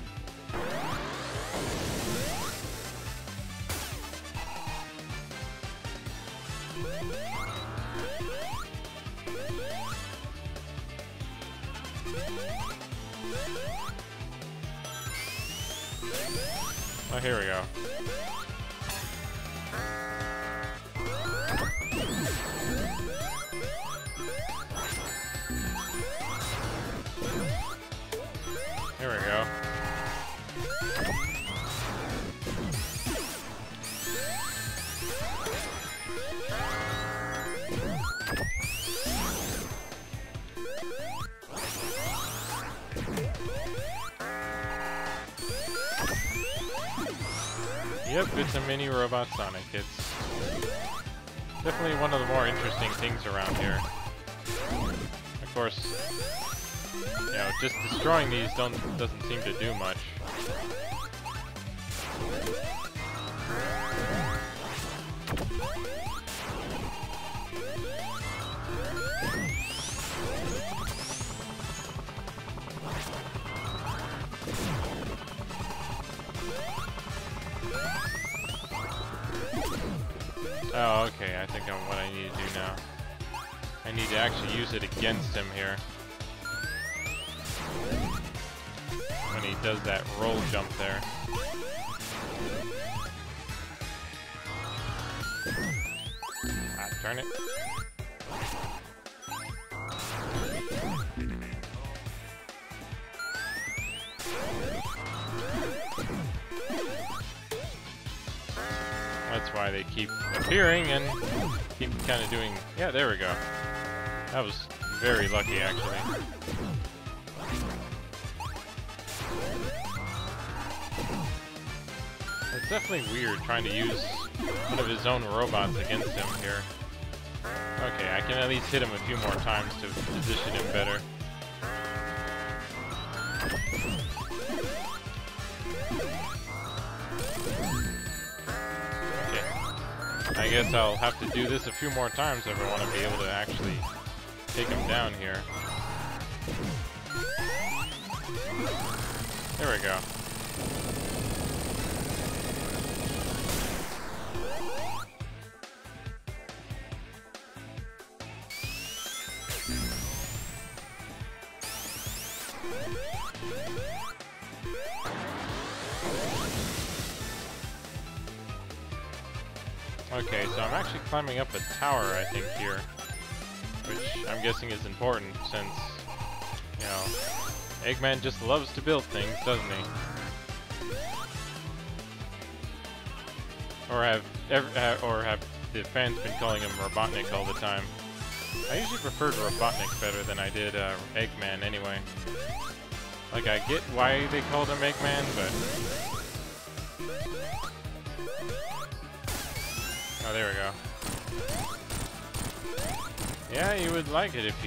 Oh, here we go. Here we go. Yep, it's a mini robot Sonic. It's definitely one of the more interesting things around here. Of course, you know, just destroying these doesn't seem to do much. Oh, okay, I think I'm what I need to do now. I need to actually use it against him here. When he does that roll jump there. Ah, darn it. That's why they keep appearing and keep kind of doing... Yeah, there we go. That was very lucky, actually. It's definitely weird trying to use one of his own robots against him here. Okay, I can at least hit him a few more times to position him better. I guess I'll have to do this a few more times if I want to be able to actually take him down here. There we go. Okay, so I'm actually climbing up a tower, I think, here. Which I'm guessing is important since, you know, Eggman just loves to build things, doesn't he? Or have the fans been calling him Robotnik all the time? I usually preferred Robotnik better than I did Eggman anyway. Like, I get why they called him Eggman, but... Oh, there we go. Yeah, you would like it if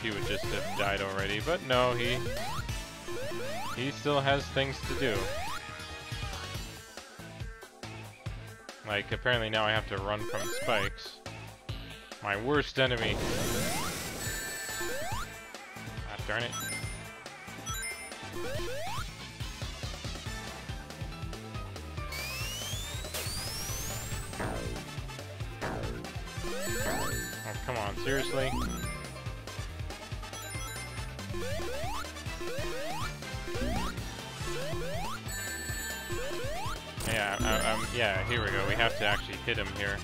he would just have died already, but no, he still has things to do. Like, apparently now I have to run from spikes. My worst enemy. Ah, darn it. Oh, come on, seriously? Yeah, yeah, here we go. We have to actually hit him here.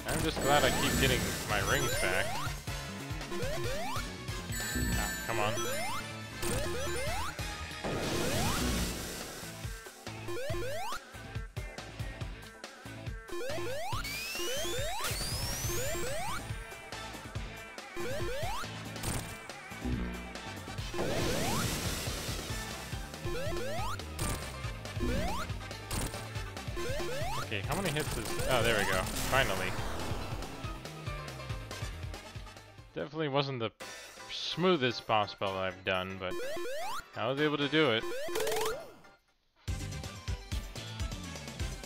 I'm just glad I keep getting my rings back. Ah, come on. Okay, how many hits is... Oh, there we go. Finally. Definitely wasn't the smoothest boss battle I've done, but I was able to do it.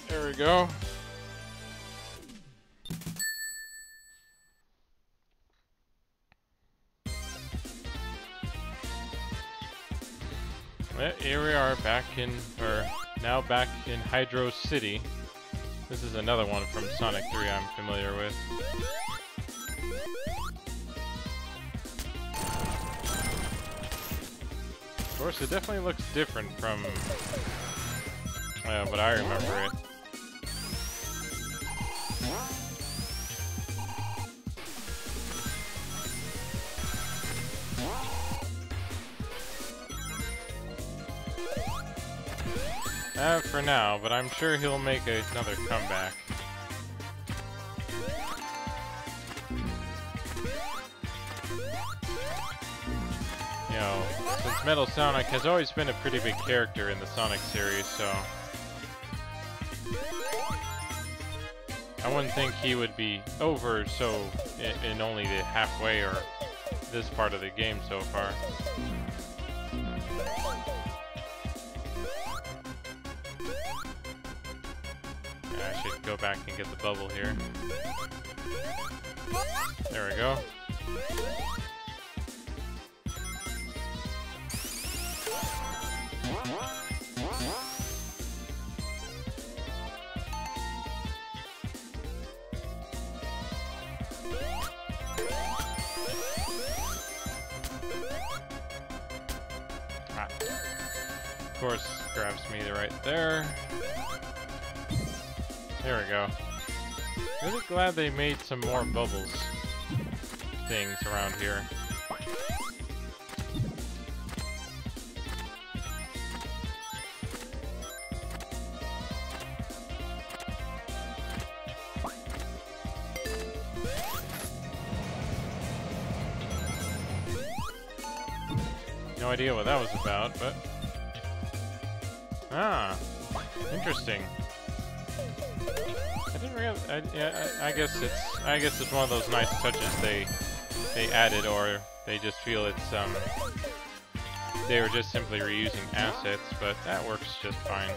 There we go. Well, here we are back in, or now back in Hydro City. This is another one from Sonic 3 I'm familiar with. Of course, it definitely looks different from what I remember it. For now, but I'm sure he'll make another comeback. You know, since Metal Sonic has always been a pretty big character in the Sonic series, so I wouldn't think he would be over so in only the halfway or this part of the game so far. I should go back and get the bubble here. There we go. Of course, grabs me right there. There we go. Really glad they made some more bubbles things around here. No idea what that was about, but interesting. I didn't realize. I guess it's one of those nice touches they added, or they just feel it's they were just simply reusing assets, but that works just fine.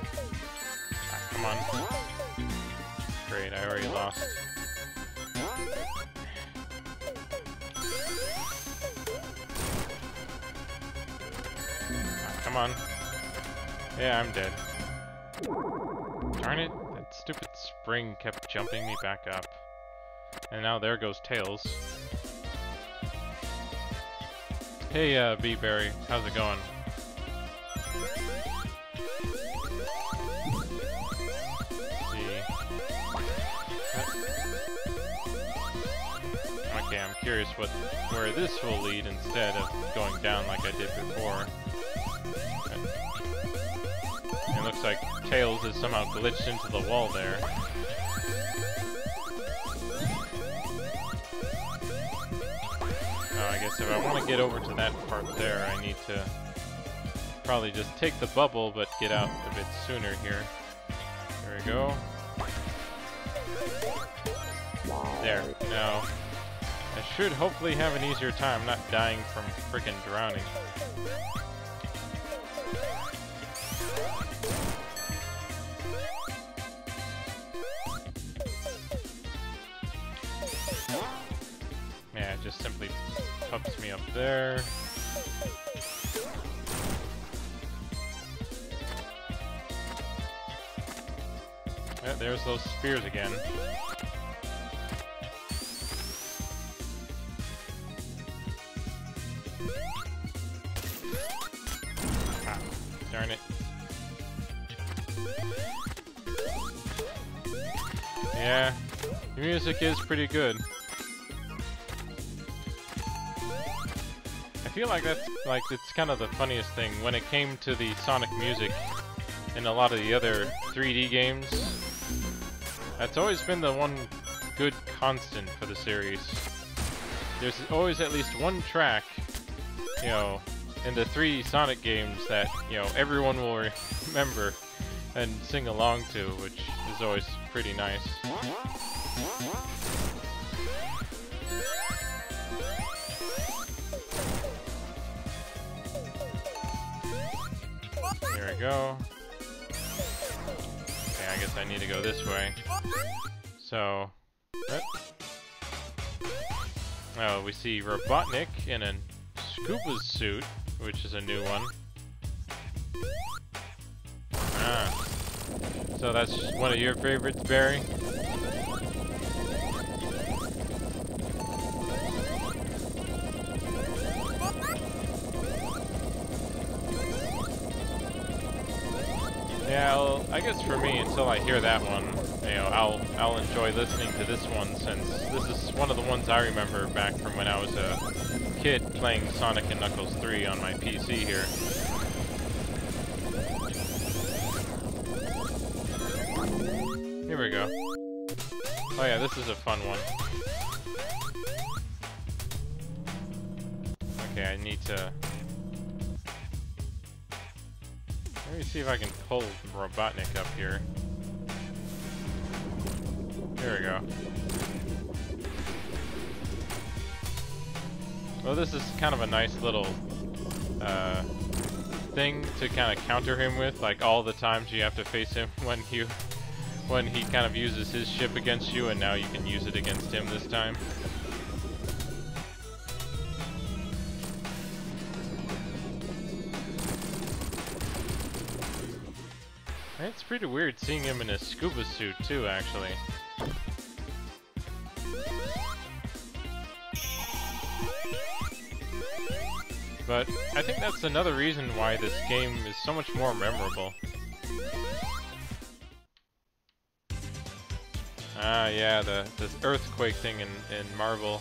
Come on. Great, I already lost. Come on. Yeah, I'm dead. Darn it, that stupid spring kept jumping me back up. And now there goes Tails. Hey, B-Berry, how's it going? Okay, I'm curious where this will lead instead of going down like I did before. It looks like Tails is somehow glitched into the wall there. Oh, I guess if I want to get over to that part there, I need to probably just take the bubble, but get out a bit sooner here. There we go. There. Now, I should hopefully have an easier time not dying from frickin' drowning. Yeah, it just simply pops me up there. Yeah, there's those spears again. Ah, darn it. Yeah, the music is pretty good. I feel like it's kind of the funniest thing when it came to the Sonic music in a lot of the other 3D games. That's always been the one good constant for the series. There's always at least one track, you know, in the 3 Sonic games that, you know, everyone will remember and sing along to, which is always pretty nice. There we go. Okay, I guess I need to go this way. So, oh, we see Robotnik in a scuba suit, which is a new one. Ah, so that's one of your favorites, Barry? Yeah, well, I guess for me, until I hear that one, you know, I'll enjoy listening to this one, since this is one of the ones I remember back from when I was a kid playing Sonic and Knuckles 3 on my PC here. Here we go. Oh yeah, this is a fun one. Okay, I need to... Let me see if I can pull Robotnik up here. There we go. Well, this is kind of a nice little thing to kind of counter him with, like all the times you have to face him when he kind of uses his ship against you, and now you can use it against him this time. It's pretty weird seeing him in a scuba suit too, actually. But I think that's another reason why this game is so much more memorable. Ah, yeah, the earthquake thing in Marvel.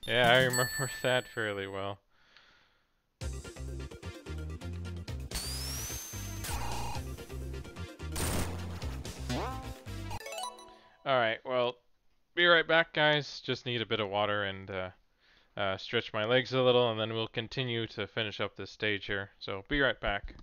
Yeah, I remember that fairly well. Alright, well, be right back, guys. Just need a bit of water and stretch my legs a little, and then we'll continue to finish up this stage here. So, be right back.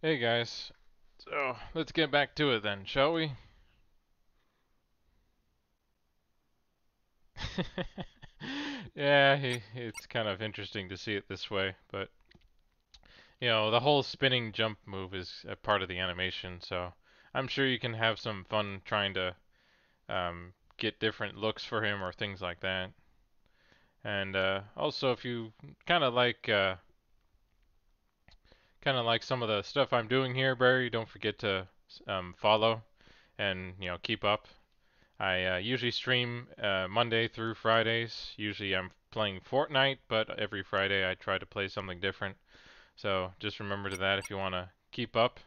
Hey guys, so let's get back to it then, shall we? Yeah, it's kind of interesting to see it this way, but you know, the whole spinning jump move is a part of the animation, so I'm sure you can have some fun trying to get different looks for him or things like that. And also, if you kind of like some of the stuff I'm doing here, Barry, don't forget to follow and keep up. I usually stream Monday through Fridays. Usually I'm playing Fortnite, but every Friday I try to play something different. So just remember to that if you want to keep up.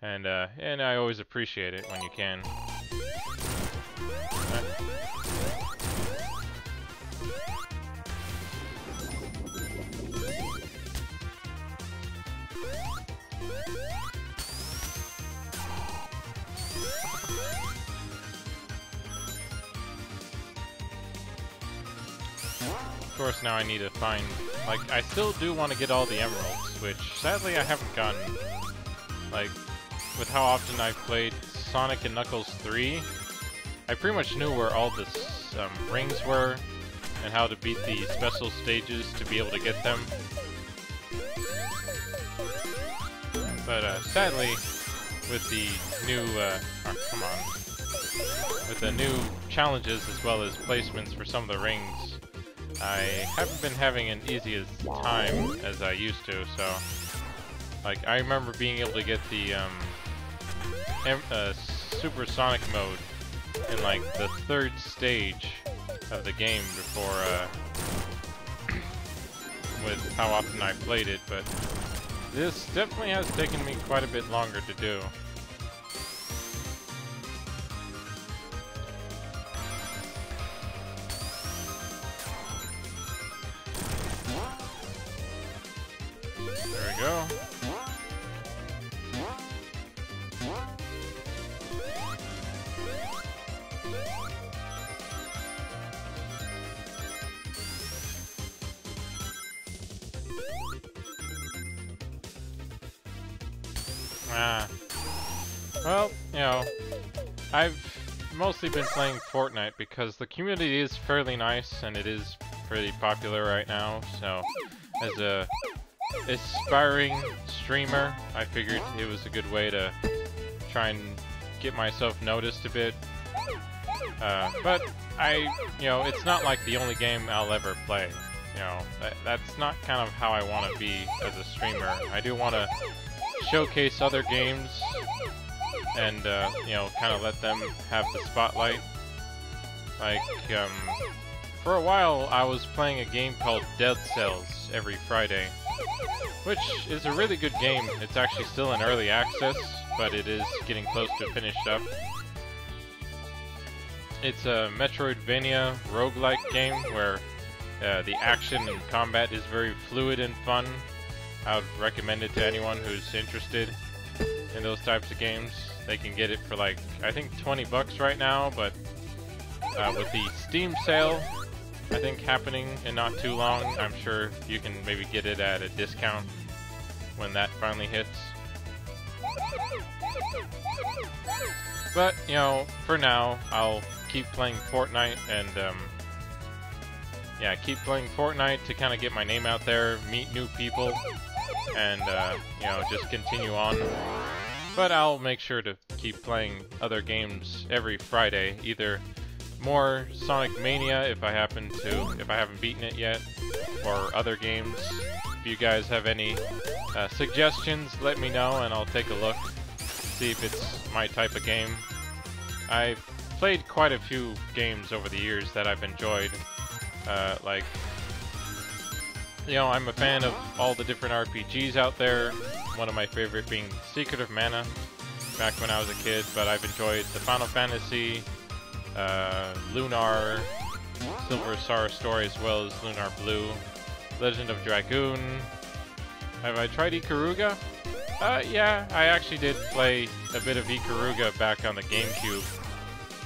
And I always appreciate it when you can. Of course, now I need to find, like, I still do want to get all the emeralds, which sadly I haven't gotten. Like, with how often I've played Sonic and Knuckles 3, I pretty much knew where all the rings were and how to beat the special stages to be able to get them. But sadly, with the new, come on, with the new challenges as well as placements for some of the rings, I haven't been having an easy as time as I used to. So, like, I remember being able to get the supersonic mode in like the 3rd stage of the game before, with how often I played it, but this definitely has taken me quite a bit longer to do. There we go. Well, you know, I've mostly been playing Fortnite because the community is fairly nice and it is pretty popular right now. So, as a aspiring streamer, I figured it was a good way to try and get myself noticed a bit. But you know, it's not like the only game I'll ever play. You know, that's not kind of how I want to be as a streamer. I do want to showcase other games and, you know, kind of let them have the spotlight. Like, for a while I was playing a game called Dead Cells every Friday, which is a really good game. It's actually still in early access, but it is getting close to finished up. It's a Metroidvania roguelike game where the action and combat is very fluid and fun. I would recommend it to anyone who's interested in those types of games. They can get it for like, I think 20 bucks right now, but with the Steam sale, I think happening in not too long, I'm sure you can maybe get it at a discount when that finally hits. But, you know, for now, I'll keep playing Fortnite and, yeah, keep playing Fortnite to kind of get my name out there, meet new people, and, you know, just continue on. But I'll make sure to keep playing other games every Friday, either more Sonic Mania if I haven't beaten it yet, or other games. If you guys have any suggestions, let me know and I'll take a look, see if it's my type of game. I've played quite a few games over the years that I've enjoyed. Like, you know, I'm a fan of all the different RPGs out there. One of my favorite being Secret of Mana, back when I was a kid, but I've enjoyed the Final Fantasy, Lunar, Silver Star Story, as well as Lunar Blue, Legend of Dragoon. Have I tried Ikaruga? Yeah, I actually did play a bit of Ikaruga back on the GameCube,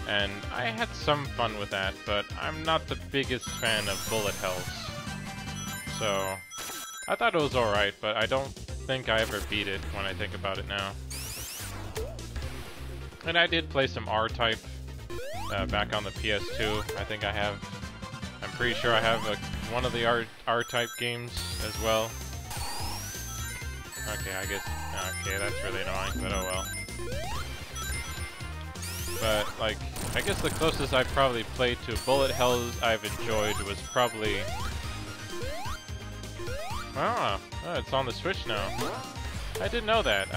and I had some fun with that, but I'm not the biggest fan of bullet hells. So, I thought it was alright, but I don't think I ever beat it when I think about it now. And I did play some R-Type back on the PS2. I think I have. I'm pretty sure I have one of the R-Type games as well. Okay, I guess. Okay, that's really annoying, but oh well. But, like, I guess the closest I've probably played to bullet hells I've enjoyed was probably... Ah, oh, it's on the Switch now. I didn't know that.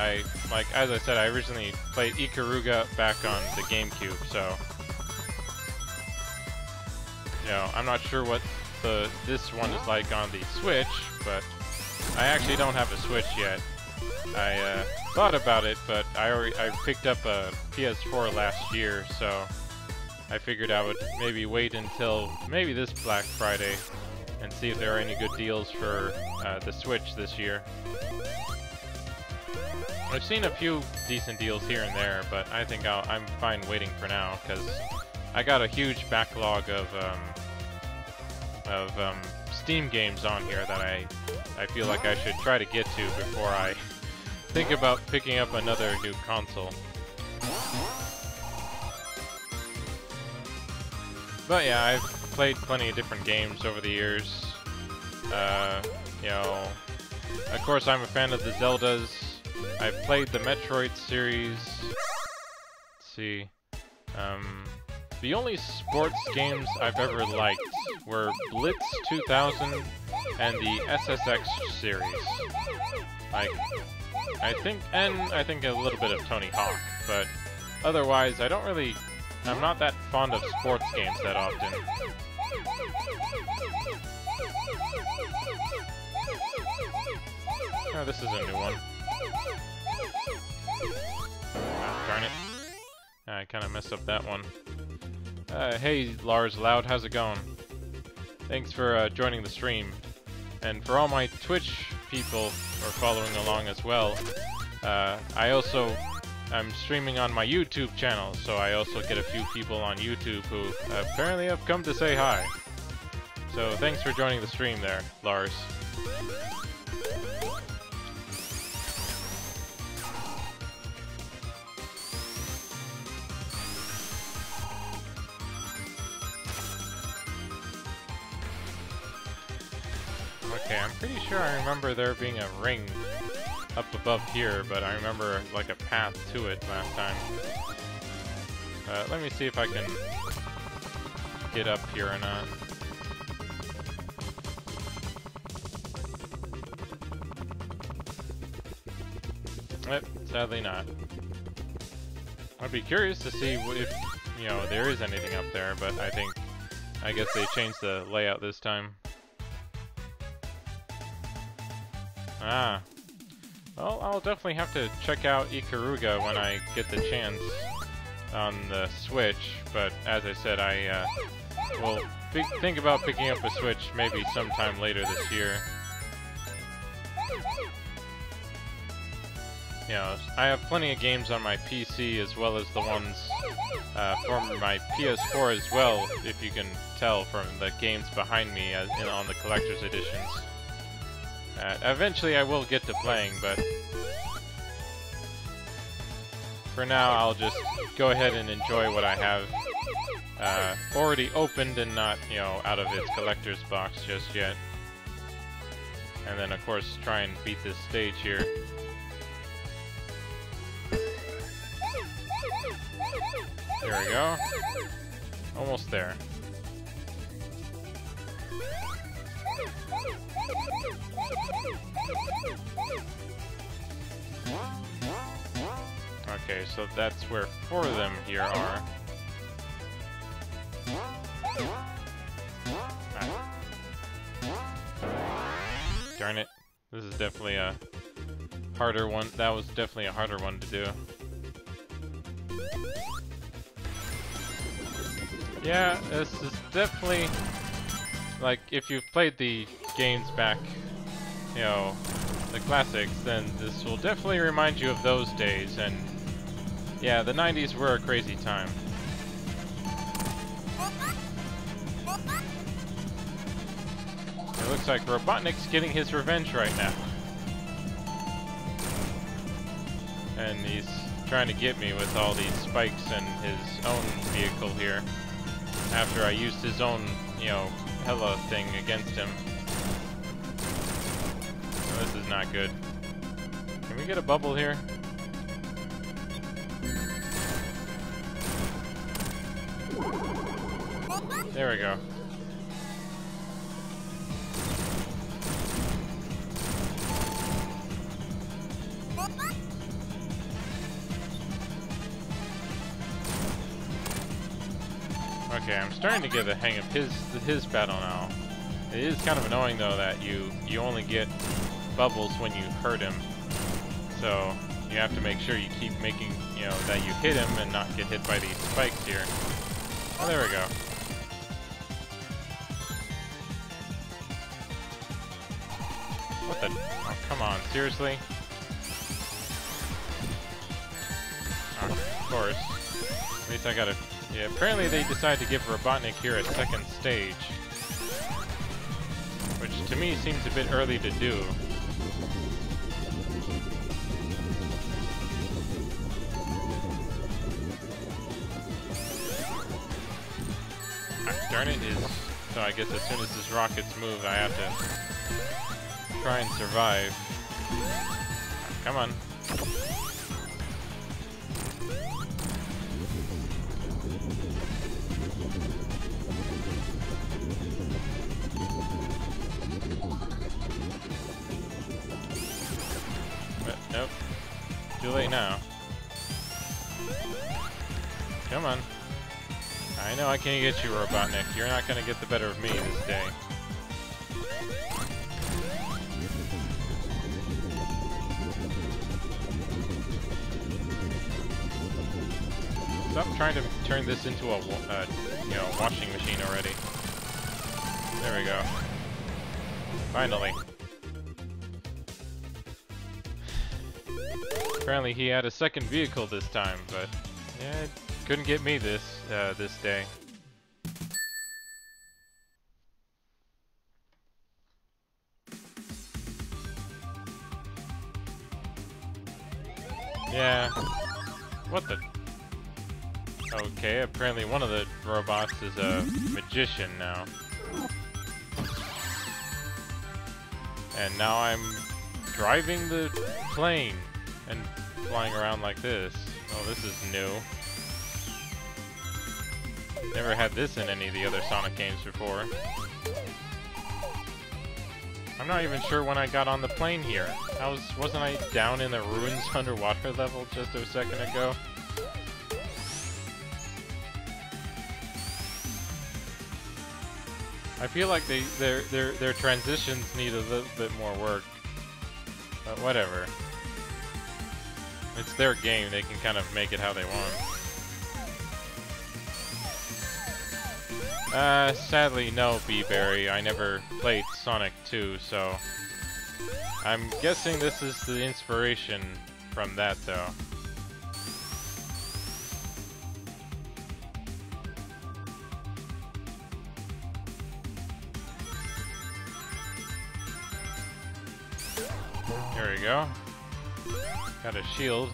Like, as I said, I originally played Ikaruga back on the GameCube, so... You know, I'm not sure what this one is like on the Switch, but I actually don't have a Switch yet. I thought about it, but I picked up a PS4 last year, so I figured I would maybe wait until maybe this Black Friday and see if there are any good deals for the Switch this year. I've seen a few decent deals here and there, but I think I'm fine waiting for now, because I got a huge backlog of Steam games on here that I feel like I should try to get to before I think about picking up another new console. But yeah, I've played plenty of different games over the years. You know, of course I'm a fan of the Zeldas. I've played the Metroid series. Let's see. The only sports games I've ever liked were Blitz 2000 and the SSX series. Like, I think a little bit of Tony Hawk, but otherwise I'm not that fond of sports games that often. Oh, this is a new one. Ah, darn it. I kind of messed up that one. Hey, Lars Loud, how's it going? Thanks for joining the stream. And for all my Twitch people who are following along as well, I'm streaming on my YouTube channel, so I also get a few people on YouTube who apparently have come to say hi. So thanks for joining the stream there, Lars. Okay, I'm pretty sure I remember there being a ring up above here, but I remember like a path to it last time. Let me see if I can get up here or not. Sadly not. I'd be curious to see if, there is anything up there, but I guess they changed the layout this time. Ah. Well, I'll definitely have to check out Ikaruga when I get the chance on the Switch, but as I said, I will think about picking up a Switch maybe sometime later this year. I have plenty of games on my PC as well as the ones from my PS4 as well, if you can tell from the games behind me on the collector's editions. Eventually I will get to playing, but for now I'll just go ahead and enjoy what I have already opened and not, out of its collector's box just yet. And then of course try and beat this stage here. There we go. Almost there. Okay, so that's where 4 of them here are. Ah. Darn it. This is definitely a harder one. That was definitely a harder one to do. Yeah, this is definitely, like, if you've played the games back, the classics, then this will definitely remind you of those days, and yeah, the 90s were a crazy time. It looks like Robotnik's getting his revenge right now. And he's trying to get me with all these spikes and his own vehicle here. After I used his own, Hella thing against him. Oh, this is not good. Can we get a bubble here? There we go. Okay, I'm starting to get the hang of his battle now. It is kind of annoying though that you only get bubbles when you hurt him. So you have to make sure you keep making, that you hit him and not get hit by these spikes here. Oh, there we go. What the? Oh, come on, seriously? Oh, of course. At least I gotta... Yeah, apparently they decided to give Robotnik here a second stage. Which to me seems a bit early to do. Darn it, so I guess as soon as his rockets move, I have to try and survive. Come on. too late now. Come on. I know I can't get you, Robotnik. You're not gonna get the better of me this day. Stop trying to turn this into a, you know, washing machine already. There we go. Finally. Apparently he had a second vehicle this time, but yeah, couldn't get me this day. Yeah. What the? Okay, apparently one of the robots is a magician now. And now I'm driving the plane and flying around like this. Oh, this is new. Never had this in any of the other Sonic games before. I'm not even sure when I got on the plane here. Wasn't I down in the ruins underwater level just a second ago? I feel like their transitions need a little bit more work. But whatever. It's their game, they can kind of make it how they want. Sadly no, B-Berry. I never played Sonic 2, so I'm guessing this is the inspiration from that though. There we go. Got a shield.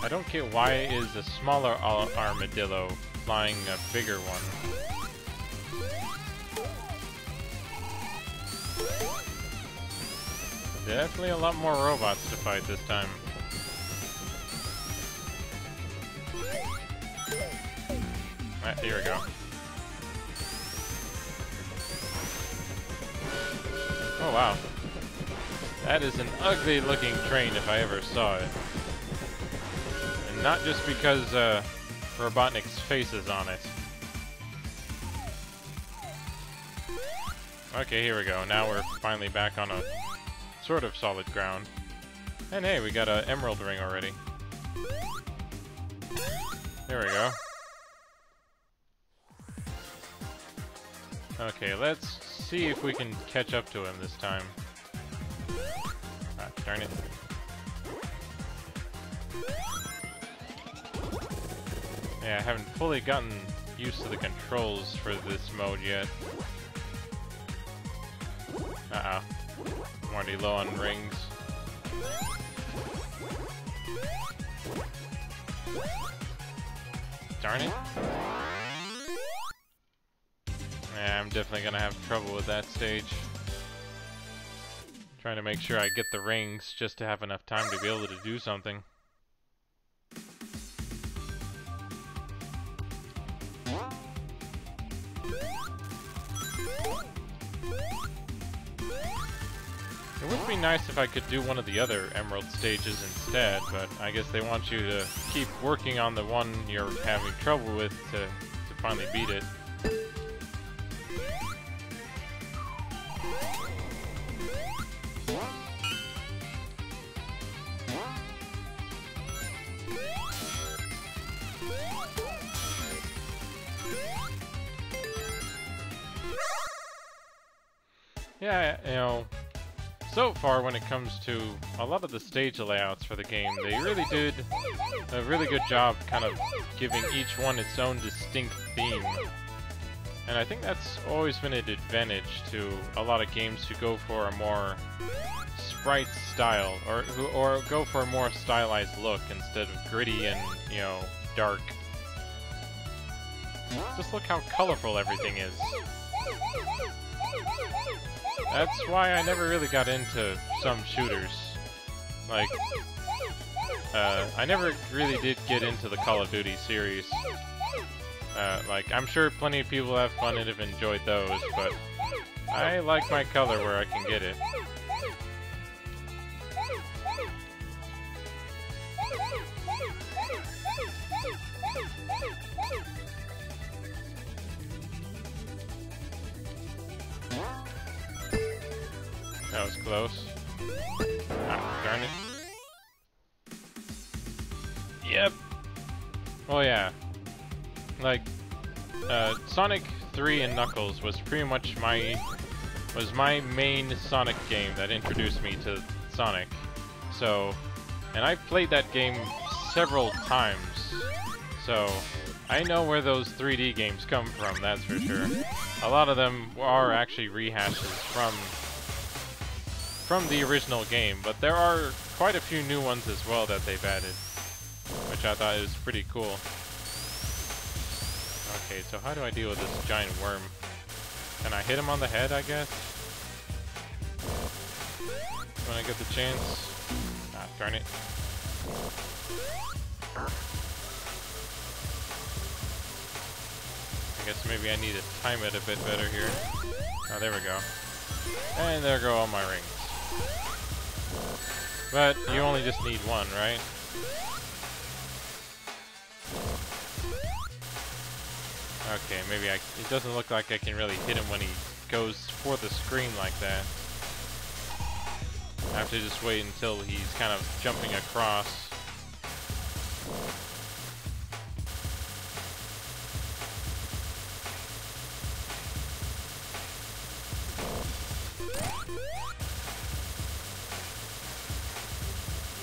I don't get why is a smaller armadillo flying a bigger one. Definitely a lot more robots to fight this time. Alright, here we go. Oh wow. That is an ugly looking train if I ever saw it. And not just because Robotnik's face is on it. Okay, here we go. Now we're finally back on a sort of solid ground. And hey, we got an emerald ring already. There we go. Okay, let's see if we can catch up to him this time. Ah, darn it. Yeah, I haven't fully gotten used to the controls for this mode yet. Uh-oh. I'm already low on rings. Darn it. Yeah, I'm definitely gonna have trouble with that stage. Trying to make sure I get the rings just to have enough time to be able to do something. It would be nice if I could do one of the other Emerald stages instead, but I guess they want you to keep working on the one you're having trouble with to finally beat it. Yeah, you know, so far when it comes to a lot of the stage layouts for the game, they really did a really good job kind of giving each one its own distinct theme. And I think that's always been an advantage to a lot of games who go for a more sprite style, or go for a more stylized look instead of gritty and, you know, dark. Just look how colorful everything is. That's why I never really got into some shooters. Like, I never really did get into the Call of Duty series. Like, I'm sure plenty of people have fun and have enjoyed those, but I like my color where I can get it. That was close. Ah, darn it. Yep. Oh yeah. Like, Sonic 3 and Knuckles was pretty much my main Sonic game that introduced me to Sonic. So, and I've played that game several times. So, I know where those 3D games come from, that's for sure. A lot of them are actually rehashes from the original game, but there are quite a few new ones as well that they've added, which I thought was pretty cool. Okay, so how do I deal with this giant worm? Can I hit him on the head, I guess? When I get the chance? Ah, darn it. I guess maybe I need to time it a bit better here. Oh, there we go. And there go all my rings. But you only just need one, right? Okay, maybe it doesn't look like I can really hit him when he goes for the screen like that. I have to just wait until he's kind of jumping across.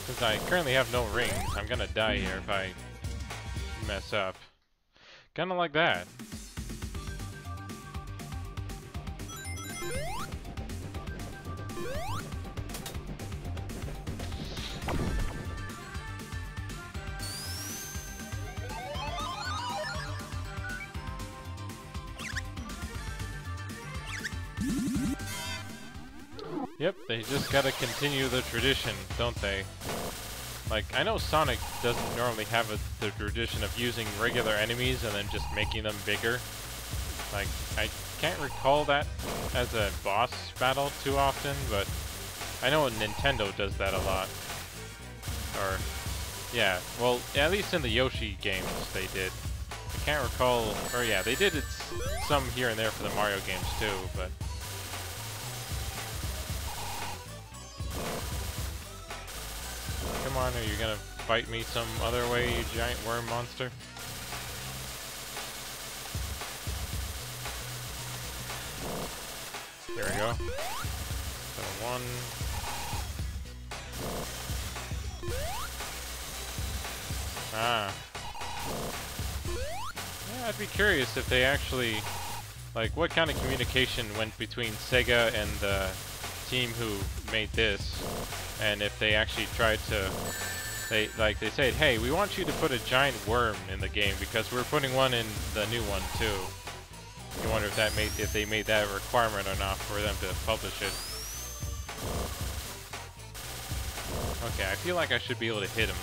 Since I currently have no rings, I'm gonna die here if I mess up. Kinda like that. Yep, they just gotta continue the tradition, don't they? Like, I know Sonic doesn't normally have the tradition of using regular enemies and then just making them bigger. Like, I can't recall that as a boss battle too often, but I know Nintendo does that a lot. Or, yeah, well, at least in the Yoshi games they did. I can't recall, or yeah, they did it some here and there for the Mario games too, but... Come on, are you gonna fight me some other way, you giant worm monster? There we go. So one... Ah. Yeah, I'd be curious if they actually... Like, what kind of communication went between Sega and the team who made this, and if they actually tried to... They said, hey, we want you to put a giant worm in the game because we're putting one in the new one too. You wonder if they made that a requirement or not for them to publish it. Okay, I feel like I should be able to hit him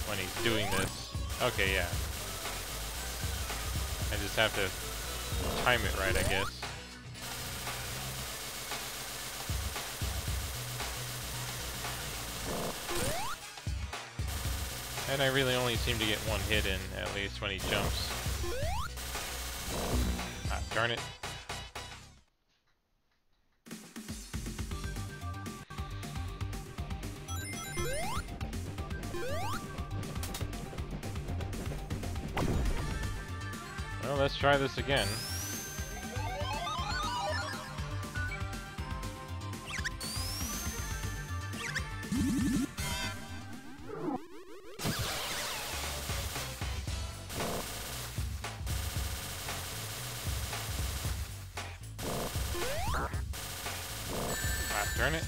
when he's doing this. Okay, yeah. I just have to time it right, I guess. And I really only seem to get one hit in, at least when he jumps. Ah, darn it. Well, let's try this again. Darn it.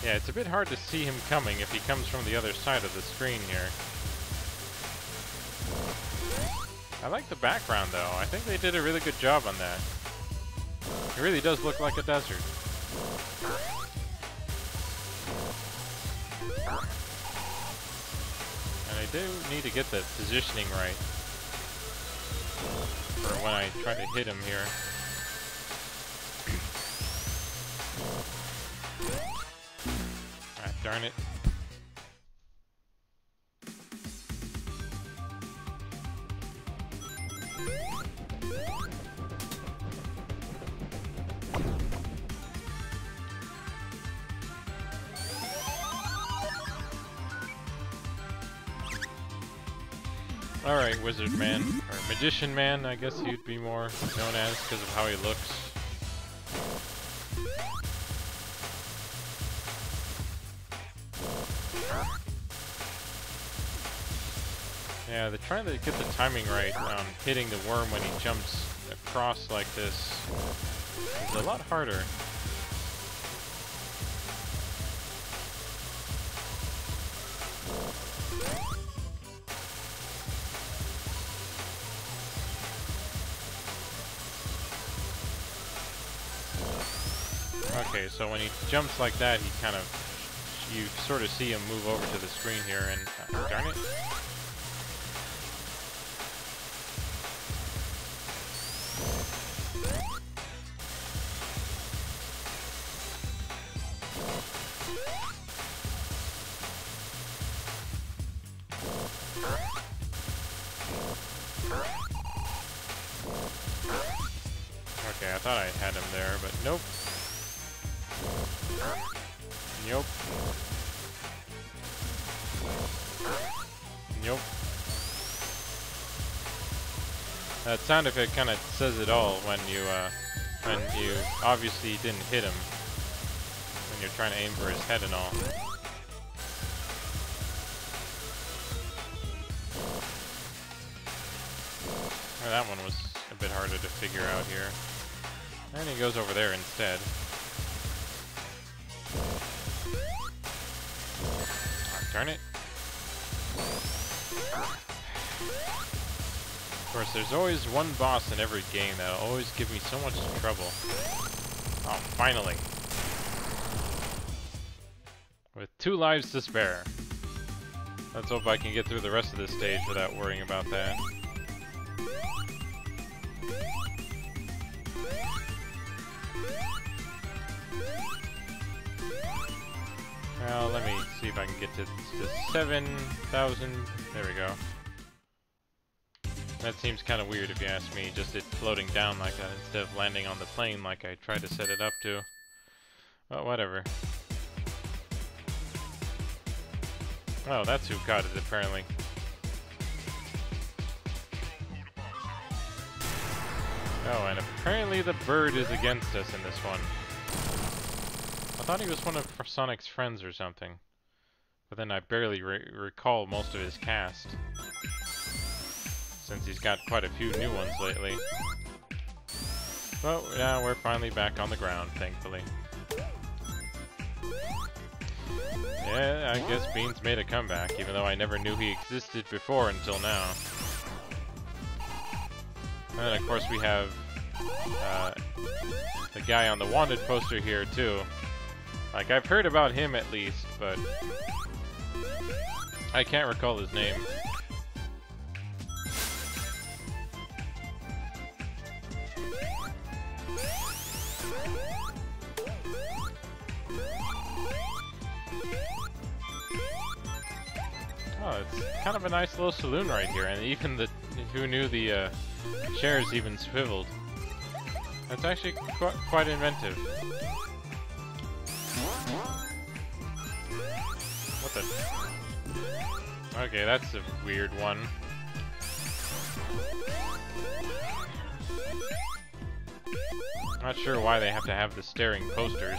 Yeah, it's a bit hard to see him coming if he comes from the other side of the screen here. I like the background though. I think they did a really good job on that. It really does look like a desert. And I do need to get the positioning right for when I try to hit him here. Ah, darn it. Alright, Wizard Man, or Magician Man, I guess he'd be more known as because of how he looks. Yeah, they're trying to get the timing right on hitting the worm when he jumps across like this. It's a lot harder. Okay, so when he jumps like that, he kind of, you sort of see him move over to the screen here, and darn it. Okay, I thought I had him there, but nope. Nope. Nope. That sound effect kind of says it all when you obviously didn't hit him when you're trying to aim for his head and all. Well, that one was a bit harder to figure out here. And he goes over there instead. Oh, darn it. Of course, there's always one boss in every game that'll always give me so much trouble. Oh, finally. With 2 lives to spare. Let's hope I can get through the rest of this stage without worrying about that. Well, let me see if I can get to 7,000. There we go. That seems kind of weird if you ask me, just it floating down like that instead of landing on the plane like I tried to set it up to. Well, whatever. Oh, that's who got it, apparently. Oh, and apparently the bird is against us in this one. I thought he was one of Sonic's friends or something. But then I barely recall most of his cast. Since he's got quite a few new ones lately. But now we're finally back on the ground, thankfully. Yeah, I guess Beans made a comeback, even though I never knew he existed before until now. And then of course we have the guy on the wanted poster here too. Like, I've heard about him at least, but I can't recall his name. Oh, it's kind of a nice little saloon right here, and even the who knew the chairs even swiveled. That's actually quite inventive. What the? Okay, that's a weird one. Not sure why they have to have the staring posters.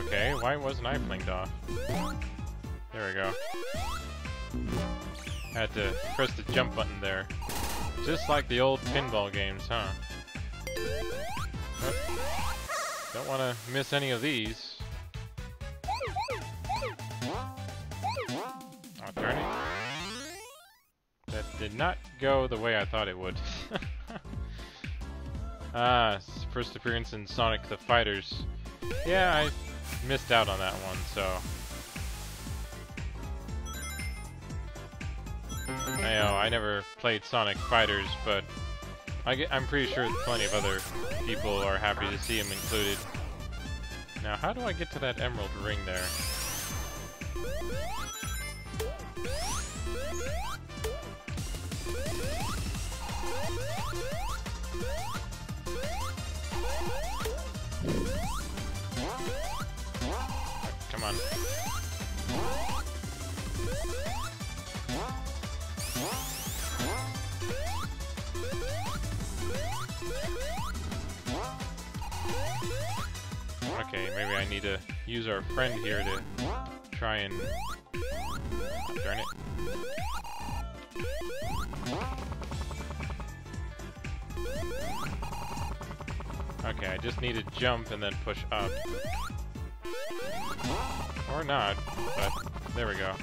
Okay, why wasn't I blinked off? There we go. Had to press the jump button there. Just like the old pinball games, huh? Oh, don't want to miss any of these. Oh, darn it. That did not go the way I thought it would. Ah, first appearance in Sonic the Fighters. Yeah, I missed out on that one, so... I never played Sonic Fighters, but I'm pretty sure plenty of other people are happy to see him included. Now, how do I get to that emerald ring there? Come on. Okay, maybe I need to use our friend here to try and... Oh, darn it. Okay, I just need to jump and then push up. Or not, but there we go.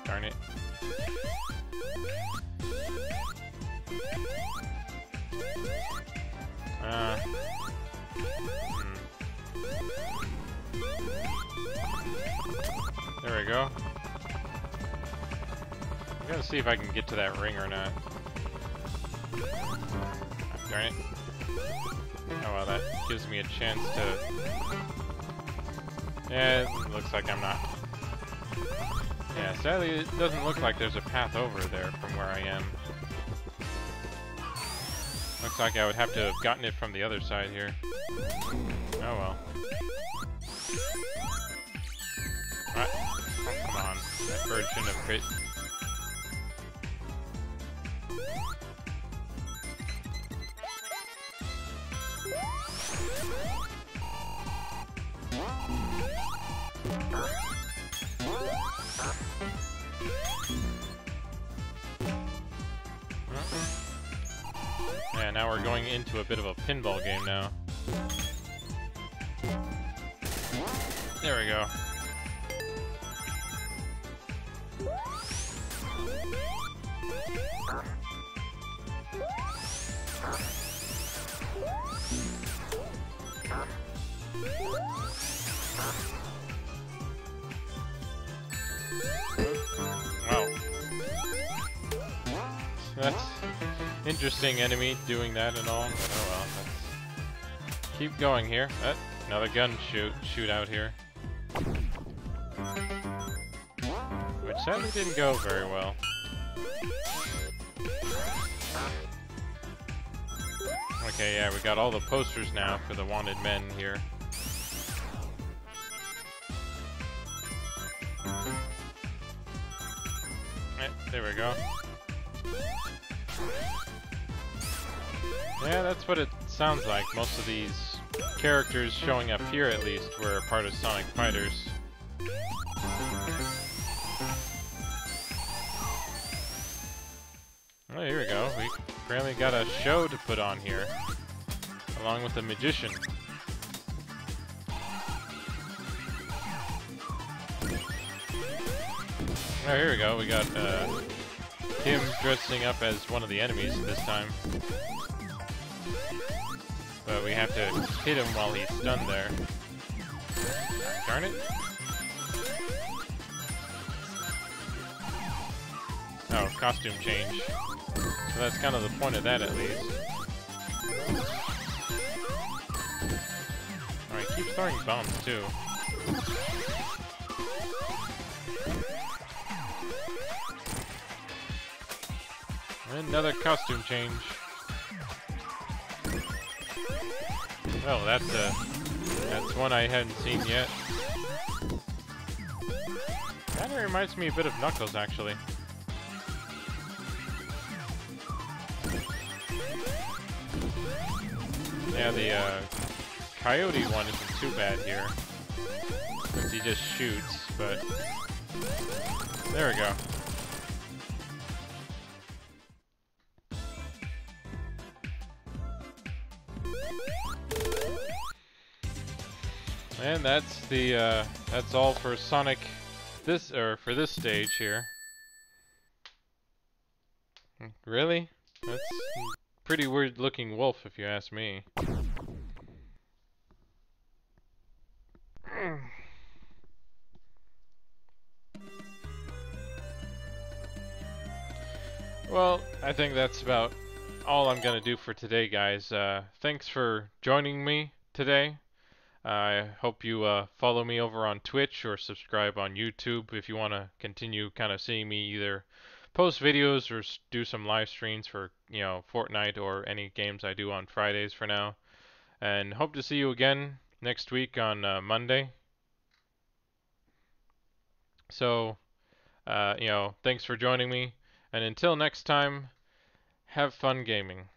Darn it. There we go. I'm gonna see if I can get to that ring or not. Darn it. Oh well, that gives me a chance to... Yeah, it looks like I'm not. Yeah, sadly it doesn't look like there's a path over there from where I am. Looks like I would have to have gotten it from the other side here. Oh well. What? Oh, come on. That bird shouldn't have crit. Yeah, now we're going into a bit of a pinball game now. There we go. Wow. That's interesting enemy doing that and all, but oh well. Let's keep going here. Another gun shoot out here. Which sadly didn't go very well. Okay, yeah, we got all the posters now for the wanted men here. There we go. Yeah, that's what it sounds like. Most of these characters showing up here, at least, were a part of Sonic Fighters. Oh, here we go. We apparently got a show to put on here, along with a magician. Oh, here we go. We got him dressing up as one of the enemies this time. But we have to hit him while he's stunned there. Darn it. Oh, costume change. So that's kind of the point of that, at least. Alright, keep throwing bombs, too. Another costume change. Well, that's one I hadn't seen yet. That reminds me a bit of Knuckles, actually. Yeah, the Coyote one isn't too bad here, since he just shoots, but there we go. And that's all for Sonic for this stage here. Really? That's a pretty weird looking wolf if you ask me. Well, I think that's about all I'm gonna do for today, guys. Thanks for joining me today. I hope you follow me over on Twitch or subscribe on YouTube if you want to continue kind of seeing me either post videos or do some live streams for, Fortnite or any games I do on Fridays for now. And hope to see you again next week on Monday. So, thanks for joining me. And until next time, have fun gaming.